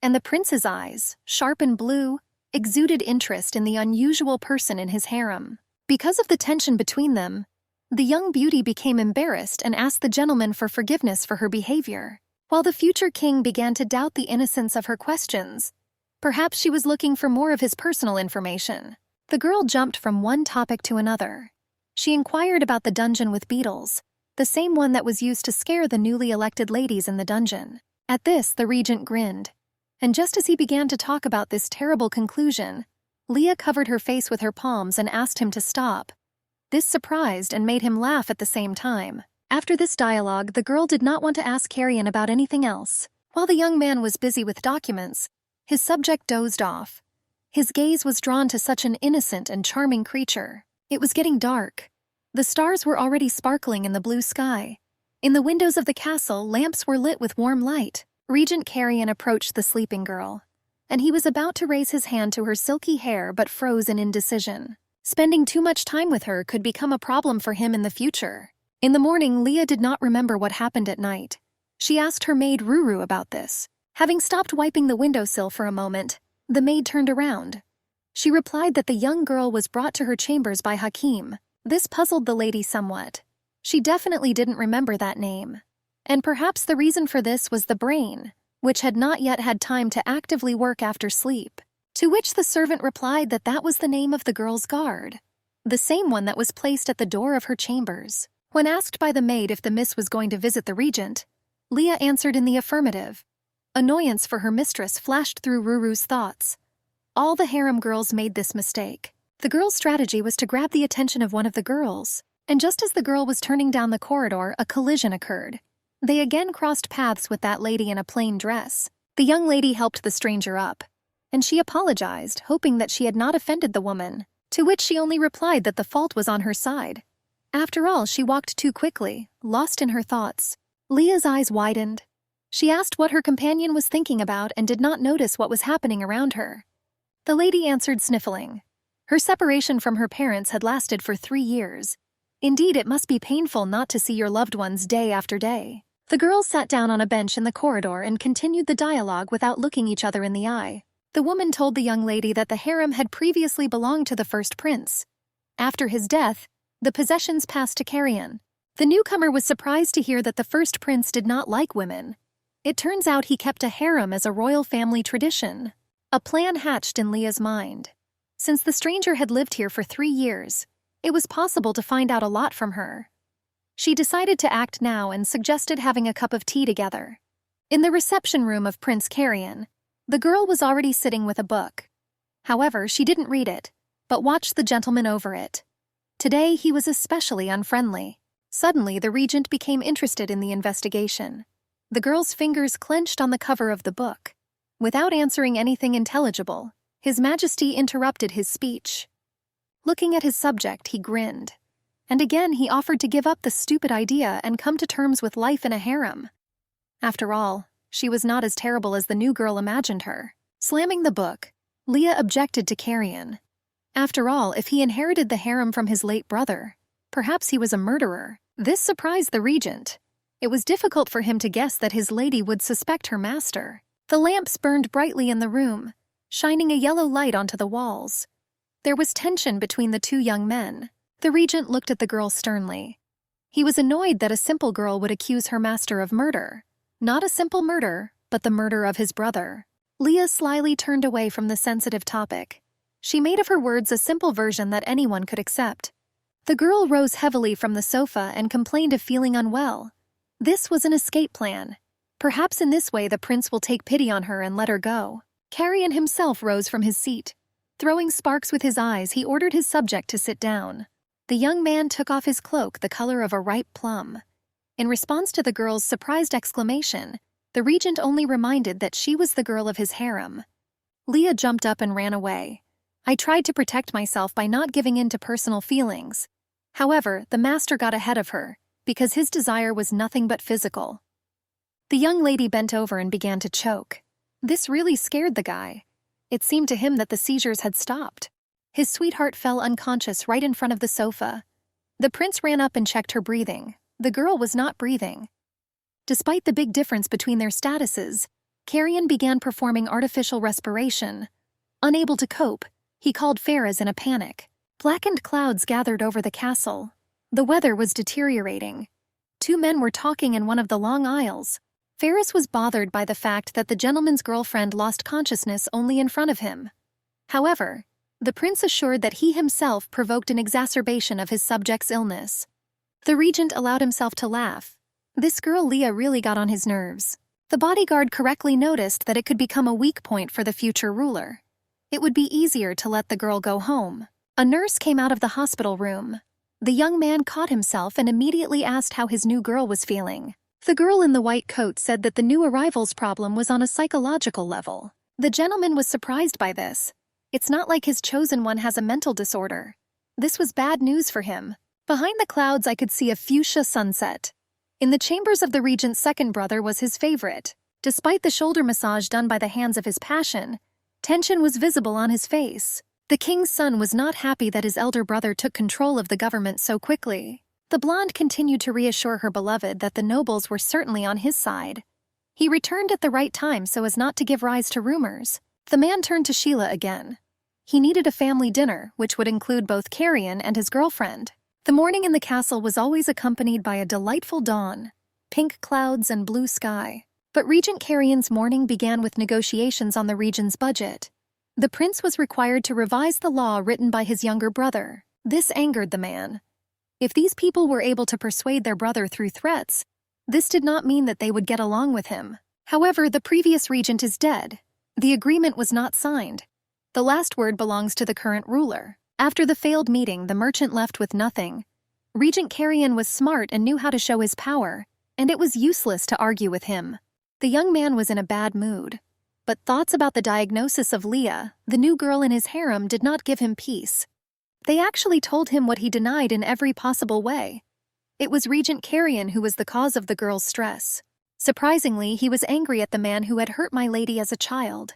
and the prince's eyes, sharp and blue, exuded interest in the unusual person in his harem. Because of the tension between them, The young beauty became embarrassed and asked the gentleman for forgiveness for her behavior, while the future king began to doubt the innocence of her questions. Perhaps she was looking for more of his personal information. The girl jumped from one topic to another. She inquired about the dungeon with beetles, the same one that was used to scare the newly elected ladies in the dungeon. At this, the regent grinned. And just as he began to talk about this terrible conclusion, Leah covered her face with her palms and asked him to stop. This surprised and made him laugh at the same time. After this dialogue, the girl did not want to ask Carrion about anything else. While the young man was busy with documents, his subject dozed off. His gaze was drawn to such an innocent and charming creature. It was getting dark. The stars were already sparkling in the blue sky. In the windows of the castle, lamps were lit with warm light. Regent Carrion approached the sleeping girl, and he was about to raise his hand to her silky hair but froze in indecision. Spending too much time with her could become a problem for him in the future. In the morning, Leah did not remember what happened at night. She asked her maid Ruru about this. Having stopped wiping the windowsill for a moment, the maid turned around. She replied that the young girl was brought to her chambers by Hakim. This puzzled the lady somewhat. She definitely didn't remember that name. And perhaps the reason for this was the brain, which had not yet had time to actively work after sleep. To which the servant replied that that was the name of the girl's guard, the same one that was placed at the door of her chambers. When asked by the maid if the miss was going to visit the regent, Leah answered in the affirmative. Annoyance for her mistress flashed through Ruru's thoughts. All the harem girls made this mistake. The girl's strategy was to grab the attention of one of the girls, and just as the girl was turning down the corridor, a collision occurred. They again crossed paths with that lady in a plain dress. The young lady helped the stranger up, and she apologized, hoping that she had not offended the woman, to which she only replied that the fault was on her side. After all, she walked too quickly, lost in her thoughts. Leah's eyes widened. She asked what her companion was thinking about and did not notice what was happening around her. The lady answered, sniffling. Her separation from her parents had lasted for 3 years. Indeed, it must be painful not to see your loved ones day after day. The girls sat down on a bench in the corridor and continued the dialogue without looking each other in the eye. The woman told the young lady that the harem had previously belonged to the first prince. After his death, the possessions passed to Carrion. The newcomer was surprised to hear that the first prince did not like women. It turns out he kept a harem as a royal family tradition. A plan hatched in Leah's mind. Since the stranger had lived here for 3 years, it was possible to find out a lot from her. She decided to act now and suggested having a cup of tea together. In the reception room of Prince Carrion, the girl was already sitting with a book. However, she didn't read it, but watched the gentleman over it. Today, he was especially unfriendly. Suddenly, the regent became interested in the investigation. The girl's fingers clenched on the cover of the book. Without answering anything intelligible, His Majesty interrupted his speech. Looking at his subject, he grinned. And again he offered to give up the stupid idea and come to terms with life in a harem. After all, she was not as terrible as the new girl imagined her. Slamming the book, Leah objected to Carrion. After all, if he inherited the harem from his late brother, perhaps he was a murderer. This surprised the regent. It was difficult for him to guess that his lady would suspect her master. The lamps burned brightly in the room, shining a yellow light onto the walls. There was tension between the two young men. The regent looked at the girl sternly. He was annoyed that a simple girl would accuse her master of murder. Not a simple murder, but the murder of his brother. Leah slyly turned away from the sensitive topic. She made of her words a simple version that anyone could accept. The girl rose heavily from the sofa and complained of feeling unwell. This was an escape plan. Perhaps in this way the prince will take pity on her and let her go. Carrion himself rose from his seat. Throwing sparks with his eyes, he ordered his subject to sit down. The young man took off his cloak, the color of a ripe plum. In response to the girl's surprised exclamation, the regent only reminded that she was the girl of his harem. Leah jumped up and ran away. I tried to protect myself by not giving in to personal feelings. However, the master got ahead of her, because his desire was nothing but physical. The young lady bent over and began to choke. This really scared the guy. It seemed to him that the seizures had stopped. His sweetheart fell unconscious right in front of the sofa. The prince ran up and checked her breathing. The girl was not breathing. Despite the big difference between their statuses, Carrion began performing artificial respiration. Unable to cope, he called Faraz in a panic. Blackened clouds gathered over the castle. The weather was deteriorating. Two men were talking in one of the long aisles. Ferris was bothered by the fact that the gentleman's girlfriend lost consciousness only in front of him. However, the prince assured that he himself provoked an exacerbation of his subject's illness. The regent allowed himself to laugh. This girl Leah really got on his nerves. The bodyguard correctly noticed that it could become a weak point for the future ruler. It would be easier to let the girl go home. A nurse came out of the hospital room. The young man caught himself and immediately asked how his new girl was feeling. The girl in the white coat said that the new arrival's problem was on a psychological level. The gentleman was surprised by this. It's not like his chosen one has a mental disorder. This was bad news for him. Behind the clouds I could see a fuchsia sunset. In the chambers of the regent's second brother was his favorite. Despite the shoulder massage done by the hands of his passion, tension was visible on his face. The king's son was not happy that his elder brother took control of the government so quickly. The blonde continued to reassure her beloved that the nobles were certainly on his side. He returned at the right time so as not to give rise to rumors. The man turned to Sheila again. He needed a family dinner, which would include both Carrion and his girlfriend. The morning in the castle was always accompanied by a delightful dawn, pink clouds and blue sky. But Regent Carrion's morning began with negotiations on the region's budget. The prince was required to revise the law written by his younger brother. This angered the man. If these people were able to persuade their brother through threats, this did not mean that they would get along with him. However, the previous regent is dead. The agreement was not signed. The last word belongs to the current ruler. After the failed meeting, the merchant left with nothing. Regent Carrion was smart and knew how to show his power, and it was useless to argue with him. The young man was in a bad mood. But thoughts about the diagnosis of Leah, the new girl in his harem, did not give him peace. They actually told him what he denied in every possible way. It was Regent Carrion who was the cause of the girl's stress. Surprisingly, he was angry at the man who had hurt my lady as a child.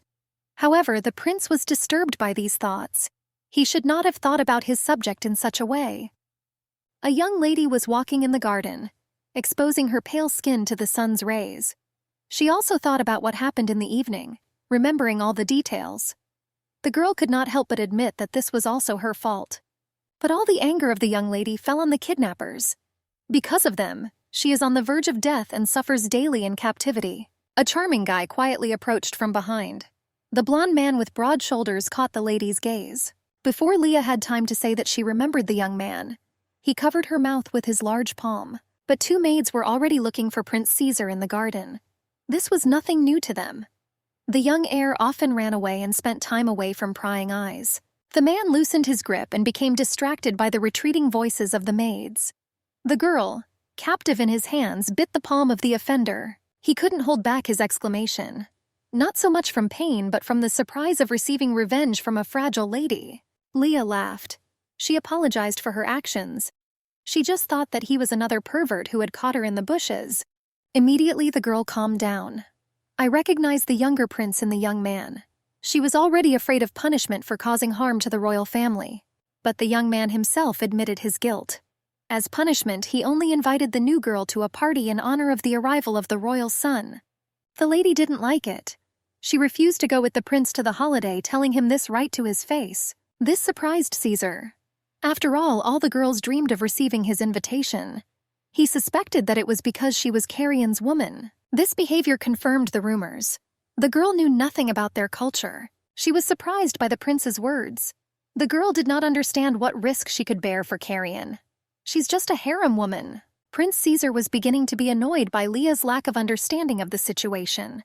However, the prince was disturbed by these thoughts. He should not have thought about his subject in such a way. A young lady was walking in the garden, exposing her pale skin to the sun's rays. She also thought about what happened in the evening, remembering all the details. The girl could not help but admit that this was also her fault. But all the anger of the young lady fell on the kidnappers. Because of them, she is on the verge of death and suffers daily in captivity. A charming guy quietly approached from behind. The blond man with broad shoulders caught the lady's gaze. Before Leah had time to say that she remembered the young man, he covered her mouth with his large palm. But two maids were already looking for Prince Caesar in the garden. This was nothing new to them. The young heir often ran away and spent time away from prying eyes. The man loosened his grip and became distracted by the retreating voices of the maids. The girl, captive in his hands, bit the palm of the offender. He couldn't hold back his exclamation. Not so much from pain, but from the surprise of receiving revenge from a fragile lady. Leah laughed. She apologized for her actions. She just thought that he was another pervert who had caught her in the bushes. Immediately the girl calmed down. I recognized the younger prince in the young man. She was already afraid of punishment for causing harm to the royal family. But the young man himself admitted his guilt. As punishment, he only invited the new girl to a party in honor of the arrival of the royal son. The lady didn't like it. She refused to go with the prince to the holiday, telling him this right to his face. This surprised Caesar. After all the girls dreamed of receiving his invitation. He suspected that it was because she was Carrion's woman. This behavior confirmed the rumors. The girl knew nothing about their culture. She was surprised by the prince's words. The girl did not understand what risk she could bear for Carrion. She's just a harem woman. Prince Caesar was beginning to be annoyed by Leah's lack of understanding of the situation.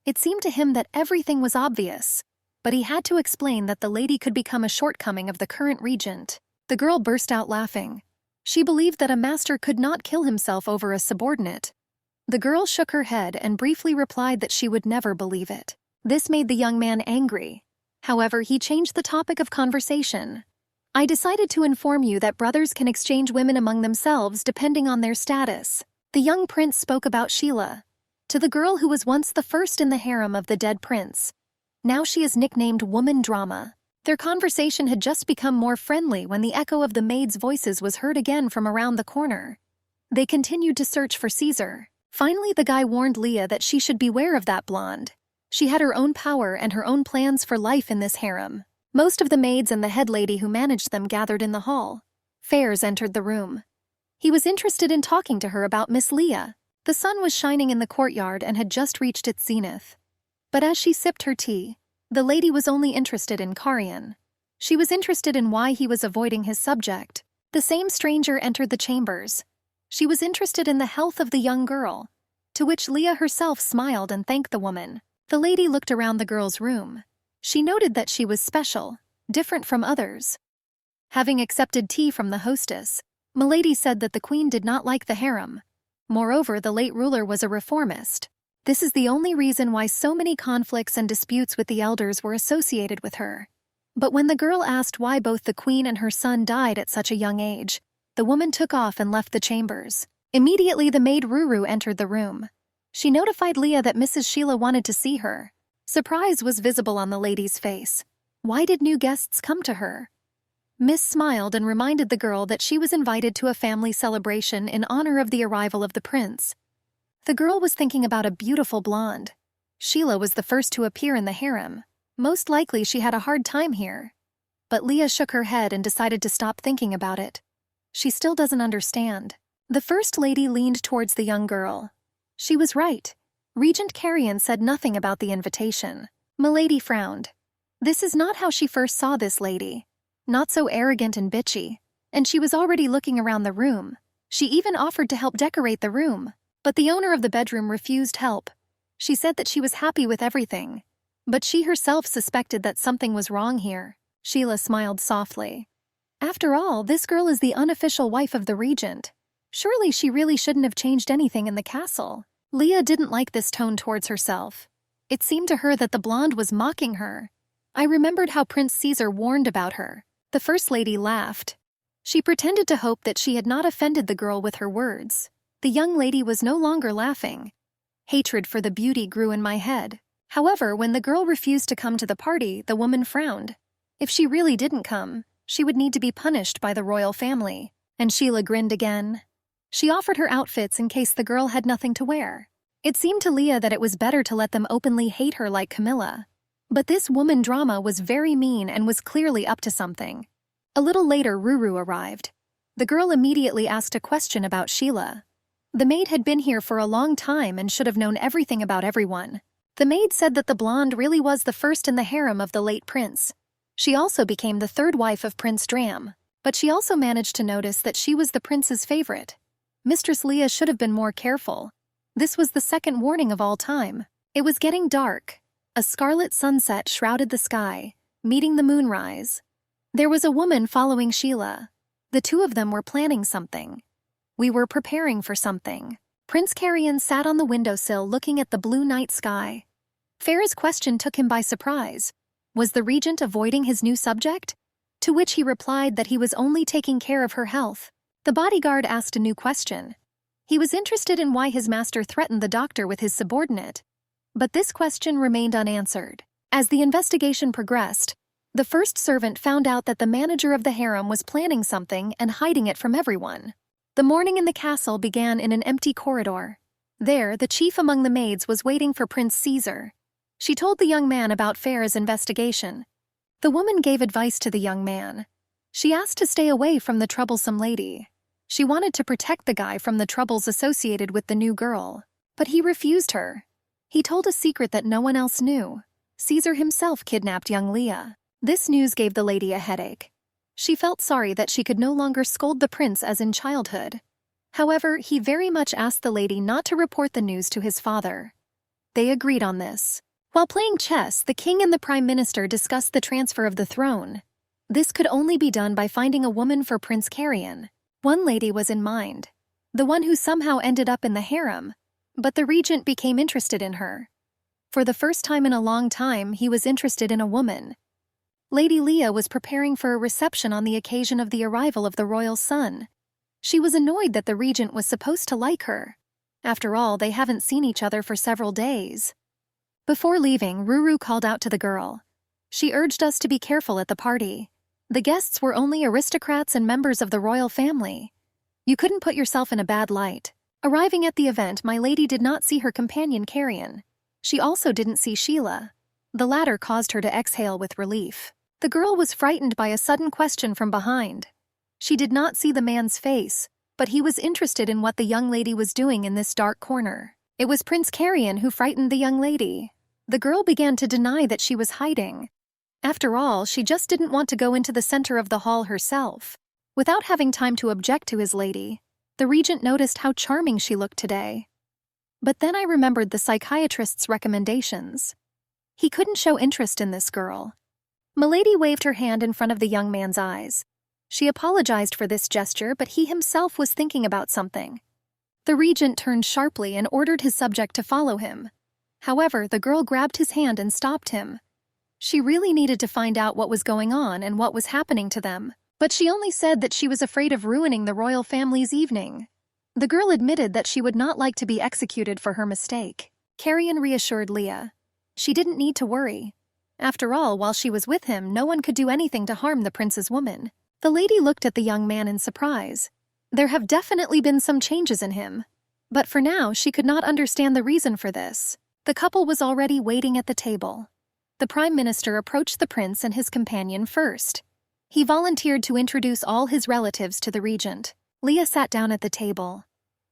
It seemed to him that everything was obvious, but he had to explain that the lady could become a shortcoming of the current regent. The girl burst out laughing. She believed that a master could not kill himself over a subordinate. The girl shook her head and briefly replied that she would never believe it. This made the young man angry. However, he changed the topic of conversation. I decided to inform you that brothers can exchange women among themselves depending on their status. The young prince spoke about Sheila, to the girl who was once the first in the harem of the dead prince. Now she is nicknamed Woman Drama. Their conversation had just become more friendly when the echo of the maids' voices was heard again from around the corner. They continued to search for Caesar. Finally, the guy warned Leah that she should beware of that blonde. She had her own power and her own plans for life in this harem. Most of the maids and the head lady who managed them gathered in the hall. Fairs entered the room. He was interested in talking to her about Miss Leah. The sun was shining in the courtyard and had just reached its zenith. But as she sipped her tea, the lady was only interested in Karyan. She was interested in why he was avoiding his subject. The same stranger entered the chambers. She was interested in the health of the young girl, to which Leah herself smiled and thanked the woman. The lady looked around the girl's room. She noted that she was special, different from others. Having accepted tea from the hostess, Milady said that the queen did not like the harem. Moreover, the late ruler was a reformist. This is the only reason why so many conflicts and disputes with the elders were associated with her. But when the girl asked why both the queen and her son died at such a young age, the woman took off and left the chambers. Immediately the maid Ruru entered the room. She notified Leah that Mrs. Sheila wanted to see her. Surprise was visible on the lady's face. Why did new guests come to her? Miss smiled and reminded the girl that she was invited to a family celebration in honor of the arrival of the prince. The girl was thinking about a beautiful blonde. Sheila was the first to appear in the harem. Most likely she had a hard time here. But Leah shook her head and decided to stop thinking about it. She still doesn't understand. The first lady leaned towards the young girl. She was right. Regent Karyan said nothing about the invitation. Milady frowned. This is not how she first saw this lady. Not so arrogant and bitchy. And she was already looking around the room. She even offered to help decorate the room. But the owner of the bedroom refused help. She said that she was happy with everything. But she herself suspected that something was wrong here. Sheila smiled softly. After all, this girl is the unofficial wife of the regent. Surely she really shouldn't have changed anything in the castle. Leah didn't like this tone towards herself. It seemed to her that the blonde was mocking her. I remembered how Prince Caesar warned about her. The first lady laughed. She pretended to hope that she had not offended the girl with her words. The young lady was no longer laughing. Hatred for the beauty grew in my head. However, when the girl refused to come to the party, the woman frowned. If she really didn't come, she would need to be punished by the royal family. And Sheila grinned again. She offered her outfits in case the girl had nothing to wear. It seemed to Leah that it was better to let them openly hate her like Camilla. But this woman drama was very mean and was clearly up to something. A little later, Ruru arrived. The girl immediately asked a question about Sheila. The maid had been here for a long time and should have known everything about everyone. The maid said that the blonde really was the first in the harem of the late prince. She also became the third wife of Prince Dram, but she also managed to notice that she was the prince's favorite. Mistress Leah should have been more careful. This was the second warning of all time. It was getting dark. A scarlet sunset shrouded the sky, meeting the moonrise. There was a woman following Sheila. The two of them were planning something. We were preparing for something. Prince Karyan sat on the windowsill looking at the blue night sky. Farah's question took him by surprise. Was the regent avoiding his new subject? To which he replied that he was only taking care of her health. The bodyguard asked a new question. He was interested in why his master threatened the doctor with his subordinate. But this question remained unanswered. As the investigation progressed, the first servant found out that the manager of the harem was planning something and hiding it from everyone. The morning in the castle began in an empty corridor. There, the chief among the maids was waiting for Prince Caesar. She told the young man about Farah's investigation. The woman gave advice to the young man. She asked to stay away from the troublesome lady. She wanted to protect the guy from the troubles associated with the new girl. But he refused her. He told a secret that no one else knew. Caesar himself kidnapped young Leah. This news gave the lady a headache. She felt sorry that she could no longer scold the prince as in childhood. However, he very much asked the lady not to report the news to his father. They agreed on this. While playing chess, the king and the prime minister discussed the transfer of the throne. This could only be done by finding a woman for Prince Karyan. One lady was in mind. The one who somehow ended up in the harem. But the regent became interested in her. For the first time in a long time, he was interested in a woman. Lady Leah was preparing for a reception on the occasion of the arrival of the royal son. She was annoyed that the regent was supposed to like her. After all, they haven't seen each other for several days. Before leaving, Ruru called out to the girl. She urged us to be careful at the party. The guests were only aristocrats and members of the royal family. You couldn't put yourself in a bad light. Arriving at the event, my lady did not see her companion Karyan. She also didn't see Sheila. The latter caused her to exhale with relief. The girl was frightened by a sudden question from behind. She did not see the man's face, but he was interested in what the young lady was doing in this dark corner. It was Prince Carrion who frightened the young lady. The girl began to deny that she was hiding. After all, she just didn't want to go into the center of the hall herself. Without having time to object to his lady, the regent noticed how charming she looked today. But then I remembered the psychiatrist's recommendations. He couldn't show interest in this girl. Milady waved her hand in front of the young man's eyes. She apologized for this gesture, but he himself was thinking about something. The regent turned sharply and ordered his subject to follow him. However, the girl grabbed his hand and stopped him. She really needed to find out what was going on and what was happening to them, but she only said that she was afraid of ruining the royal family's evening. The girl admitted that she would not like to be executed for her mistake. Carrion reassured Leah. She didn't need to worry. After all, while she was with him, no one could do anything to harm the prince's woman. The lady looked at the young man in surprise. There have definitely been some changes in him. But for now, she could not understand the reason for this. The couple was already waiting at the table. The Prime Minister approached the prince and his companion first. He volunteered to introduce all his relatives to the regent. Leah sat down at the table.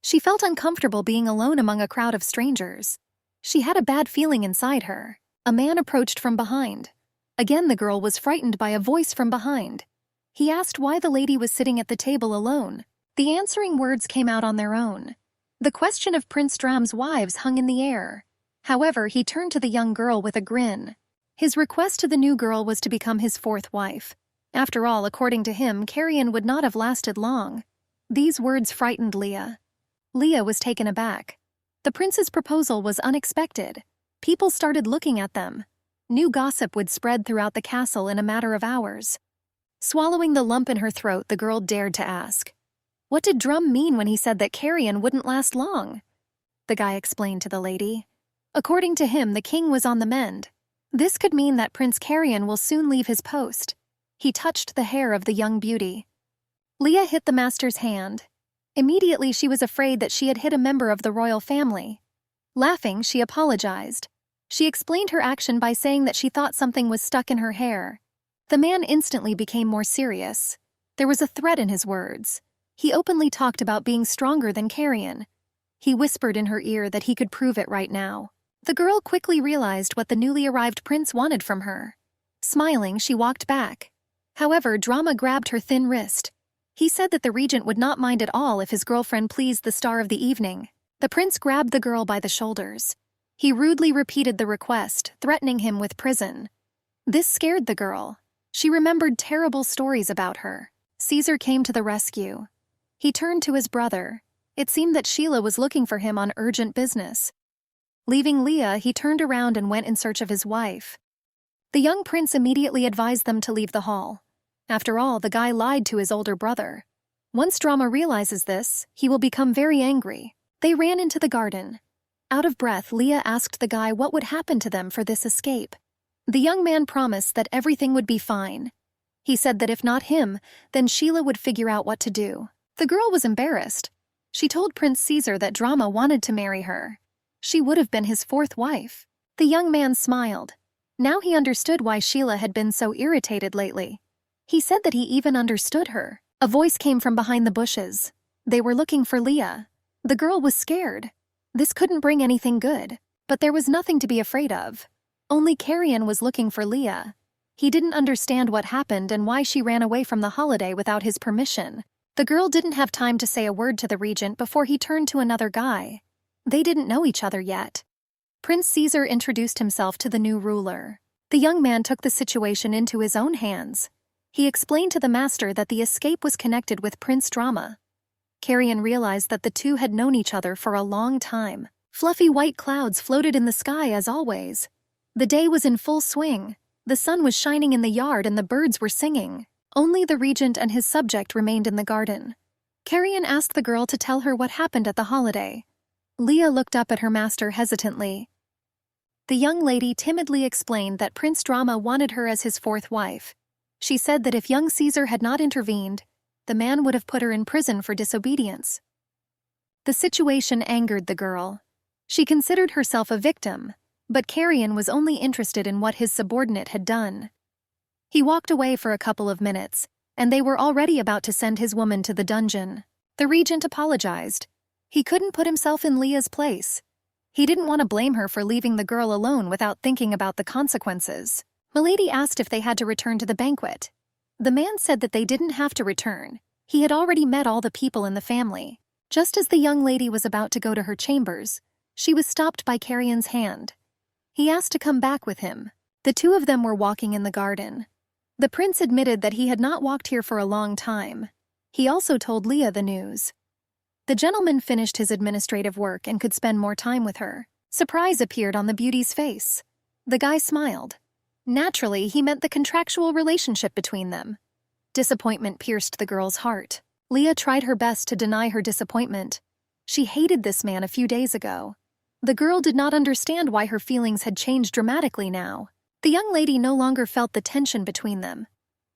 She felt uncomfortable being alone among a crowd of strangers. She had a bad feeling inside her. A man approached from behind. Again, the girl was frightened by a voice from behind. He asked why the lady was sitting at the table alone. The answering words came out on their own. The question of Prince Dram's wives hung in the air. However, he turned to the young girl with a grin. His request to the new girl was to become his fourth wife. After all, according to him, Carrion would not have lasted long. These words frightened Leah. Leah was taken aback. The prince's proposal was unexpected. People started looking at them. New gossip would spread throughout the castle in a matter of hours. Swallowing the lump in her throat, the girl dared to ask, "What did Drum mean when he said that Carrion wouldn't last long?" The guy explained to the lady. According to him, the king was on the mend. This could mean that Prince Carrion will soon leave his post. He touched the hair of the young beauty. Leah hit the master's hand. Immediately, she was afraid that she had hit a member of the royal family. Laughing, she apologized. She explained her action by saying that she thought something was stuck in her hair. The man instantly became more serious. There was a threat in his words. He openly talked about being stronger than Carrion. He whispered in her ear that he could prove it right now. The girl quickly realized what the newly arrived prince wanted from her. Smiling, she walked back. However, Drama grabbed her thin wrist. He said that the regent would not mind at all if his girlfriend pleased the star of the evening. The prince grabbed the girl by the shoulders. He rudely repeated the request, threatening him with prison. This scared the girl. She remembered terrible stories about her. Caesar came to the rescue. He turned to his brother. It seemed that Sheila was looking for him on urgent business. Leaving Leah, he turned around and went in search of his wife. The young prince immediately advised them to leave the hall. After all, the guy lied to his older brother. Once Drama realizes this, he will become very angry. They ran into the garden. Out of breath, Leah asked the guy what would happen to them for this escape. The young man promised that everything would be fine. He said that if not him, then Sheila would figure out what to do. The girl was embarrassed. She told Prince Caesar that Drama wanted to marry her. She would have been his fourth wife. The young man smiled. Now he understood why Sheila had been so irritated lately. He said that he even understood her. A voice came from behind the bushes. They were looking for Leah. The girl was scared. This couldn't bring anything good, but there was nothing to be afraid of. Only Carrion was looking for Leah. He didn't understand what happened and why she ran away from the holiday without his permission. The girl didn't have time to say a word to the regent before he turned to another guy. They didn't know each other yet. Prince Caesar introduced himself to the new ruler. The young man took the situation into his own hands. He explained to the master that the escape was connected with Prince Drama. Carrion realized that the two had known each other for a long time. Fluffy white clouds floated in the sky as always. The day was in full swing. The sun was shining in the yard and the birds were singing. Only the regent and his subject remained in the garden. Carrion asked the girl to tell her what happened at the holiday. Leah looked up at her master hesitantly. The young lady timidly explained that Prince Drama wanted her as his fourth wife. She said that if young Caesar had not intervened, the man would have put her in prison for disobedience. The situation angered the girl. She considered herself a victim, but Carrion was only interested in what his subordinate had done. He walked away for a couple of minutes, and they were already about to send his woman to the dungeon. The regent apologized. He couldn't put himself in Leah's place. He didn't want to blame her for leaving the girl alone without thinking about the consequences. Milady asked if they had to return to the banquet. The man said that they didn't have to return. He had already met all the people in the family. Just as the young lady was about to go to her chambers, she was stopped by Carrion's hand. He asked to come back with him. The two of them were walking in the garden. The prince admitted that he had not walked here for a long time. He also told Leah the news. The gentleman finished his administrative work and could spend more time with her. Surprise appeared on the beauty's face. The guy smiled. Naturally, he meant the contractual relationship between them. Disappointment pierced the girl's heart. Leah tried her best to deny her disappointment. She hated this man a few days ago. The girl did not understand why her feelings had changed dramatically now. The young lady no longer felt the tension between them.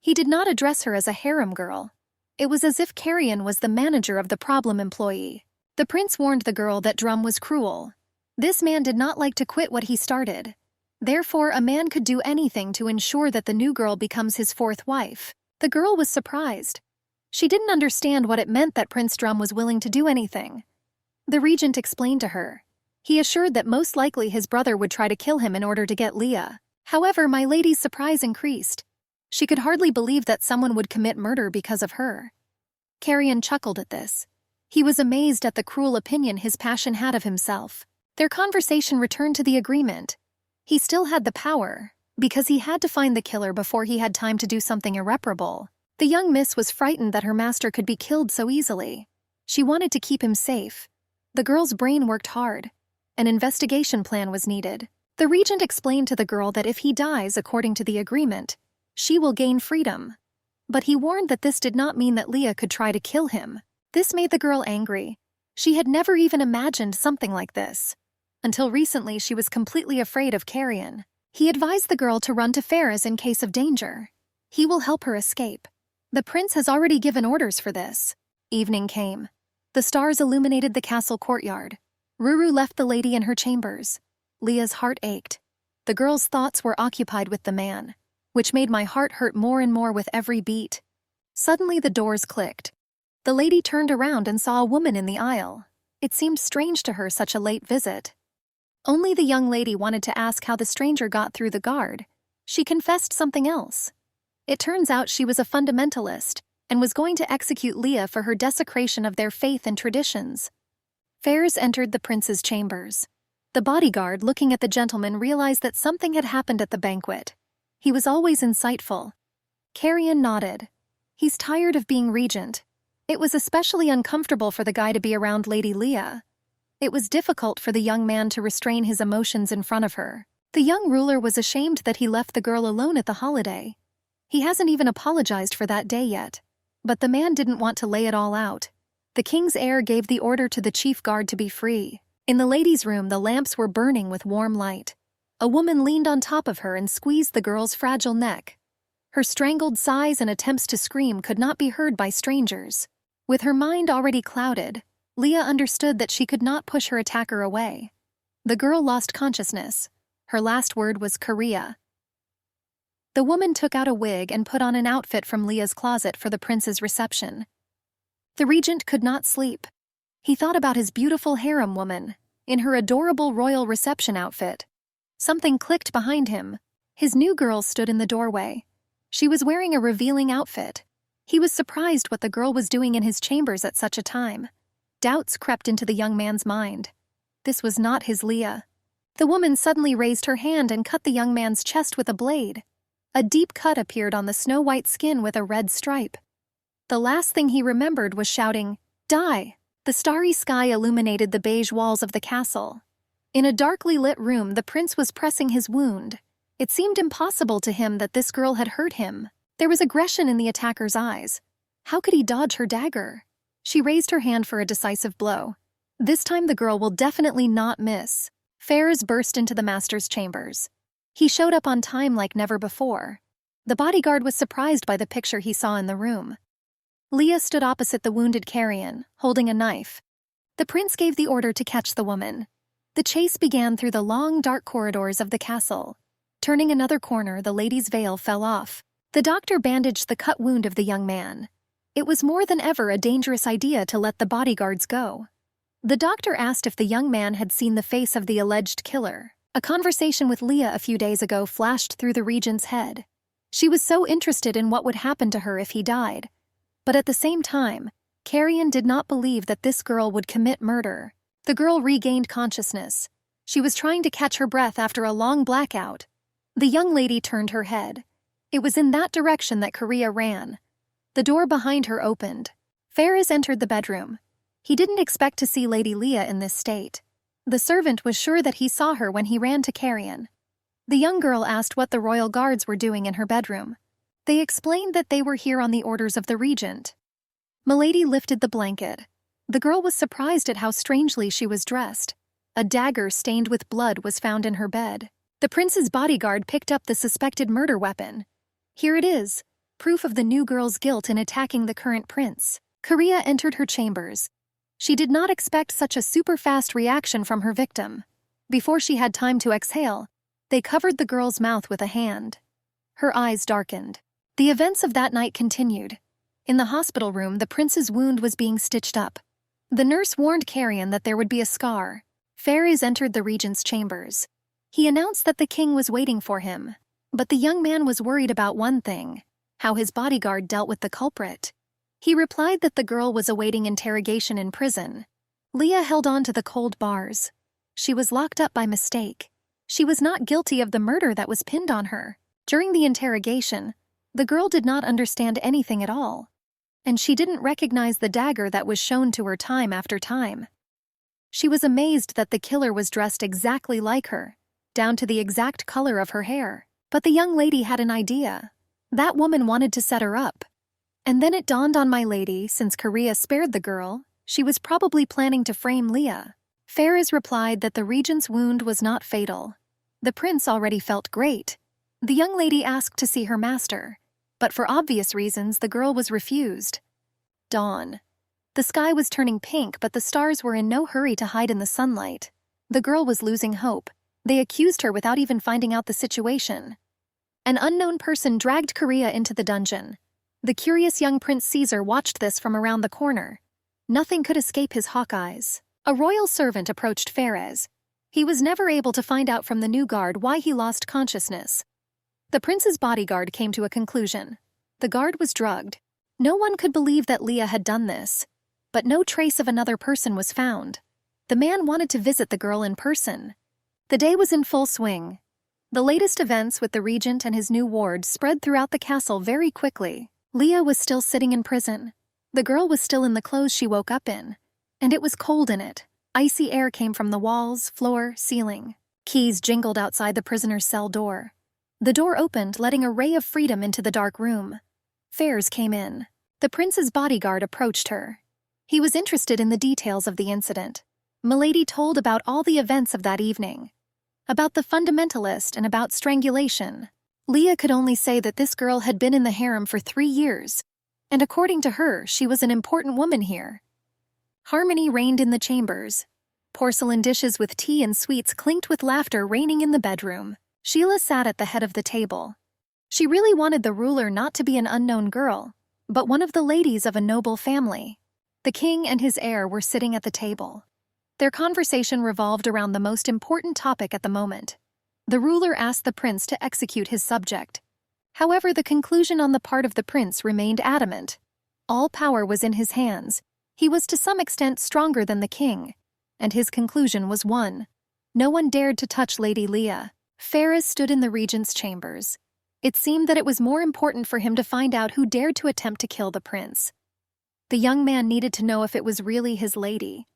He did not address her as a harem girl. It was as if Carrion was the manager of the problem employee. The prince warned the girl that Drum was cruel. This man did not like to quit what he started. Therefore, a man could do anything to ensure that the new girl becomes his fourth wife. The girl was surprised. She didn't understand what it meant that Prince Drum was willing to do anything. The regent explained to her. He assured that most likely his brother would try to kill him in order to get Leah. However, my lady's surprise increased. She could hardly believe that someone would commit murder because of her. Carrion chuckled at this. He was amazed at the cruel opinion his passion had of himself. Their conversation returned to the agreement. He still had the power, because he had to find the killer before he had time to do something irreparable. The young miss was frightened that her master could be killed so easily. She wanted to keep him safe. The girl's brain worked hard. An investigation plan was needed. The regent explained to the girl that if he dies according to the agreement, she will gain freedom. But he warned that this did not mean that Leah could try to kill him. This made the girl angry. She had never even imagined something like this. Until recently, she was completely afraid of Carrion. He advised the girl to run to Faraz in case of danger. He will help her escape. The prince has already given orders for this. Evening came. The stars illuminated the castle courtyard. Ruru left the lady in her chambers. Leah's heart ached. The girl's thoughts were occupied with the man, which made my heart hurt more and more with every beat. Suddenly the doors clicked. The lady turned around and saw a woman in the aisle. It seemed strange to her such a late visit. Only the young lady wanted to ask how the stranger got through the guard. She confessed something else. It turns out she was a fundamentalist and was going to execute Leah for her desecration of their faith and traditions. Faraz entered the prince's chambers. The bodyguard, looking at the gentleman, realized that something had happened at the banquet. He was always insightful. Carrion nodded. He's tired of being regent. It was especially uncomfortable for the guy to be around Lady Leah. It was difficult for the young man to restrain his emotions in front of her. The young ruler was ashamed that he left the girl alone at the holiday. He hasn't even apologized for that day yet. But the man didn't want to lay it all out. The king's heir gave the order to the chief guard to be free. In the ladies' room, the lamps were burning with warm light. A woman leaned on top of her and squeezed the girl's fragile neck. Her strangled sighs and attempts to scream could not be heard by strangers. With her mind already clouded, Leah understood that she could not push her attacker away. The girl lost consciousness. Her last word was Korea. The woman took out a wig and put on an outfit from Leah's closet for the prince's reception. The regent could not sleep. He thought about his beautiful harem woman, in her adorable royal reception outfit. Something clicked behind him. His new girl stood in the doorway. She was wearing a revealing outfit. He was surprised what the girl was doing in his chambers at such a time. Doubts crept into the young man's mind. This was not his Leah. The woman suddenly raised her hand and cut the young man's chest with a blade. A deep cut appeared on the snow-white skin with a red stripe. The last thing he remembered was shouting, "Die!" The starry sky illuminated the beige walls of the castle. In a darkly lit room, the prince was pressing his wound. It seemed impossible to him that this girl had hurt him. There was aggression in the attacker's eyes. How could he dodge her dagger? She raised her hand for a decisive blow. This time the girl will definitely not miss. Faraz burst into the master's chambers. He showed up on time like never before. The bodyguard was surprised by the picture he saw in the room. Leah stood opposite the wounded Carrion, holding a knife. The prince gave the order to catch the woman. The chase began through the long, dark corridors of the castle. Turning another corner, the lady's veil fell off. The doctor bandaged the cut wound of the young man. It was more than ever a dangerous idea to let the bodyguards go. The doctor asked if the young man had seen the face of the alleged killer. A conversation with Leah a few days ago flashed through the regent's head. She was so interested in what would happen to her if he died. But at the same time, Carrion did not believe that this girl would commit murder. The girl regained consciousness. She was trying to catch her breath after a long blackout. The young lady turned her head. It was in that direction that Korea ran. The door behind her opened. Ferris entered the bedroom. He didn't expect to see Lady Leah in this state. The servant was sure that he saw her when he ran to Carrion. The young girl asked what the royal guards were doing in her bedroom. They explained that they were here on the orders of the regent. Milady lifted the blanket. The girl was surprised at how strangely she was dressed. A dagger stained with blood was found in her bed. The prince's bodyguard picked up the suspected murder weapon. Here it is, proof of the new girl's guilt in attacking the current prince. Korea entered her chambers. She did not expect such a super-fast reaction from her victim. Before she had time to exhale, they covered the girl's mouth with a hand. Her eyes darkened. The events of that night continued. In the hospital room, the prince's wound was being stitched up. The nurse warned Carrion that there would be a scar. Ferris entered the regent's chambers. He announced that the king was waiting for him. But the young man was worried about one thing: how his bodyguard dealt with the culprit. He replied that the girl was awaiting interrogation in prison. Leah held on to the cold bars. She was locked up by mistake. She was not guilty of the murder that was pinned on her. During the interrogation, the girl did not understand anything at all. And she didn't recognize the dagger that was shown to her time after time. She was amazed that the killer was dressed exactly like her, down to the exact color of her hair. But the young lady had an idea. That woman wanted to set her up. And then it dawned on my lady, since Korea spared the girl, she was probably planning to frame Leah. Ferris replied that the regent's wound was not fatal. The prince already felt great. The young lady asked to see her master, but for obvious reasons the girl was refused. Dawn. The sky was turning pink, but the stars were in no hurry to hide in the sunlight. The girl was losing hope. They accused her without even finding out the situation. An unknown person dragged Korea into the dungeon. The curious young Prince Caesar watched this from around the corner. Nothing could escape his hawk eyes. A royal servant approached Ferris. He was never able to find out from the new guard why he lost consciousness. The prince's bodyguard came to a conclusion. The guard was drugged. No one could believe that Leah had done this. But no trace of another person was found. The man wanted to visit the girl in person. The day was in full swing. The latest events with the regent and his new ward spread throughout the castle very quickly. Leah was still sitting in prison. The girl was still in the clothes she woke up in. And it was cold in it. Icy air came from the walls, floor, ceiling. Keys jingled outside the prisoner's cell door. The door opened, letting a ray of freedom into the dark room. Ferris came in. The prince's bodyguard approached her. He was interested in the details of the incident. Milady told about all the events of that evening. About the fundamentalist and about strangulation. Leah could only say that this girl had been in the harem for 3 years, and according to her, she was an important woman here. Harmony reigned in the chambers. Porcelain dishes with tea and sweets clinked with laughter reigning in the bedroom. Sheila sat at the head of the table. She really wanted the ruler not to be an unknown girl, but one of the ladies of a noble family. The king and his heir were sitting at the table. Their conversation revolved around the most important topic at the moment. The ruler asked the prince to execute his subject. However, the conclusion on the part of the prince remained adamant. All power was in his hands. He was to some extent stronger than the king, and his conclusion was one. No one dared to touch Lady Leah. Ferris stood in the regent's chambers. It seemed that it was more important for him to find out who dared to attempt to kill the prince. The young man needed to know if it was really his lady.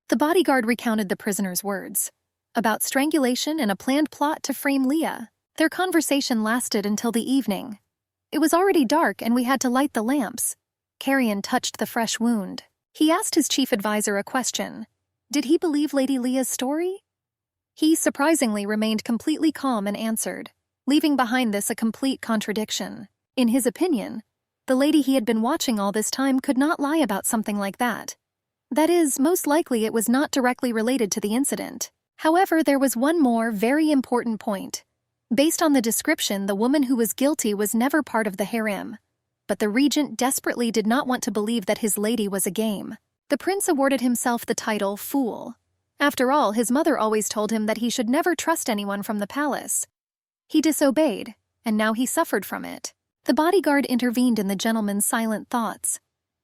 The bodyguard recounted the prisoner's words about strangulation and a planned plot to frame Leah. Their conversation lasted until the evening. It was already dark and we had to light the lamps. Carrion touched the fresh wound. He asked his chief advisor a question. Did he believe Lady Leah's story? He surprisingly remained completely calm and answered, leaving behind this a complete contradiction. In his opinion, the lady he had been watching all this time could not lie about something like that. That is, most likely it was not directly related to the incident. However, there was one more very important point. Based on the description, the woman who was guilty was never part of the harem. But the regent desperately did not want to believe that his lady was a game. The prince awarded himself the title Fool. After all, his mother always told him that he should never trust anyone from the palace. He disobeyed, and now he suffered from it. The bodyguard intervened in the gentleman's silent thoughts.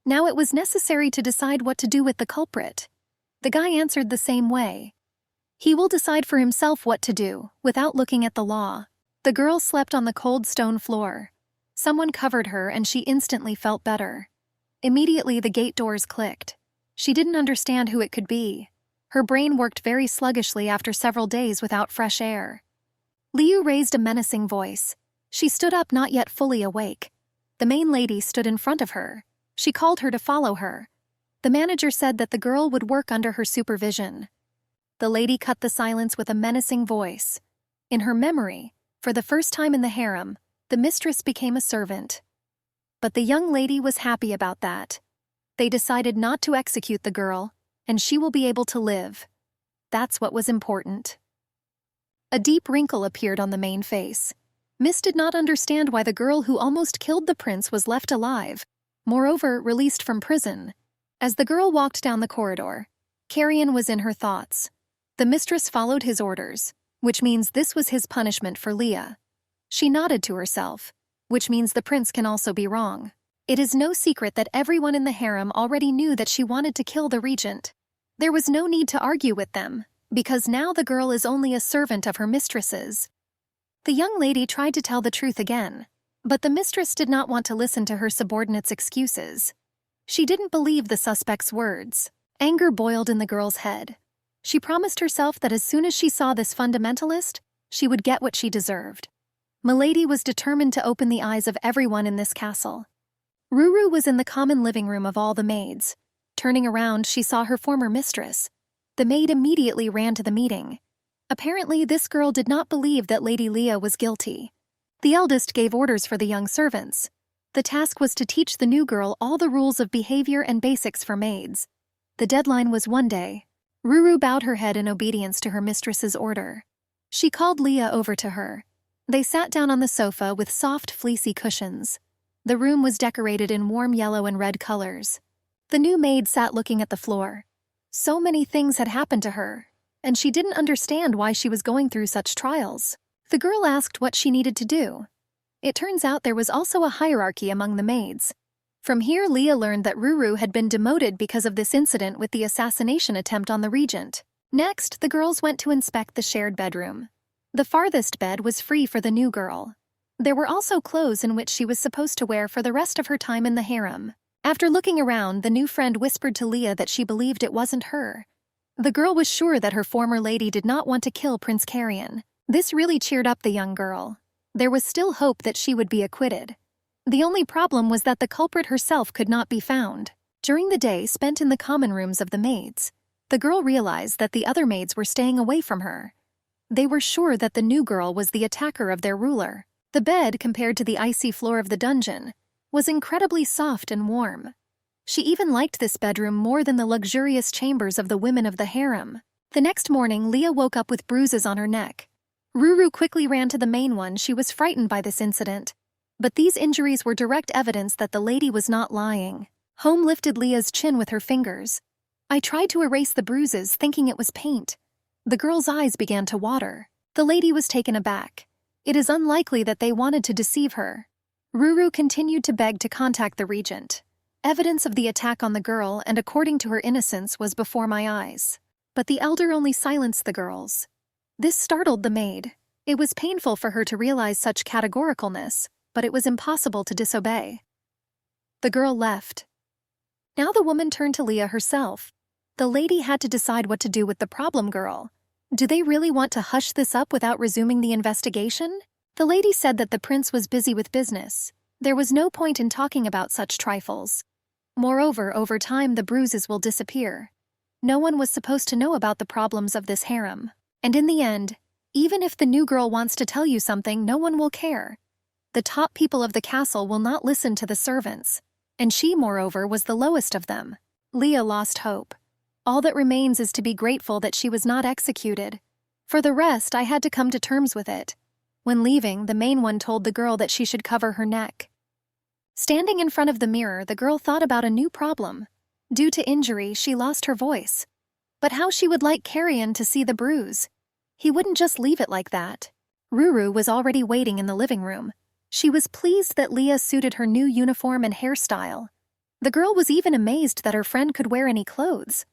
Now it was necessary to decide what to do with the culprit. The guy answered the same way. He will decide for himself what to do, without looking at the law. The girl slept on the cold stone floor. Someone covered her and she instantly felt better. Immediately the gate doors clicked. She didn't understand who it could be. Her brain worked very sluggishly after several days without fresh air. Liu raised a menacing voice. She stood up, not yet fully awake. The main lady stood in front of her. She called her to follow her. The manager said that the girl would work under her supervision. The lady cut the silence with a menacing voice. In her memory, for the first time in the harem, the mistress became a servant. But the young lady was happy about that. They decided not to execute the girl, and she will be able to live. That's what was important. A deep wrinkle appeared on the main face. Miss did not understand why the girl who almost killed the prince was left alive, moreover released from prison. As the girl walked down the corridor, Carrion was in her thoughts. The mistress followed his orders, which means this was his punishment for Leah. She nodded to herself, which means the prince can also be wrong. It is no secret that everyone in the harem already knew that she wanted to kill the regent. There was no need to argue with them, because now the girl is only a servant of her mistress's. The young lady tried to tell the truth again, but the mistress did not want to listen to her subordinate's excuses. She didn't believe the suspect's words. Anger boiled in the girl's head. She promised herself that as soon as she saw this fundamentalist, she would get what she deserved. Milady was determined to open the eyes of everyone in this castle. Ruru was in the common living room of all the maids. Turning around, she saw her former mistress. The maid immediately ran to the meeting. Apparently, this girl did not believe that Lady Leah was guilty. The eldest gave orders for the young servants. The task was to teach the new girl all the rules of behavior and basics for maids. The deadline was one day. Ruru bowed her head in obedience to her mistress's order. She called Leah over to her. They sat down on the sofa with soft, fleecy cushions. The room was decorated in warm yellow and red colors. The new maid sat looking at the floor. So many things had happened to her, and she didn't understand why she was going through such trials. The girl asked what she needed to do. It turns out there was also a hierarchy among the maids. From here, Leah learned that Ruru had been demoted because of this incident with the assassination attempt on the regent. Next, the girls went to inspect the shared bedroom. The farthest bed was free for the new girl. There were also clothes in which she was supposed to wear for the rest of her time in the harem. After looking around, the new friend whispered to Leah that she believed it wasn't her. The girl was sure that her former lady did not want to kill Prince Carrion. This really cheered up the young girl. There was still hope that she would be acquitted. The only problem was that the culprit herself could not be found. During the day spent in the common rooms of the maids, the girl realized that the other maids were staying away from her. They were sure that the new girl was the attacker of their ruler. The bed, compared to the icy floor of the dungeon, was incredibly soft and warm. She even liked this bedroom more than the luxurious chambers of the women of the harem. The next morning, Leah woke up with bruises on her neck. Ruru quickly ran to the main one. She was frightened by this incident. But these injuries were direct evidence that the lady was not lying. Home lifted Leah's chin with her fingers. I tried to erase the bruises, thinking it was paint. The girl's eyes began to water. The lady was taken aback. It is unlikely that they wanted to deceive her. Ruru continued to beg to contact the regent. Evidence of the attack on the girl, and according to her innocence, was before my eyes. But the elder only silenced the girls. This startled the maid. It was painful for her to realize such categoricalness, but it was impossible to disobey. The girl left. Now the woman turned to Leah herself. The lady had to decide what to do with the problem girl. Do they really want to hush this up without resuming the investigation? The lady said that the prince was busy with business. There was no point in talking about such trifles. Moreover, over time the bruises will disappear. No one was supposed to know about the problems of this harem. And in the end, even if the new girl wants to tell you something, no one will care. The top people of the castle will not listen to the servants. And she, moreover, was the lowest of them. Leah lost hope. All that remains is to be grateful that she was not executed. For the rest, I had to come to terms with it. When leaving, the main one told the girl that she should cover her neck. Standing in front of the mirror, the girl thought about a new problem. Due to injury, she lost her voice. But how she would like Carrion to see the bruise. He wouldn't just leave it like that. Ruru was already waiting in the living room. She was pleased that Leah suited her new uniform and hairstyle. The girl was even amazed that her friend could wear any clothes.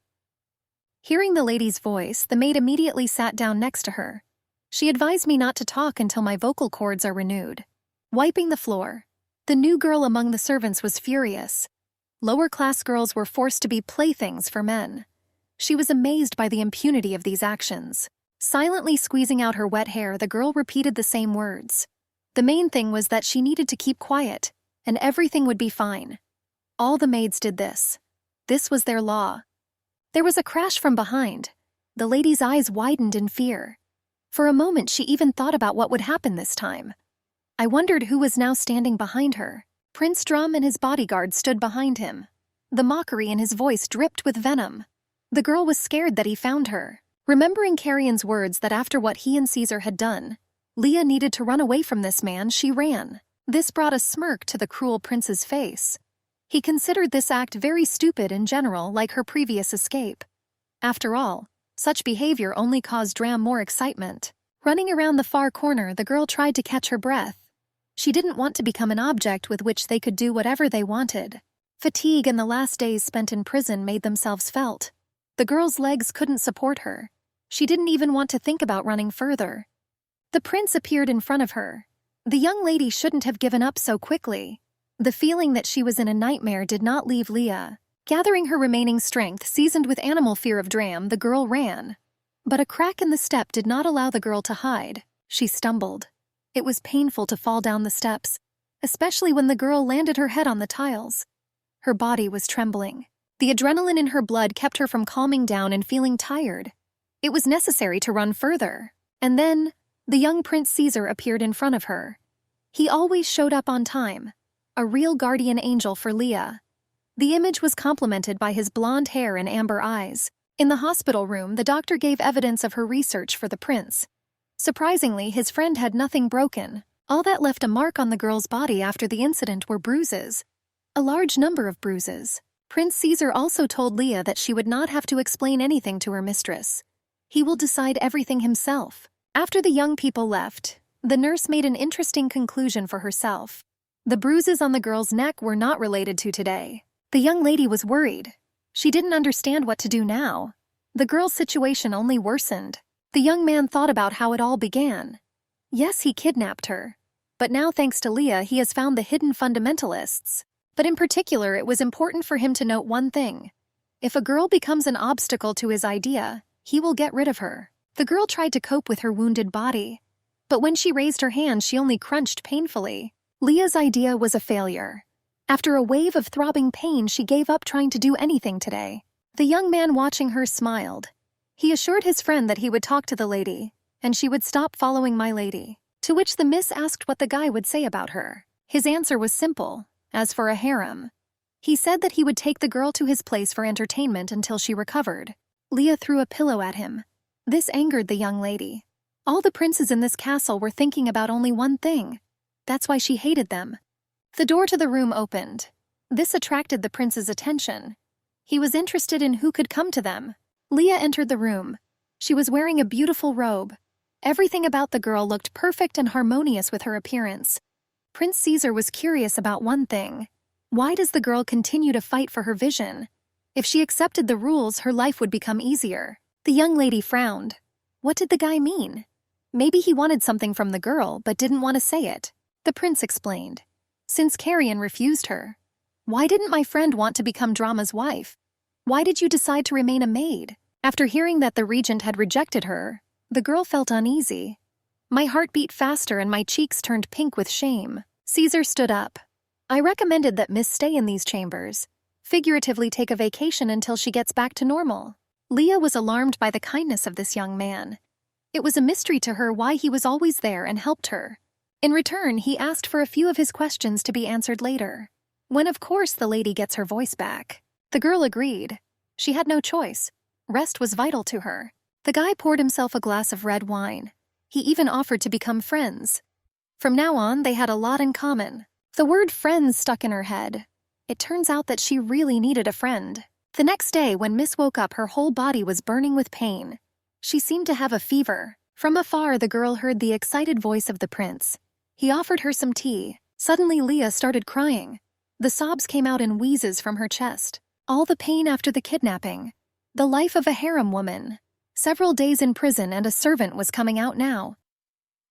Hearing the lady's voice, the maid immediately sat down next to her. She advised me not to talk until my vocal cords are renewed. Wiping the floor, the new girl among the servants was furious. Lower-class girls were forced to be playthings for men. She was amazed by the impunity of these actions. Silently squeezing out her wet hair, the girl repeated the same words. The main thing was that she needed to keep quiet, and everything would be fine. All the maids did this. This was their law. There was a crash from behind. The lady's eyes widened in fear. For a moment, she even thought about what would happen this time. I wondered who was now standing behind her. Prince Drum and his bodyguard stood behind him. The mockery in his voice dripped with venom. The girl was scared that he found her. Remembering Carrion's words that after what he and Caesar had done, Leah needed to run away from this man, she ran. This brought a smirk to the cruel prince's face. He considered this act very stupid in general, like her previous escape. After all, such behavior only caused Dram more excitement. Running around the far corner, the girl tried to catch her breath. She didn't want to become an object with which they could do whatever they wanted. Fatigue and the last days spent in prison made themselves felt. The girl's legs couldn't support her. She didn't even want to think about running further. The prince appeared in front of her. The young lady shouldn't have given up so quickly. The feeling that she was in a nightmare did not leave Leah. Gathering her remaining strength, seasoned with animal fear of Dram, the girl ran. But a crack in the step did not allow the girl to hide. She stumbled. It was painful to fall down the steps, especially when the girl landed her head on the tiles. Her body was trembling. The adrenaline in her blood kept her from calming down and feeling tired. It was necessary to run further. And then, the young Prince Caesar appeared in front of her. He always showed up on time, a real guardian angel for Leah. The image was complemented by his blonde hair and amber eyes. In the hospital room, the doctor gave evidence of her research for the prince. Surprisingly, his friend had nothing broken. All that left a mark on the girl's body after the incident were bruises. A large number of bruises. Prince Caesar also told Leah that she would not have to explain anything to her mistress. He will decide everything himself. After the young people left, the nurse made an interesting conclusion for herself. The bruises on the girl's neck were not related to today. The young lady was worried. She didn't understand what to do now. The girl's situation only worsened. The young man thought about how it all began. Yes, he kidnapped her. But now, thanks to Leah, he has found the hidden fundamentalists. But in particular, it was important for him to note one thing. If a girl becomes an obstacle to his idea, he will get rid of her. The girl tried to cope with her wounded body. But when she raised her hand, she only crunched painfully. Leah's idea was a failure. After a wave of throbbing pain, she gave up trying to do anything today. The young man watching her smiled. He assured his friend that he would talk to the lady, and she would stop following my lady. To which the miss asked what the guy would say about her. His answer was simple, as for a harem. He said that he would take the girl to his place for entertainment until she recovered. Leah threw a pillow at him. This angered the young lady. All the princes in this castle were thinking about only one thing. That's why she hated them. The door to the room opened. This attracted the prince's attention. He was interested in who could come to them. Leah entered the room. She was wearing a beautiful robe. Everything about the girl looked perfect and harmonious with her appearance. Prince Caesar was curious about one thing. Why does the girl continue to fight for her vision? If she accepted the rules, her life would become easier. The young lady frowned. What did the guy mean? Maybe he wanted something from the girl, but didn't want to say it. The prince explained. Since Carrion refused her. Why didn't my friend want to become Drama's wife? Why did you decide to remain a maid? After hearing that the regent had rejected her, the girl felt uneasy. My heart beat faster and my cheeks turned pink with shame. Caesar stood up. I recommended that Miss stay in these chambers, figuratively take a vacation until she gets back to normal. Leah was alarmed by the kindness of this young man. It was a mystery to her why he was always there and helped her. In return, he asked for a few of his questions to be answered later. When, of course, the lady gets her voice back. The girl agreed. She had no choice. Rest was vital to her. The guy poured himself a glass of red wine. He even offered to become friends. From now on, they had a lot in common. The word friends stuck in her head. It turns out that she really needed a friend. The next day, when Miss woke up, her whole body was burning with pain. She seemed to have a fever. From afar, the girl heard the excited voice of the prince. He offered her some tea. Suddenly, Leah started crying. The sobs came out in wheezes from her chest. All the pain after the kidnapping. The life of a harem woman. Several days in prison, and a servant was coming out now.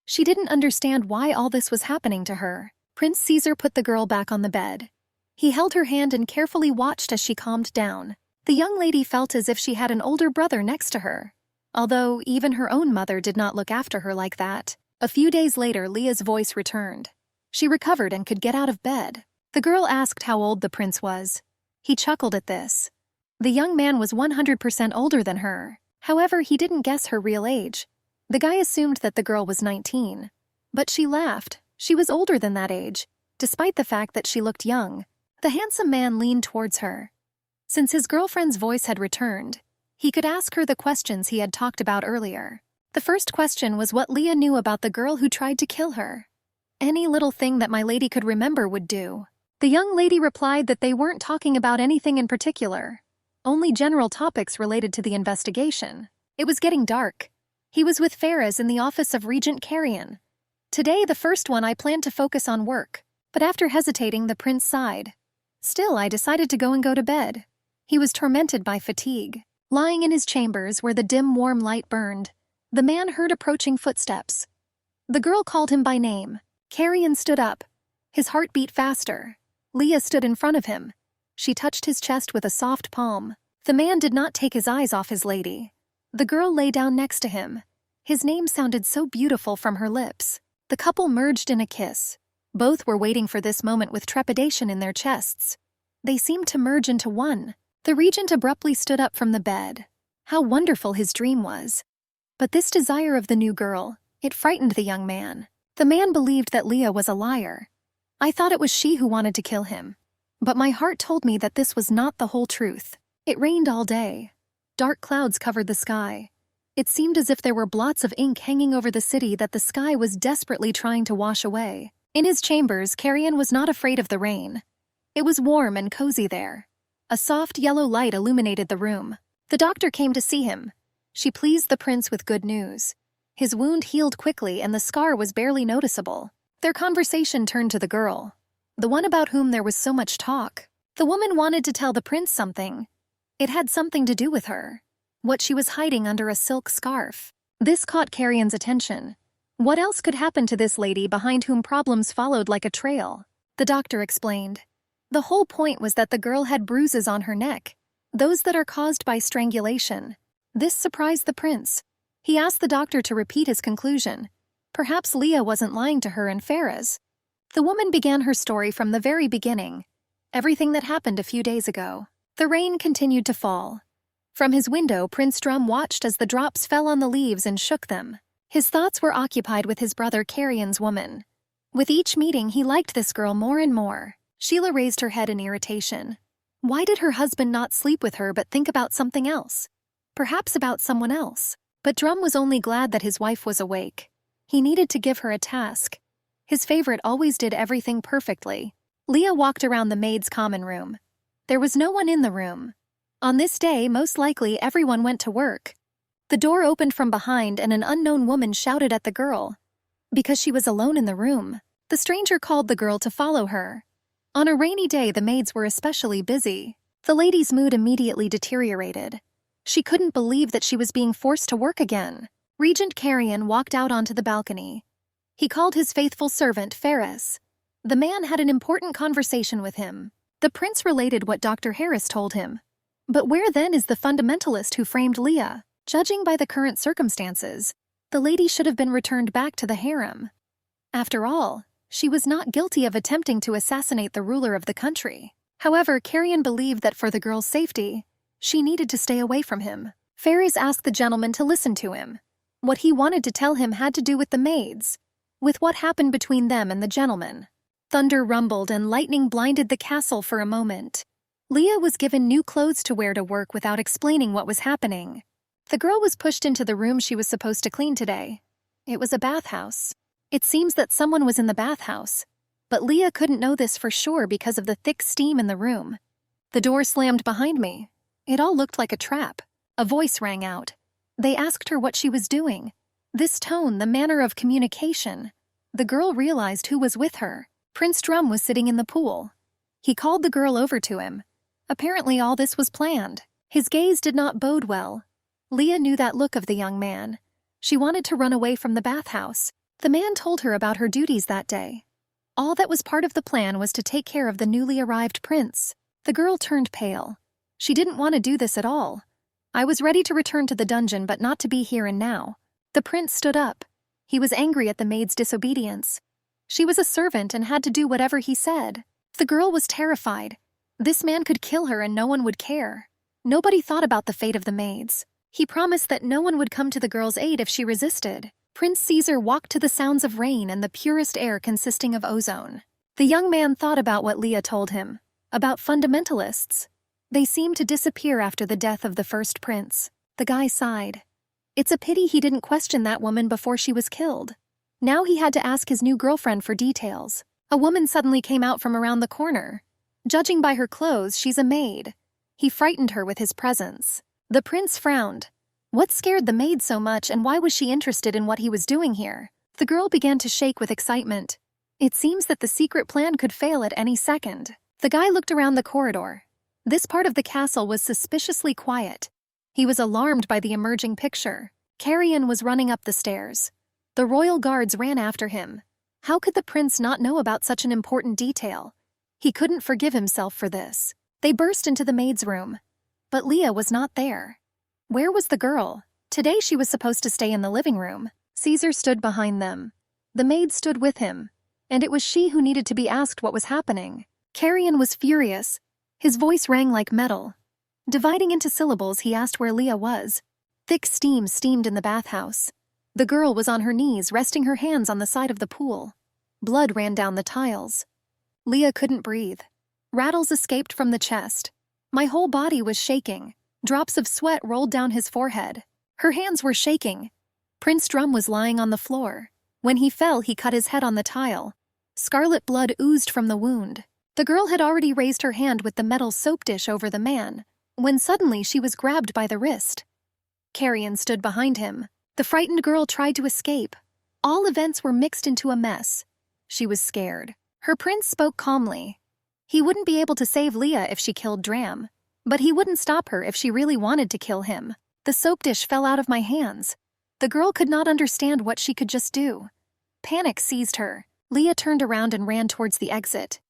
She didn't understand why all this was happening to her. Prince Caesar put the girl back on the bed. He held her hand and carefully watched as she calmed down. The young lady felt as if she had an older brother next to her. Although even her own mother did not look after her like that. A few days later, Leah's voice returned. She recovered and could get out of bed. The girl asked how old the prince was. He chuckled at this. The young man was 100% older than her. However, he didn't guess her real age. The guy assumed that the girl was 19. But she laughed. She was older than that age, despite the fact that she looked young. The handsome man leaned towards her. Since his girlfriend's voice had returned, he could ask her the questions he had talked about earlier. The first question was what Leah knew about the girl who tried to kill her. Any little thing that my lady could remember would do. The young lady replied that they weren't talking about anything in particular, only general topics related to the investigation. It was getting dark. He was with Ferris in the office of Regent Carrion. Today, the first one, I planned to focus on work, but after hesitating, the prince sighed. Still, I decided to go to bed. He was tormented by fatigue. Lying in his chambers where the dim, warm light burned, the man heard approaching footsteps. The girl called him by name. Carrion stood up. His heart beat faster. Leah stood in front of him. She touched his chest with a soft palm. The man did not take his eyes off his lady. The girl lay down next to him. His name sounded so beautiful from her lips. The couple merged in a kiss. Both were waiting for this moment with trepidation in their chests. They seemed to merge into one. The regent abruptly stood up from the bed. How wonderful his dream was. But this desire of the new girl, it frightened the young man. The man believed that Leah was a liar. I thought it was she who wanted to kill him. But my heart told me that this was not the whole truth. It rained all day. Dark clouds covered the sky. It seemed as if there were blots of ink hanging over the city that the sky was desperately trying to wash away. In his chambers, Carrion was not afraid of the rain. It was warm and cozy there. A soft yellow light illuminated the room. The doctor came to see him. She pleased the prince with good news. His wound healed quickly and the scar was barely noticeable. Their conversation turned to the girl, the one about whom there was so much talk. The woman wanted to tell the prince something. It had something to do with her. What she was hiding under a silk scarf. This caught Carrion's attention. What else could happen to this lady behind whom problems followed like a trail? The doctor explained. The whole point was that the girl had bruises on her neck, those that are caused by strangulation. This surprised the prince. He asked the doctor to repeat his conclusion. Perhaps Leah wasn't lying to her and Ferris. The woman began her story from the very beginning. Everything that happened a few days ago. The rain continued to fall. From his window, Prince Drum watched as the drops fell on the leaves and shook them. His thoughts were occupied with his brother Carrion's woman. With each meeting, he liked this girl more and more. Sheila raised her head in irritation. Why did her husband not sleep with her but think about something else? Perhaps about someone else. But Drum was only glad that his wife was awake. He needed to give her a task. His favorite always did everything perfectly. Leah walked around the maid's common room. There was no one in the room. On this day, most likely everyone went to work. The door opened from behind and an unknown woman shouted at the girl. Because she was alone in the room, the stranger called the girl to follow her. On a rainy day, the maids were especially busy. The lady's mood immediately deteriorated. She couldn't believe that she was being forced to work again. Regent Carrion walked out onto the balcony. He called his faithful servant, Ferris. The man had an important conversation with him. The prince related what Dr. Harris told him. But where then is the fundamentalist who framed Leah? Judging by the current circumstances, the lady should have been returned back to the harem. After all, she was not guilty of attempting to assassinate the ruler of the country. However, Carrion believed that for the girl's safety, she needed to stay away from him. Ferris asked the gentleman to listen to him. What he wanted to tell him had to do with the maids, with what happened between them and the gentleman. Thunder rumbled and lightning blinded the castle for a moment. Leah was given new clothes to wear to work without explaining what was happening. The girl was pushed into the room she was supposed to clean today. It was a bathhouse. It seems that someone was in the bathhouse. But Leah couldn't know this for sure because of the thick steam in the room. The door slammed behind me. It all looked like a trap. A voice rang out. They asked her what she was doing. This tone, the manner of communication. The girl realized who was with her. Prince Drum was sitting in the pool. He called the girl over to him. Apparently all this was planned. His gaze did not bode well. Leah knew that look of the young man. She wanted to run away from the bathhouse. The man told her about her duties that day. All that was part of the plan was to take care of the newly arrived prince. The girl turned pale. She didn't want to do this at all. I was ready to return to the dungeon, but not to be here and now. The prince stood up. He was angry at the maid's disobedience. She was a servant and had to do whatever he said. The girl was terrified. This man could kill her and no one would care. Nobody thought about the fate of the maids. He promised that no one would come to the girl's aid if she resisted. Prince Caesar walked to the sounds of rain and the purest air consisting of ozone. The young man thought about what Leah told him, about fundamentalists. They seemed to disappear after the death of the first prince. The guy sighed. It's a pity he didn't question that woman before she was killed. Now he had to ask his new girlfriend for details. A woman suddenly came out from around the corner. Judging by her clothes, she's a maid. He frightened her with his presence. The prince frowned. What scared the maid so much, and why was she interested in what he was doing here? The girl began to shake with excitement. It seems that the secret plan could fail at any second. The guy looked around the corridor. This part of the castle was suspiciously quiet. He was alarmed by the emerging picture. Carrion was running up the stairs. The royal guards ran after him. How could the prince not know about such an important detail? He couldn't forgive himself for this. They burst into the maid's room. But Leah was not there. Where was the girl? Today she was supposed to stay in the living room. Caesar stood behind them. The maid stood with him, and it was she who needed to be asked what was happening. Carrion was furious. His voice rang like metal. Dividing into syllables, he asked where Leah was. Thick steam steamed in the bathhouse. The girl was on her knees, resting her hands on the side of the pool. Blood ran down the tiles. Leah couldn't breathe. Rattles escaped from the chest. My whole body was shaking. Drops of sweat rolled down his forehead. Her hands were shaking. Prince Drum was lying on the floor. When he fell, he cut his head on the tile. Scarlet blood oozed from the wound. The girl had already raised her hand with the metal soap dish over the man, when suddenly she was grabbed by the wrist. Carrion stood behind him. The frightened girl tried to escape. All events were mixed into a mess. She was scared. Her prince spoke calmly. He wouldn't be able to save Leah if she killed Dram, but he wouldn't stop her if she really wanted to kill him. The soap dish fell out of my hands. The girl could not understand what she could just do. Panic seized her. Leah turned around and ran towards the exit.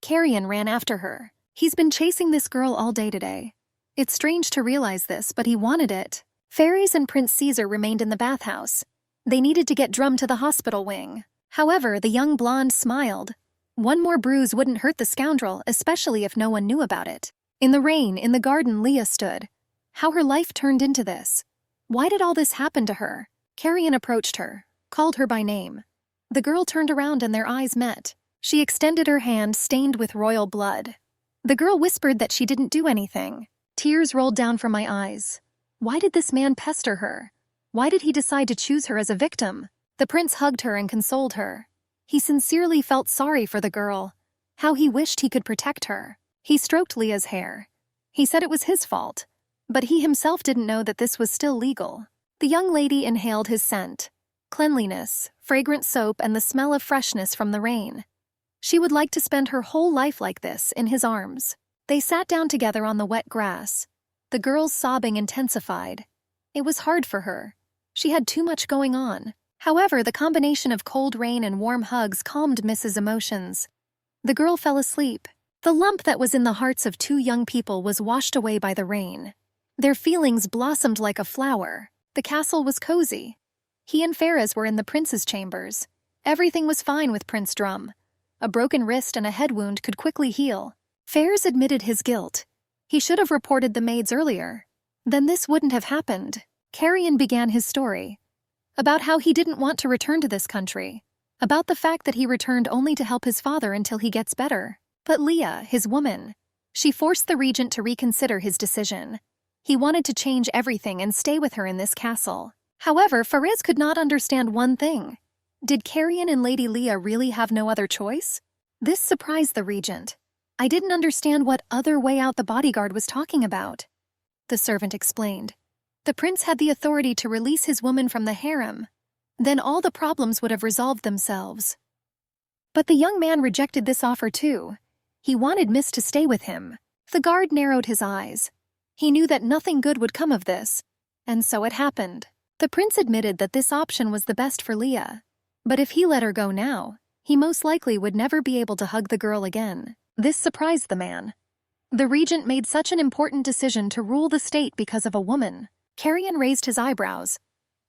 Carrion ran after her. He's been chasing this girl all day today. It's strange to realize this, but he wanted it. Fairies and Prince Caesar remained in the bathhouse. They needed to get Drum to the hospital wing. However, the young blonde smiled. One more bruise wouldn't hurt the scoundrel, especially if no one knew about it. In the rain, in the garden, Leah stood. How her life turned into this. Why did all this happen to her? Carrion approached her, called her by name. The girl turned around and their eyes met. She extended her hand stained with royal blood. The girl whispered that she didn't do anything. Tears rolled down from my eyes. Why did this man pester her? Why did he decide to choose her as a victim? The prince hugged her and consoled her. He sincerely felt sorry for the girl. How he wished he could protect her. He stroked Leah's hair. He said it was his fault, but he himself didn't know that this was still legal. The young lady inhaled his scent. Cleanliness, fragrant soap, and the smell of freshness from the rain. She would like to spend her whole life like this, in his arms. They sat down together on the wet grass. The girl's sobbing intensified. It was hard for her. She had too much going on. However, the combination of cold rain and warm hugs calmed Mrs. Emotions. The girl fell asleep. The lump that was in the hearts of two young people was washed away by the rain. Their feelings blossomed like a flower. The castle was cozy. He and Ferris were in the prince's chambers. Everything was fine with Prince Drum. A broken wrist and a head wound could quickly heal. Ferris admitted his guilt. He should have reported the maids earlier. Then this wouldn't have happened. Carrion began his story. About how he didn't want to return to this country. About the fact that he returned only to help his father until he gets better. But Leah, his woman, she forced the regent to reconsider his decision. He wanted to change everything and stay with her in this castle. However, Fariz could not understand one thing. Did Carrion and Lady Leah really have no other choice? This surprised the regent. I didn't understand what other way out the bodyguard was talking about. The servant explained. The prince had the authority to release his woman from the harem. Then all the problems would have resolved themselves. But the young man rejected this offer too. He wanted Miss to stay with him. The guard narrowed his eyes. He knew that nothing good would come of this. And so it happened. The prince admitted that this option was the best for Leah. But if he let her go now, he most likely would never be able to hug the girl again. This surprised the man. The regent made such an important decision to rule the state because of a woman. Carrion raised his eyebrows.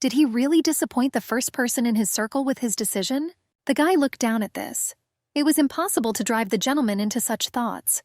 Did he really disappoint the first person in his circle with his decision? The guy looked down at this. It was impossible to drive the gentleman into such thoughts.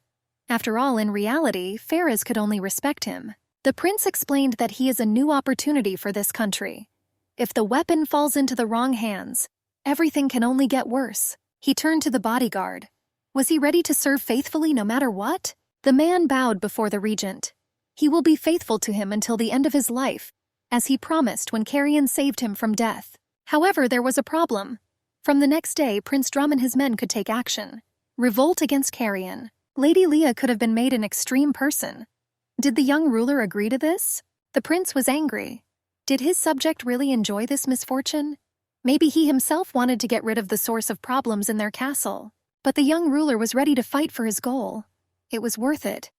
After all, in reality, Faraz could only respect him. The prince explained that he is a new opportunity for this country. If the weapon falls into the wrong hands, everything can only get worse. He turned to the bodyguard. Was he ready to serve faithfully no matter what? The man bowed before the regent. He will be faithful to him until the end of his life, as he promised when Carrion saved him from death. However, there was a problem. From the next day, Prince Drum and his men could take action. Revolt against Carrion. Lady Leah could have been made an extreme person. Did the young ruler agree to this? The prince was angry. Did his subject really enjoy this misfortune? Maybe he himself wanted to get rid of the source of problems in their castle. But the young ruler was ready to fight for his goal. It was worth it.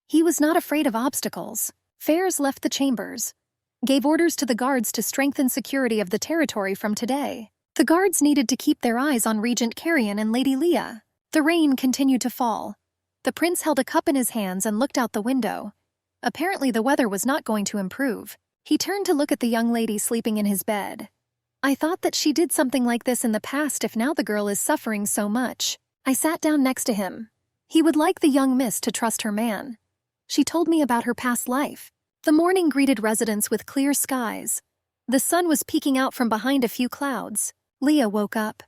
He was not afraid of obstacles. Faraz left the chambers, gave orders to the guards to strengthen security of the territory from today. The guards needed to keep their eyes on Regent Carrion and Lady Leah. The rain continued to fall. The prince held a cup in his hands and looked out the window. Apparently the weather was not going to improve. He turned to look at the young lady sleeping in his bed. I thought that she did something like this in the past if now the girl is suffering so much. I sat down next to him. He would like the young miss to trust her man. She told me about her past life. The morning greeted residents with clear skies. The sun was peeking out from behind a few clouds. Leah woke up.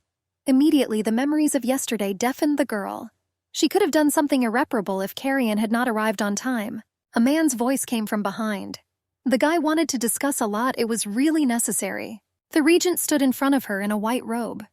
Immediately the memories of yesterday deafened the girl. She could have done something irreparable if Carrion had not arrived on time. A man's voice came from behind. The guy wanted to discuss a lot. It was really necessary. The regent stood in front of her in a white robe.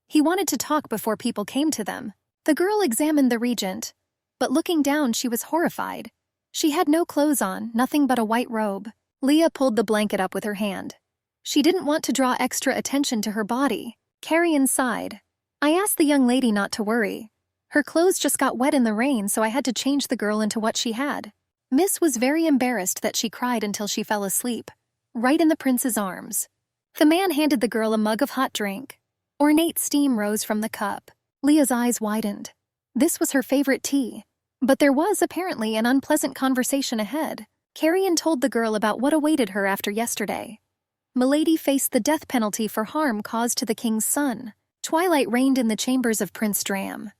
He wanted to talk before people came to them. The girl examined the regent, but looking down she was horrified. She had no clothes on, nothing but a white robe. Leah pulled the blanket up with her hand. She didn't want to draw extra attention to her body. Carrion sighed. I asked the young lady not to worry. Her clothes just got wet in the rain, so I had to change the girl into what she had. Miss was very embarrassed that she cried until she fell asleep, right in the prince's arms. The man handed the girl a mug of hot drink. Ornate steam rose from the cup. Leah's eyes widened. This was her favorite tea. But there was apparently an unpleasant conversation ahead. Carrion told the girl about what awaited her after yesterday. Milady faced the death penalty for harm caused to the king's son. Twilight reigned in the chambers of Prince Dram.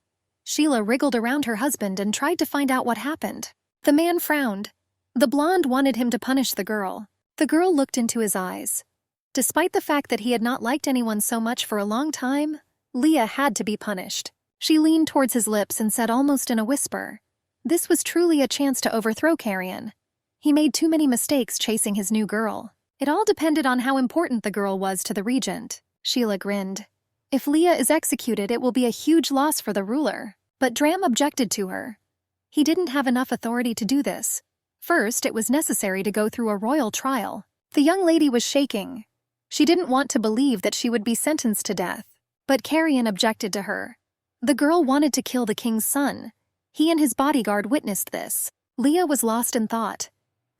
Sheila wriggled around her husband and tried to find out what happened. The man frowned. The blonde wanted him to punish the girl. The girl looked into his eyes. Despite the fact that he had not liked anyone so much for a long time, Leah had to be punished. She leaned towards his lips and said almost in a whisper, this was truly a chance to overthrow Carrion. He made too many mistakes chasing his new girl. It all depended on how important the girl was to the regent. Sheila grinned. If Leah is executed, it will be a huge loss for the ruler. But Dram objected to her. He didn't have enough authority to do this. First, it was necessary to go through a royal trial. The young lady was shaking. She didn't want to believe that she would be sentenced to death. But Carrion objected to her. The girl wanted to kill the king's son. He and his bodyguard witnessed this. Leah was lost in thought.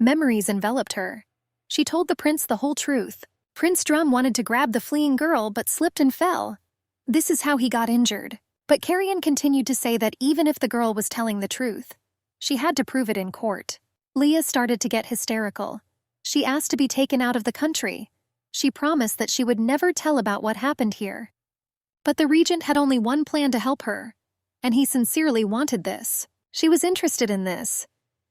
Memories enveloped her. She told the prince the whole truth. Prince Drum wanted to grab the fleeing girl but slipped and fell. This is how he got injured. But Carrion continued to say that even if the girl was telling the truth, she had to prove it in court. Leah started to get hysterical. She asked to be taken out of the country. She promised that she would never tell about what happened here. But the regent had only one plan to help her, and he sincerely wanted this. She was interested in this.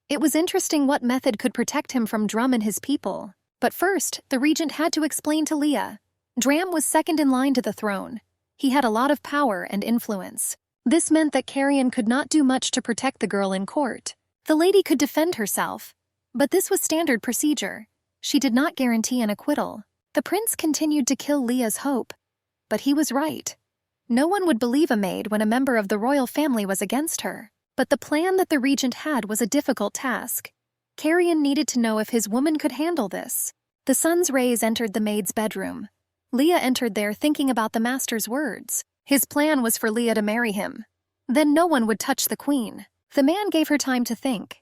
It was interesting what method could protect him from Drum and his people. But first, the regent had to explain to Leah. Dram was second in line to the throne. He had a lot of power and influence. This meant that Carrion could not do much to protect the girl in court. The lady could defend herself, but this was standard procedure. She did not guarantee an acquittal. The prince continued to kill Leah's hope. But he was right. No one would believe a maid when a member of the royal family was against her. But the plan that the regent had was a difficult task. Carrion needed to know if his woman could handle this. The sun's rays entered the maid's bedroom. Leah entered there thinking about the master's words. His plan was for Leah to marry him. Then no one would touch the queen. The man gave her time to think.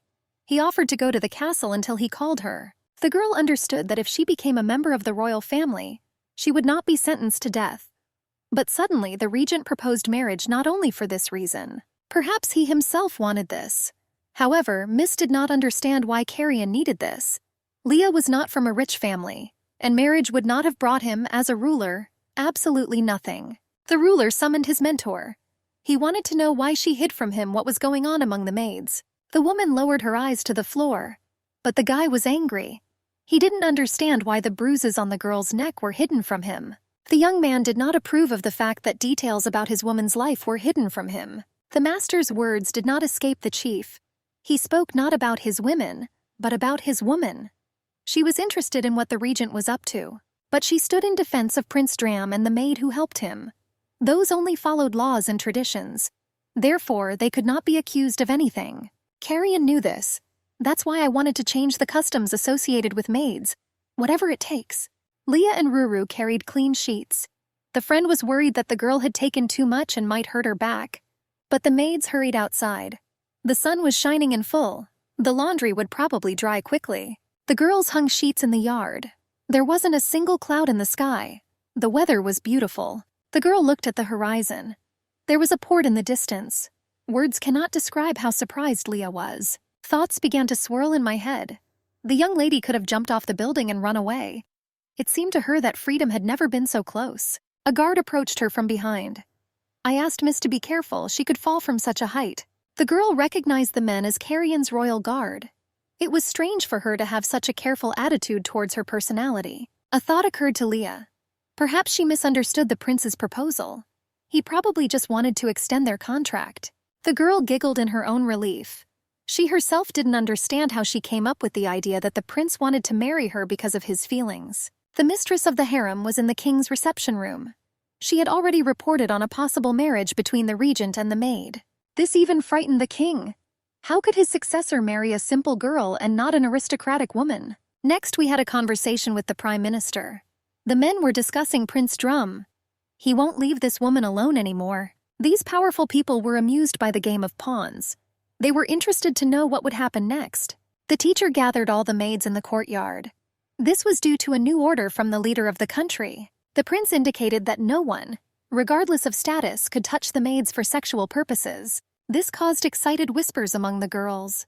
He offered to go to the castle until he called her. The girl understood that if she became a member of the royal family, she would not be sentenced to death. But suddenly the regent proposed marriage not only for this reason. Perhaps he himself wanted this. However, Miss did not understand why Carrion needed this. Leah was not from a rich family, and marriage would not have brought him, as a ruler, absolutely nothing. The ruler summoned his mentor. He wanted to know why she hid from him what was going on among the maids. The woman lowered her eyes to the floor, but the guy was angry. He didn't understand why the bruises on the girl's neck were hidden from him. The young man did not approve of the fact that details about his woman's life were hidden from him. The master's words did not escape the chief. He spoke not about his women, but about his woman. She was interested in what the regent was up to, but she stood in defense of Prince Dram and the maid who helped him. Those only followed laws and traditions. Therefore, they could not be accused of anything. Carrion knew this. That's why I wanted to change the customs associated with maids, whatever it takes. Leah and Ruru carried clean sheets. The friend was worried that the girl had taken too much and might hurt her back. But the maids hurried outside. The sun was shining in full. The laundry would probably dry quickly. The girls hung sheets in the yard. There wasn't a single cloud in the sky. The weather was beautiful. The girl looked at the horizon. There was a port in the distance. Words cannot describe how surprised Leah was. Thoughts began to swirl in my head. The young lady could have jumped off the building and run away. It seemed to her that freedom had never been so close. A guard approached her from behind. I asked Miss to be careful, she could fall from such a height. The girl recognized the men as Carrion's royal guard. It was strange for her to have such a careful attitude towards her personality. A thought occurred to Leah. Perhaps she misunderstood the prince's proposal. He probably just wanted to extend their contract. The girl giggled in her own relief. She herself didn't understand how she came up with the idea that the prince wanted to marry her because of his feelings. The mistress of the harem was in the king's reception room. She had already reported on a possible marriage between the regent and the maid. This even frightened the king. How could his successor marry a simple girl and not an aristocratic woman? Next, we had a conversation with the prime minister. The men were discussing Prince Drum. He won't leave this woman alone anymore. These powerful people were amused by the game of pawns. They were interested to know what would happen next. The teacher gathered all the maids in the courtyard. This was due to a new order from the leader of the country. The prince indicated that no one, regardless of status, could touch the maids for sexual purposes. This caused excited whispers among the girls.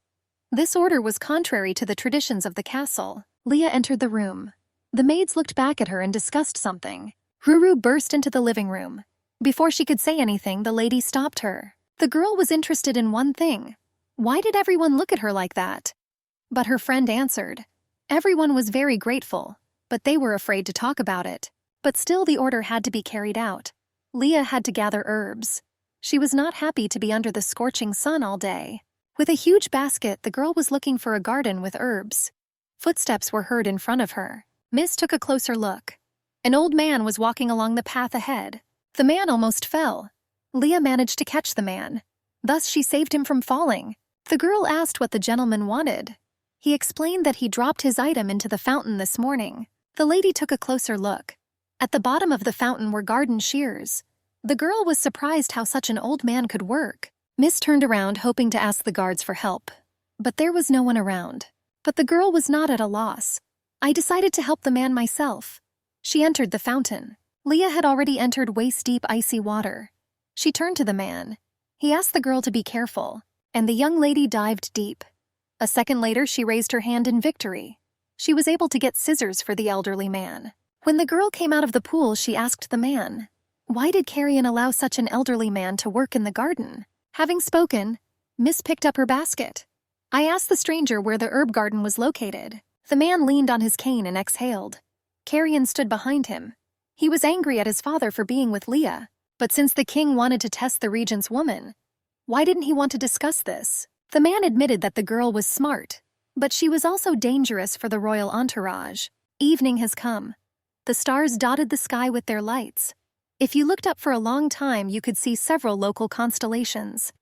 This order was contrary to the traditions of the castle. Leah entered the room. The maids looked back at her and discussed something. Ruru burst into the living room. Before she could say anything, the lady stopped her. The girl was interested in one thing. Why did everyone look at her like that? But her friend answered. Everyone was very grateful, but they were afraid to talk about it. But still the order had to be carried out. Leah had to gather herbs. She was not happy to be under the scorching sun all day. With a huge basket, the girl was looking for a garden with herbs. Footsteps were heard in front of her. Miss took a closer look. An old man was walking along the path ahead. The man almost fell. Leah managed to catch the man. Thus she saved him from falling. The girl asked what the gentleman wanted. He explained that he dropped his item into the fountain this morning. The lady took a closer look. At the bottom of the fountain were garden shears. The girl was surprised how such an old man could work. Miss turned around hoping to ask the guards for help. But there was no one around. But the girl was not at a loss. I decided to help the man myself. She entered the fountain. Leah had already entered waist-deep icy water. She turned to the man. He asked the girl to be careful, and the young lady dived deep. A second later, she raised her hand in victory. She was able to get scissors for the elderly man. When the girl came out of the pool, she asked the man, why did Carrion allow such an elderly man to work in the garden? Having spoken, Miss picked up her basket. I asked the stranger where the herb garden was located. The man leaned on his cane and exhaled. Carrion stood behind him. He was angry at his father for being with Leah, but since the king wanted to test the regent's woman, why didn't he want to discuss this? The man admitted that the girl was smart, but she was also dangerous for the royal entourage. Evening has come. The stars dotted the sky with their lights. If you looked up for a long time, you could see several local constellations.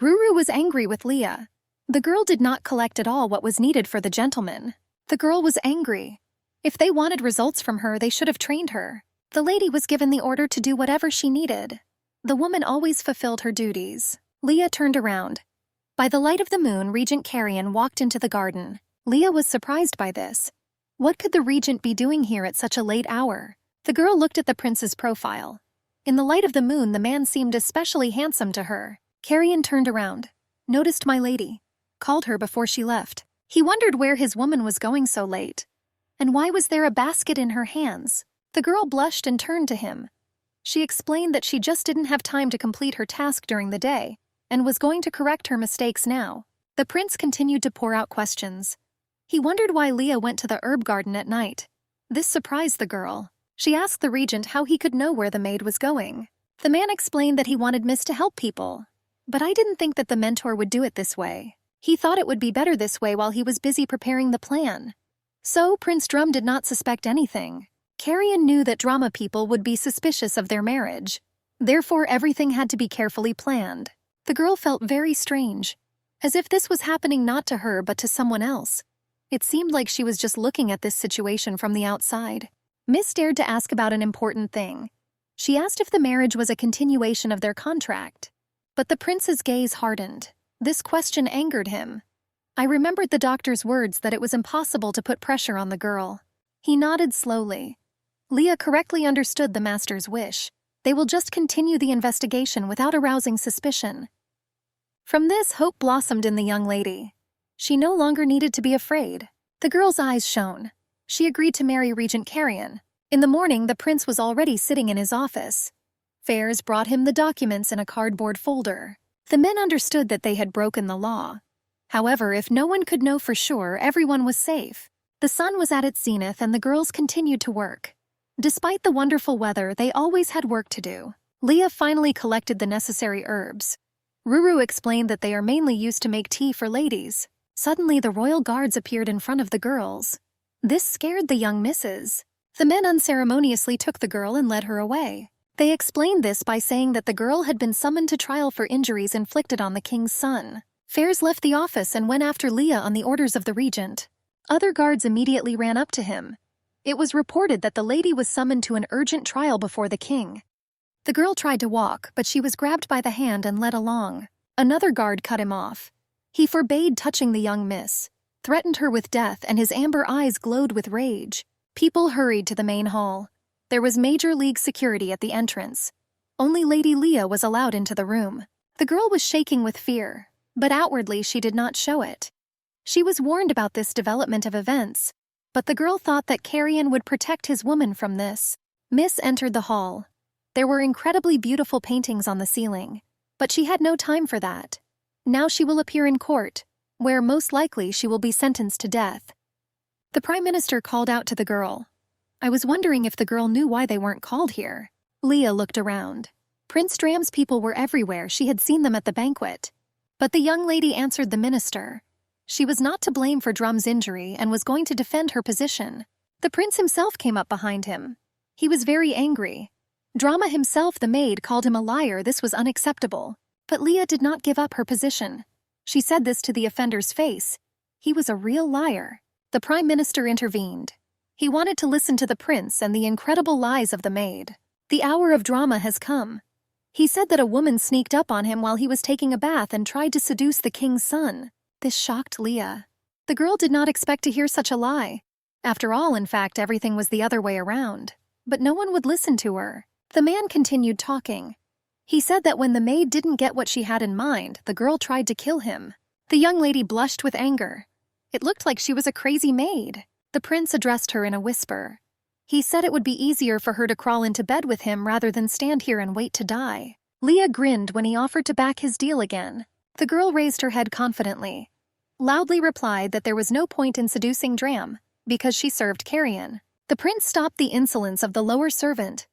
Ruru was angry with Leah. The girl did not collect at all what was needed for the gentleman. The girl was angry. If they wanted results from her, they should have trained her. The lady was given the order to do whatever she needed. The woman always fulfilled her duties. Leah turned around. By the light of the moon, Regent Carrion walked into the garden. Leah was surprised by this. What could the regent be doing here at such a late hour? The girl looked at the prince's profile. In the light of the moon, the man seemed especially handsome to her. Carrion turned around, noticed my lady, called her before she left. He wondered where his woman was going so late. And why was there a basket in her hands? The girl blushed and turned to him. She explained that she just didn't have time to complete her task during the day, and was going to correct her mistakes now. The prince continued to pour out questions. He wondered why Leah went to the herb garden at night. This surprised the girl. She asked the regent how he could know where the maid was going. The man explained that he wanted Miss to help people. But I didn't think that the mentor would do it this way. He thought it would be better this way while he was busy preparing the plan. So Prince Drum did not suspect anything. Carrion knew that drama people would be suspicious of their marriage. Therefore, everything had to be carefully planned. The girl felt very strange, as if this was happening not to her but to someone else. It seemed like she was just looking at this situation from the outside. Miss dared to ask about an important thing. She asked if the marriage was a continuation of their contract. But the prince's gaze hardened. This question angered him. I remembered the doctor's words that it was impossible to put pressure on the girl. He nodded slowly. Leah correctly understood the master's wish. They will just continue the investigation without arousing suspicion. From this, hope blossomed in the young lady. She no longer needed to be afraid. The girl's eyes shone. She agreed to marry Regent Carrion. In the morning, the prince was already sitting in his office. Fairs brought him the documents in a cardboard folder. The men understood that they had broken the law. However, if no one could know for sure, everyone was safe. The sun was at its zenith and the girls continued to work. Despite the wonderful weather, they always had work to do. Leah finally collected the necessary herbs. Ruru explained that they are mainly used to make tea for ladies. Suddenly, the royal guards appeared in front of the girls. This scared the young misses. The men unceremoniously took the girl and led her away. They explained this by saying that the girl had been summoned to trial for injuries inflicted on the king's son. Fairs left the office and went after Leah on the orders of the regent. Other guards immediately ran up to him. It was reported that the lady was summoned to an urgent trial before the king. The girl tried to walk, but she was grabbed by the hand and led along. Another guard cut him off. He forbade touching the young miss, threatened her with death, and his amber eyes glowed with rage. People hurried to the main hall. There was major league security at the entrance. Only Lady Leah was allowed into the room. The girl was shaking with fear, but outwardly she did not show it. She was warned about this development of events, but the girl thought that Carrion would protect his woman from this. Miss entered the hall. There were incredibly beautiful paintings on the ceiling, but she had no time for that. Now she will appear in court, where most likely she will be sentenced to death. The Prime Minister called out to the girl. I was wondering if the girl knew why they weren't called here. Leah looked around. Prince Dram's people were everywhere. She had seen them at the banquet. But the young lady answered the minister. She was not to blame for Drum's injury and was going to defend her position. The prince himself came up behind him. He was very angry. Drama himself, the maid, called him a liar. This was unacceptable. But Leah did not give up her position. She said this to the offender's face. He was a real liar. The Prime Minister intervened. He wanted to listen to the prince and the incredible lies of the maid. The hour of drama has come. He said that a woman sneaked up on him while he was taking a bath and tried to seduce the king's son. This shocked Leah. The girl did not expect to hear such a lie. After all, in fact, everything was the other way around. But no one would listen to her. The man continued talking. He said that when the maid didn't get what she had in mind, the girl tried to kill him. The young lady blushed with anger. It looked like she was a crazy maid. The prince addressed her in a whisper. He said it would be easier for her to crawl into bed with him rather than stand here and wait to die. Leah grinned when he offered to back his deal again. The girl raised her head confidently, loudly replied that there was no point in seducing Dram, because she served Carrion. The prince stopped the insolence of the lower servant.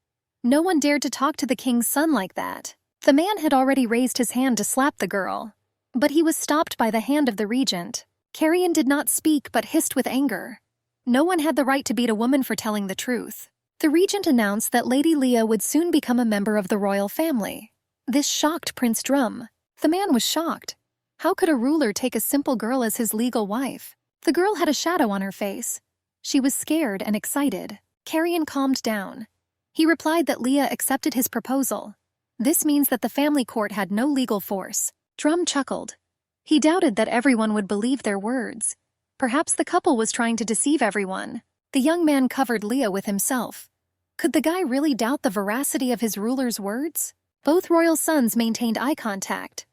No one dared to talk to the king's son like that. The man had already raised his hand to slap the girl, but he was stopped by the hand of the regent. Carrion did not speak but hissed with anger. No one had the right to beat a woman for telling the truth. The regent announced that Lady Leah would soon become a member of the royal family. This shocked Prince Drum. The man was shocked. How could a ruler take a simple girl as his legal wife? The girl had a shadow on her face. She was scared and excited. Carrion calmed down. He replied that Leah accepted his proposal. This means that the family court had no legal force. Drum chuckled. He doubted that everyone would believe their words. Perhaps the couple was trying to deceive everyone. The young man covered Leah with himself. Could the guy really doubt the veracity of his ruler's words? Both royal sons maintained eye contact.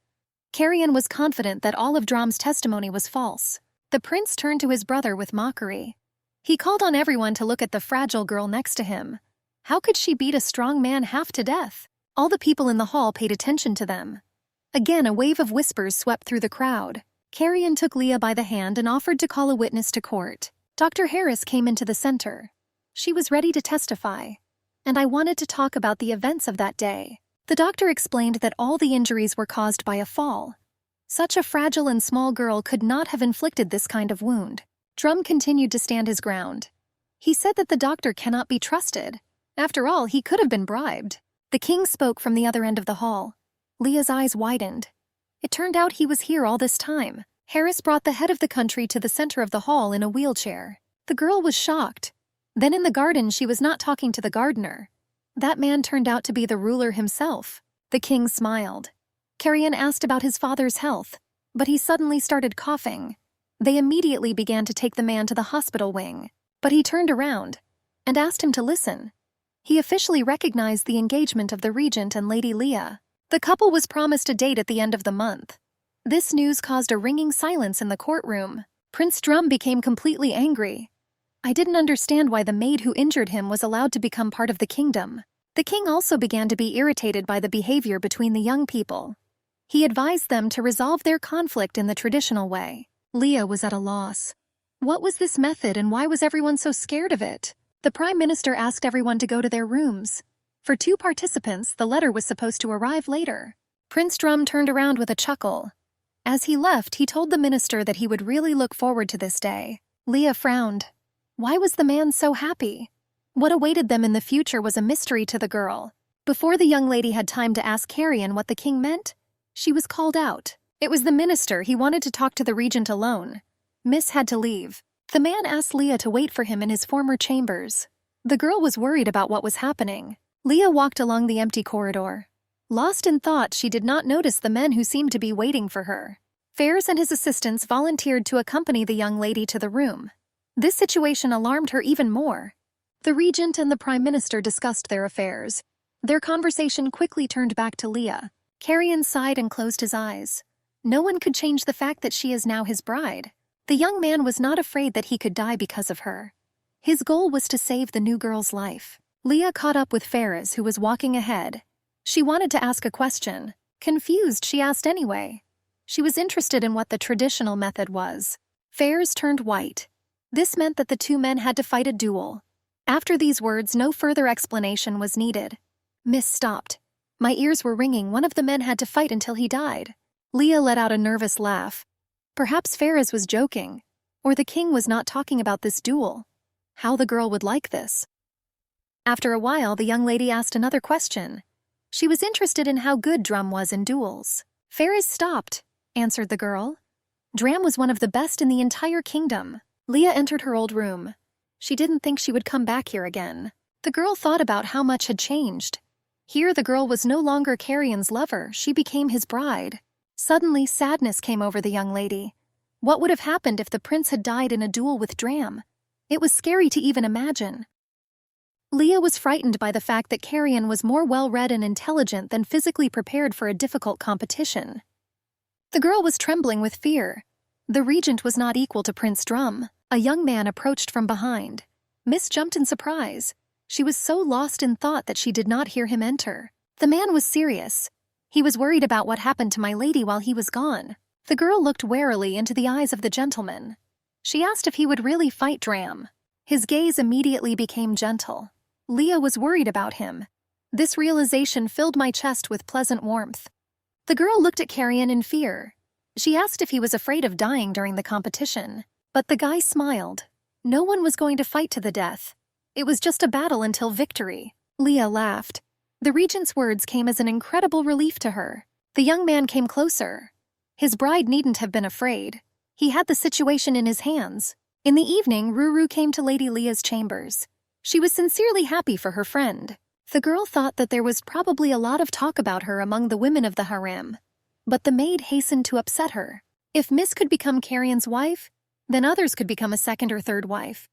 Carrion was confident that all of Drum's testimony was false. The prince turned to his brother with mockery. He called on everyone to look at the fragile girl next to him. How could she beat a strong man half to death? All the people in the hall paid attention to them. Again, a wave of whispers swept through the crowd. Carrion took Leah by the hand and offered to call a witness to court. Dr. Harris came into the center. She was ready to testify. And I wanted to talk about the events of that day. The doctor explained that all the injuries were caused by a fall. Such a fragile and small girl could not have inflicted this kind of wound. Drum continued to stand his ground. He said that the doctor cannot be trusted. After all, he could have been bribed. The king spoke from the other end of the hall. Leah's eyes widened. It turned out he was here all this time. Harris brought the head of the country to the center of the hall in a wheelchair. The girl was shocked. Then in the garden, she was not talking to the gardener. That man turned out to be the ruler himself. The king smiled. Carrion asked about his father's health, but he suddenly started coughing. They immediately began to take the man to the hospital wing, but he turned around and asked him to listen. He officially recognized the engagement of the regent and Lady Leah. The couple was promised a date at the end of the month. This news caused a ringing silence in the courtroom. Prince Drum became completely angry. I didn't understand why the maid who injured him was allowed to become part of the kingdom. The king also began to be irritated by the behavior between the young people. He advised them to resolve their conflict in the traditional way. Leah was at a loss. What was this method and why was everyone so scared of it? The prime minister asked everyone to go to their rooms. For 2 participants, the letter was supposed to arrive later. Prince Drum turned around with a chuckle. As he left, he told the minister that he would really look forward to this day. Leah frowned. Why was the man so happy? What awaited them in the future was a mystery to the girl. Before the young lady had time to ask Carrion what the king meant, she was called out. It was the minister. He wanted to talk to the regent alone. Miss had to leave. The man asked Leah to wait for him in his former chambers. The girl was worried about what was happening. Leah walked along the empty corridor. Lost in thought, she did not notice the men who seemed to be waiting for her. Fairs and his assistants volunteered to accompany the young lady to the room. This situation alarmed her even more. The regent and the prime minister discussed their affairs. Their conversation quickly turned back to Leah. Carrion sighed and closed his eyes. No one could change the fact that she is now his bride. The young man was not afraid that he could die because of her. His goal was to save the new girl's life. Leah caught up with Ferris, who was walking ahead. She wanted to ask a question. Confused, she asked anyway. She was interested in what the traditional method was. Ferris turned white. This meant that the 2 men had to fight a duel. After these words, no further explanation was needed. Miss stopped. My ears were ringing. One of the men had to fight until he died. Leah let out a nervous laugh. Perhaps Ferris was joking, or the king was not talking about this duel. How the girl would like this. After a while, the young lady asked another question. She was interested in how good Drum was in duels. Ferris stopped, answered the girl. Drum was one of the best in the entire kingdom. Leah entered her old room. She didn't think she would come back here again. The girl thought about how much had changed. Here the girl was no longer Carrion's lover, she became his bride. Suddenly, sadness came over the young lady. What would have happened if the prince had died in a duel with Dram? It was scary to even imagine. Leah was frightened by the fact that Carrion was more well-read and intelligent than physically prepared for a difficult competition. The girl was trembling with fear. The regent was not equal to Prince Drum. A young man approached from behind. Miss jumped in surprise. She was so lost in thought that she did not hear him enter. The man was serious. He was worried about what happened to my lady while he was gone. The girl looked warily into the eyes of the gentleman. She asked if he would really fight Dram. His gaze immediately became gentle. Leah was worried about him. This realization filled my chest with pleasant warmth. The girl looked at Carrion in fear. She asked if he was afraid of dying during the competition. But the guy smiled. No one was going to fight to the death. It was just a battle until victory. Leah laughed. The regent's words came as an incredible relief to her. The young man came closer. His bride needn't have been afraid. He had the situation in his hands. In the evening, Ruru came to Lady Leah's chambers. She was sincerely happy for her friend. The girl thought that there was probably a lot of talk about her among the women of the harem. But the maid hastened to upset her. If Miss could become Carrion's wife, then others could become a second or third wife.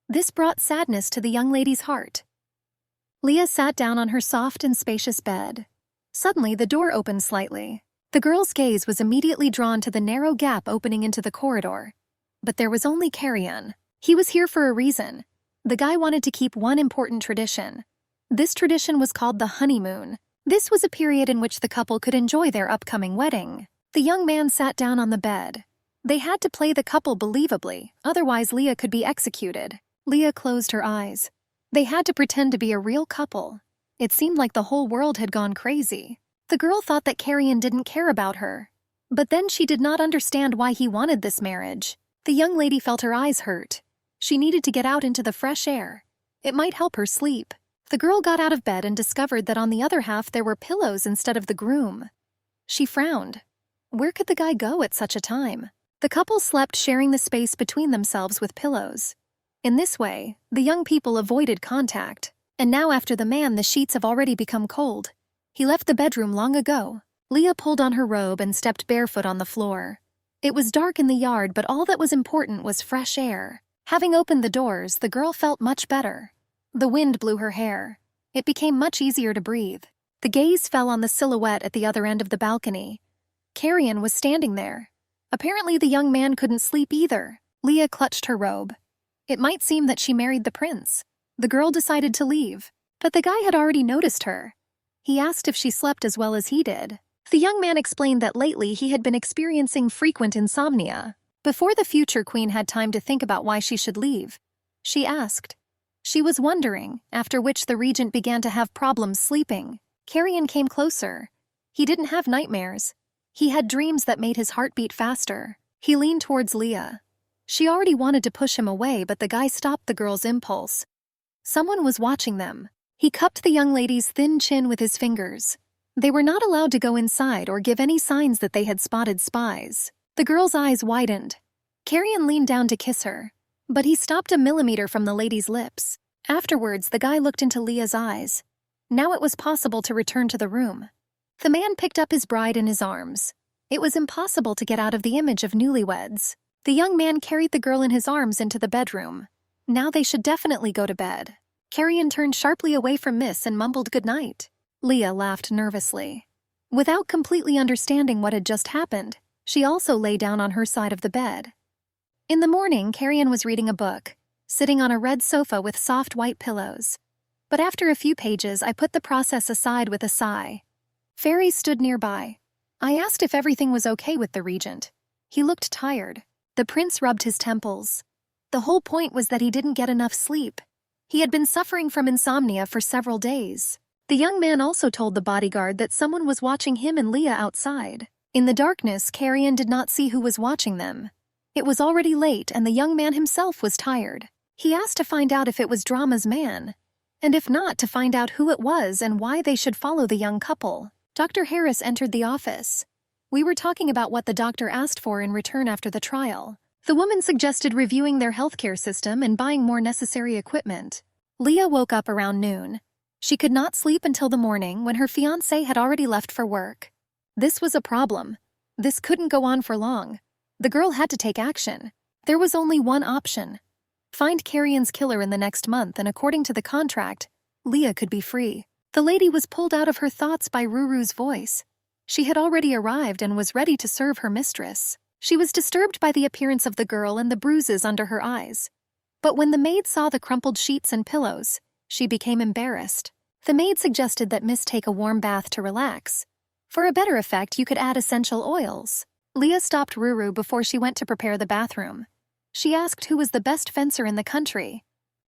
This brought sadness to the young lady's heart. Leah sat down on her soft and spacious bed. Suddenly, the door opened slightly. The girl's gaze was immediately drawn to the narrow gap opening into the corridor. But there was only Carrion. He was here for a reason. The guy wanted to keep one important tradition. This tradition was called the honeymoon. This was a period in which the couple could enjoy their upcoming wedding. The young man sat down on the bed. They had to play the couple believably, otherwise Leah could be executed. Leah closed her eyes. They had to pretend to be a real couple. It seemed like the whole world had gone crazy. The girl thought that Carrion didn't care about her. But then she did not understand why he wanted this marriage. The young lady felt her eyes hurt. She needed to get out into the fresh air. It might help her sleep. The girl got out of bed and discovered that on the other half there were pillows instead of the groom. She frowned. Where could the guy go at such a time? The couple slept sharing the space between themselves with pillows. In this way, the young people avoided contact. And now after the man, the sheets have already become cold. He left the bedroom long ago. Leah pulled on her robe and stepped barefoot on the floor. It was dark in the yard, but all that was important was fresh air. Having opened the doors, the girl felt much better. The wind blew her hair. It became much easier to breathe. The gaze fell on the silhouette at the other end of the balcony. Carrion was standing there. Apparently the young man couldn't sleep either. Leah clutched her robe. It might seem that she married the prince. The girl decided to leave, but the guy had already noticed her. He asked if she slept as well as he did. The young man explained that lately he had been experiencing frequent insomnia. Before the future queen had time to think about why she should leave, she asked. She was wondering, after which the regent began to have problems sleeping. Carrion came closer. He didn't have nightmares. He had dreams that made his heart beat faster. He leaned towards Leah. She already wanted to push him away, but the guy stopped the girl's impulse. Someone was watching them. He cupped the young lady's thin chin with his fingers. They were not allowed to go inside or give any signs that they had spotted spies. The girl's eyes widened. Carrion leaned down to kiss her, but he stopped a millimeter from the lady's lips. Afterwards, the guy looked into Leah's eyes. Now it was possible to return to the room. The man picked up his bride in his arms. It was impossible to get out of the image of newlyweds. The young man carried the girl in his arms into the bedroom. Now they should definitely go to bed. Carrion turned sharply away from Miss and mumbled goodnight. Leah laughed nervously. Without completely understanding what had just happened, she also lay down on her side of the bed. In the morning, Carrion was reading a book, sitting on a red sofa with soft white pillows. But after a few pages, I put the process aside with a sigh. Fairy stood nearby. I asked if everything was okay with the regent. He looked tired. The prince rubbed his temples. The whole point was that he didn't get enough sleep. He had been suffering from insomnia for several days. The young man also told the bodyguard that someone was watching him and Leah outside. In the darkness, Carrion did not see who was watching them. It was already late, and the young man himself was tired. He asked to find out if it was Drama's man, and if not, to find out who it was and why they should follow the young couple. Dr. Harris entered the office. We were talking about what the doctor asked for in return after the trial. The woman suggested reviewing their healthcare system and buying more necessary equipment. Leah woke up around noon. She could not sleep until the morning when her fiancé had already left for work. This was a problem. This couldn't go on for long. The girl had to take action. There was only one option. Find Carrion's killer in the next month, and according to the contract, Leah could be free. The lady was pulled out of her thoughts by Ruru's voice. She had already arrived and was ready to serve her mistress. She was disturbed by the appearance of the girl and the bruises under her eyes. But when the maid saw the crumpled sheets and pillows, she became embarrassed. The maid suggested that Miss take a warm bath to relax. For a better effect, you could add essential oils. Leah stopped Ruru before she went to prepare the bathroom. She asked who was the best fencer in the country.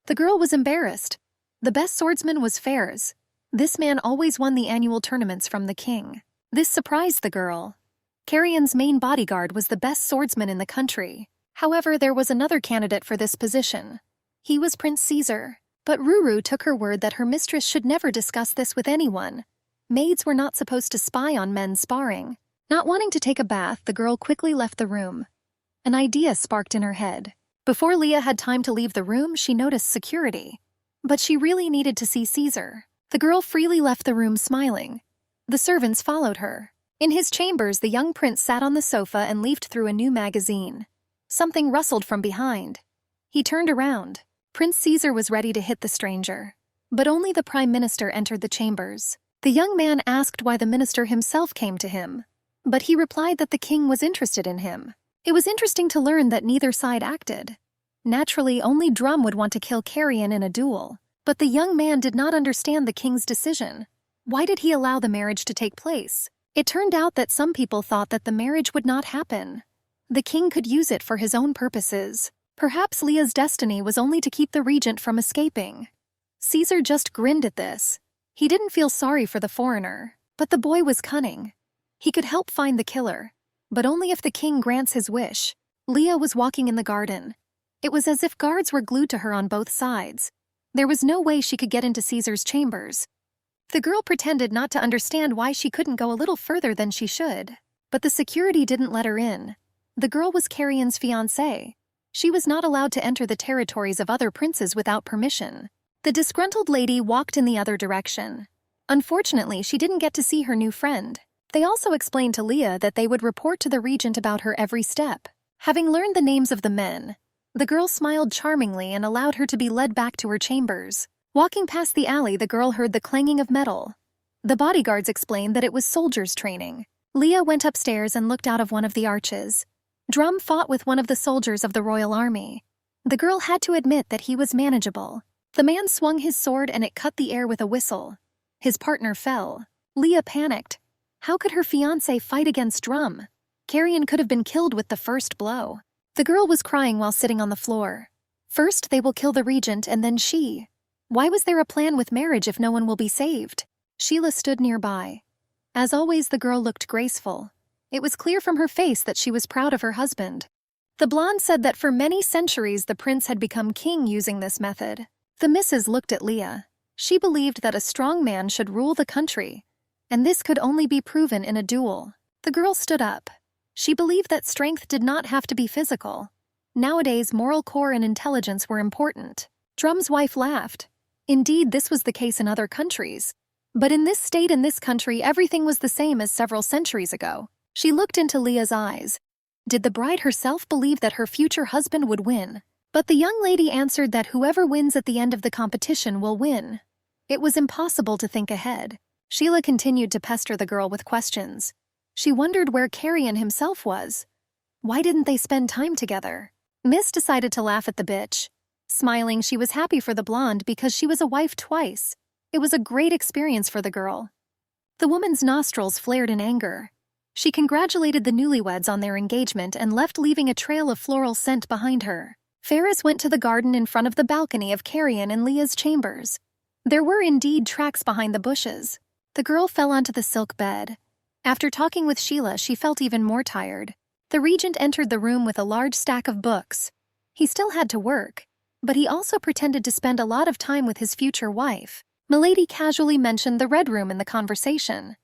The girl was embarrassed. The best swordsman was Fairs. This man always won the annual tournaments from the king. This surprised the girl. Carrion's main bodyguard was the best swordsman in the country. However, there was another candidate for this position. He was Prince Caesar. But Ruru took her word that her mistress should never discuss this with anyone. Maids were not supposed to spy on men sparring. Not wanting to take a bath, the girl quickly left the room. An idea sparked in her head. Before Leah had time to leave the room, she noticed security. But she really needed to see Caesar. The girl freely left the room smiling. The servants followed her. In his chambers, the young prince sat on the sofa and leafed through a new magazine. Something rustled from behind. He turned around. Prince Caesar was ready to hit the stranger. But only the prime minister entered the chambers. The young man asked why the minister himself came to him. But he replied that the king was interested in him. It was interesting to learn that neither side acted. Naturally, only Drum would want to kill Carrion in a duel. But the young man did not understand the king's decision. Why did he allow the marriage to take place? It turned out that some people thought that the marriage would not happen. The king could use it for his own purposes. Perhaps Leah's destiny was only to keep the regent from escaping. Caesar just grinned at this. He didn't feel sorry for the foreigner, but the boy was cunning. He could help find the killer, but only if the king grants his wish. Leah was walking in the garden. It was as if guards were glued to her on both sides. There was no way she could get into Caesar's chambers. The girl pretended not to understand why she couldn't go a little further than she should. But the security didn't let her in. The girl was Carrion's fiancée. She was not allowed to enter the territories of other princes without permission. The disgruntled lady walked in the other direction. Unfortunately, she didn't get to see her new friend. They also explained to Leah that they would report to the regent about her every step. Having learned the names of the men, the girl smiled charmingly and allowed her to be led back to her chambers. Walking past the alley, the girl heard the clanging of metal. The bodyguards explained that it was soldiers' training. Leah went upstairs and looked out of one of the arches. Drum fought with one of the soldiers of the royal army. The girl had to admit that he was manageable. The man swung his sword and it cut the air with a whistle. His partner fell. Leah panicked. How could her fiancé fight against Drum? Carrion could have been killed with the first blow. The girl was crying while sitting on the floor. First they will kill the regent and then she. Why was there a plan with marriage if no one will be saved? Sheila stood nearby. As always, the girl looked graceful. It was clear from her face that she was proud of her husband. The blonde said that for many centuries the prince had become king using this method. The missus looked at Leah. She believed that a strong man should rule the country, and this could only be proven in a duel. The girl stood up. She believed that strength did not have to be physical. Nowadays, moral core and intelligence were important. Drum's wife laughed. Indeed, this was the case in other countries. But in this state and this country, everything was the same as several centuries ago. She looked into Leah's eyes. Did the bride herself believe that her future husband would win? But the young lady answered that whoever wins at the end of the competition will win. It was impossible to think ahead. Sheila continued to pester the girl with questions. She wondered where Carrion himself was. Why didn't they spend time together? Miss decided to laugh at the bitch. Smiling, she was happy for the blonde because she was a wife twice. It was a great experience for the girl. The woman's nostrils flared in anger. She congratulated the newlyweds on their engagement and left, leaving a trail of floral scent behind her. Ferris went to the garden in front of the balcony of Carrion and Leah's chambers. There were indeed tracks behind the bushes. The girl fell onto the silk bed. After talking with Sheila, she felt even more tired. The regent entered the room with a large stack of books. He still had to work, but he also pretended to spend a lot of time with his future wife. Milady casually mentioned the red room in the conversation.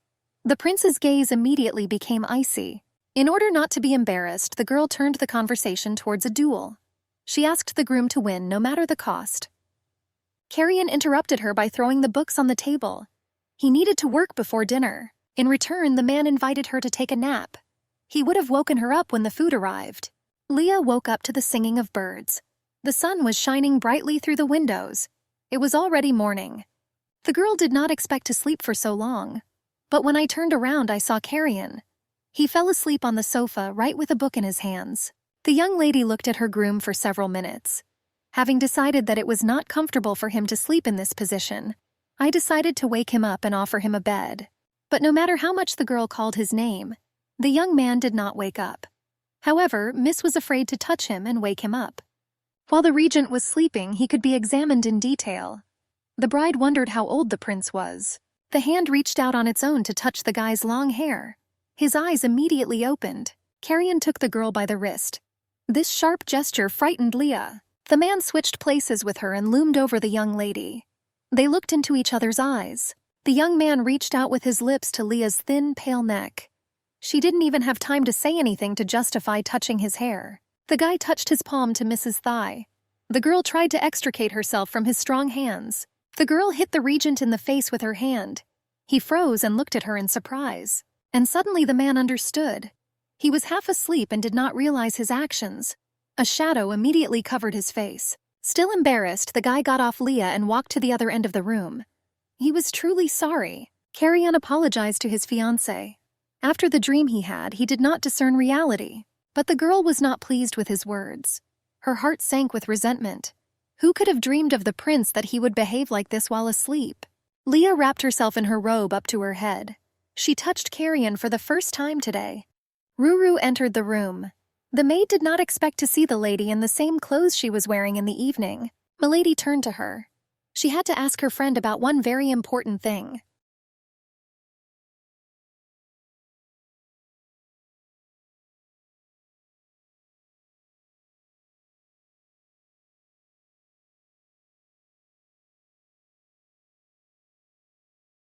The prince's gaze immediately became icy. In order not to be embarrassed, the girl turned the conversation towards a duel. She asked the groom to win, no matter the cost. Carrion interrupted her by throwing the books on the table. He needed to work before dinner. In return, the man invited her to take a nap. He would have woken her up when the food arrived. Leah woke up to the singing of birds. The sun was shining brightly through the windows. It was already morning. The girl did not expect to sleep for so long. But when I turned around, I saw Carrion. He fell asleep on the sofa, right with a book in his hands. The young lady looked at her groom for several minutes. Having decided that it was not comfortable for him to sleep in this position, I decided to wake him up and offer him a bed. But no matter how much the girl called his name, the young man did not wake up. However, Miss was afraid to touch him and wake him up. While the regent was sleeping, he could be examined in detail. The bride wondered how old the prince was. The hand reached out on its own to touch the guy's long hair. His eyes immediately opened. Carrion took the girl by the wrist. This sharp gesture frightened Leah. The man switched places with her and loomed over the young lady. They looked into each other's eyes. The young man reached out with his lips to Leah's thin, pale neck. She didn't even have time to say anything to justify touching his hair. The guy touched his palm to Mrs. Thigh. The girl tried to extricate herself from his strong hands. The girl hit the regent in the face with her hand. He froze and looked at her in surprise. And suddenly the man understood. He was half asleep and did not realize his actions. A shadow immediately covered his face. Still embarrassed, the guy got off Leah and walked to the other end of the room. He was truly sorry. Carrion apologized to his fiancée. After the dream he did not discern reality. But the girl was not pleased with his words. Her heart sank with resentment. Who could have dreamed of the prince that he would behave like this while asleep? Leah wrapped herself in her robe up to her head. She touched Carrion for the first time today. Ruru entered the room. The maid did not expect to see the lady in the same clothes she was wearing in the evening. Milady turned to her. She had to ask her friend about one very important thing.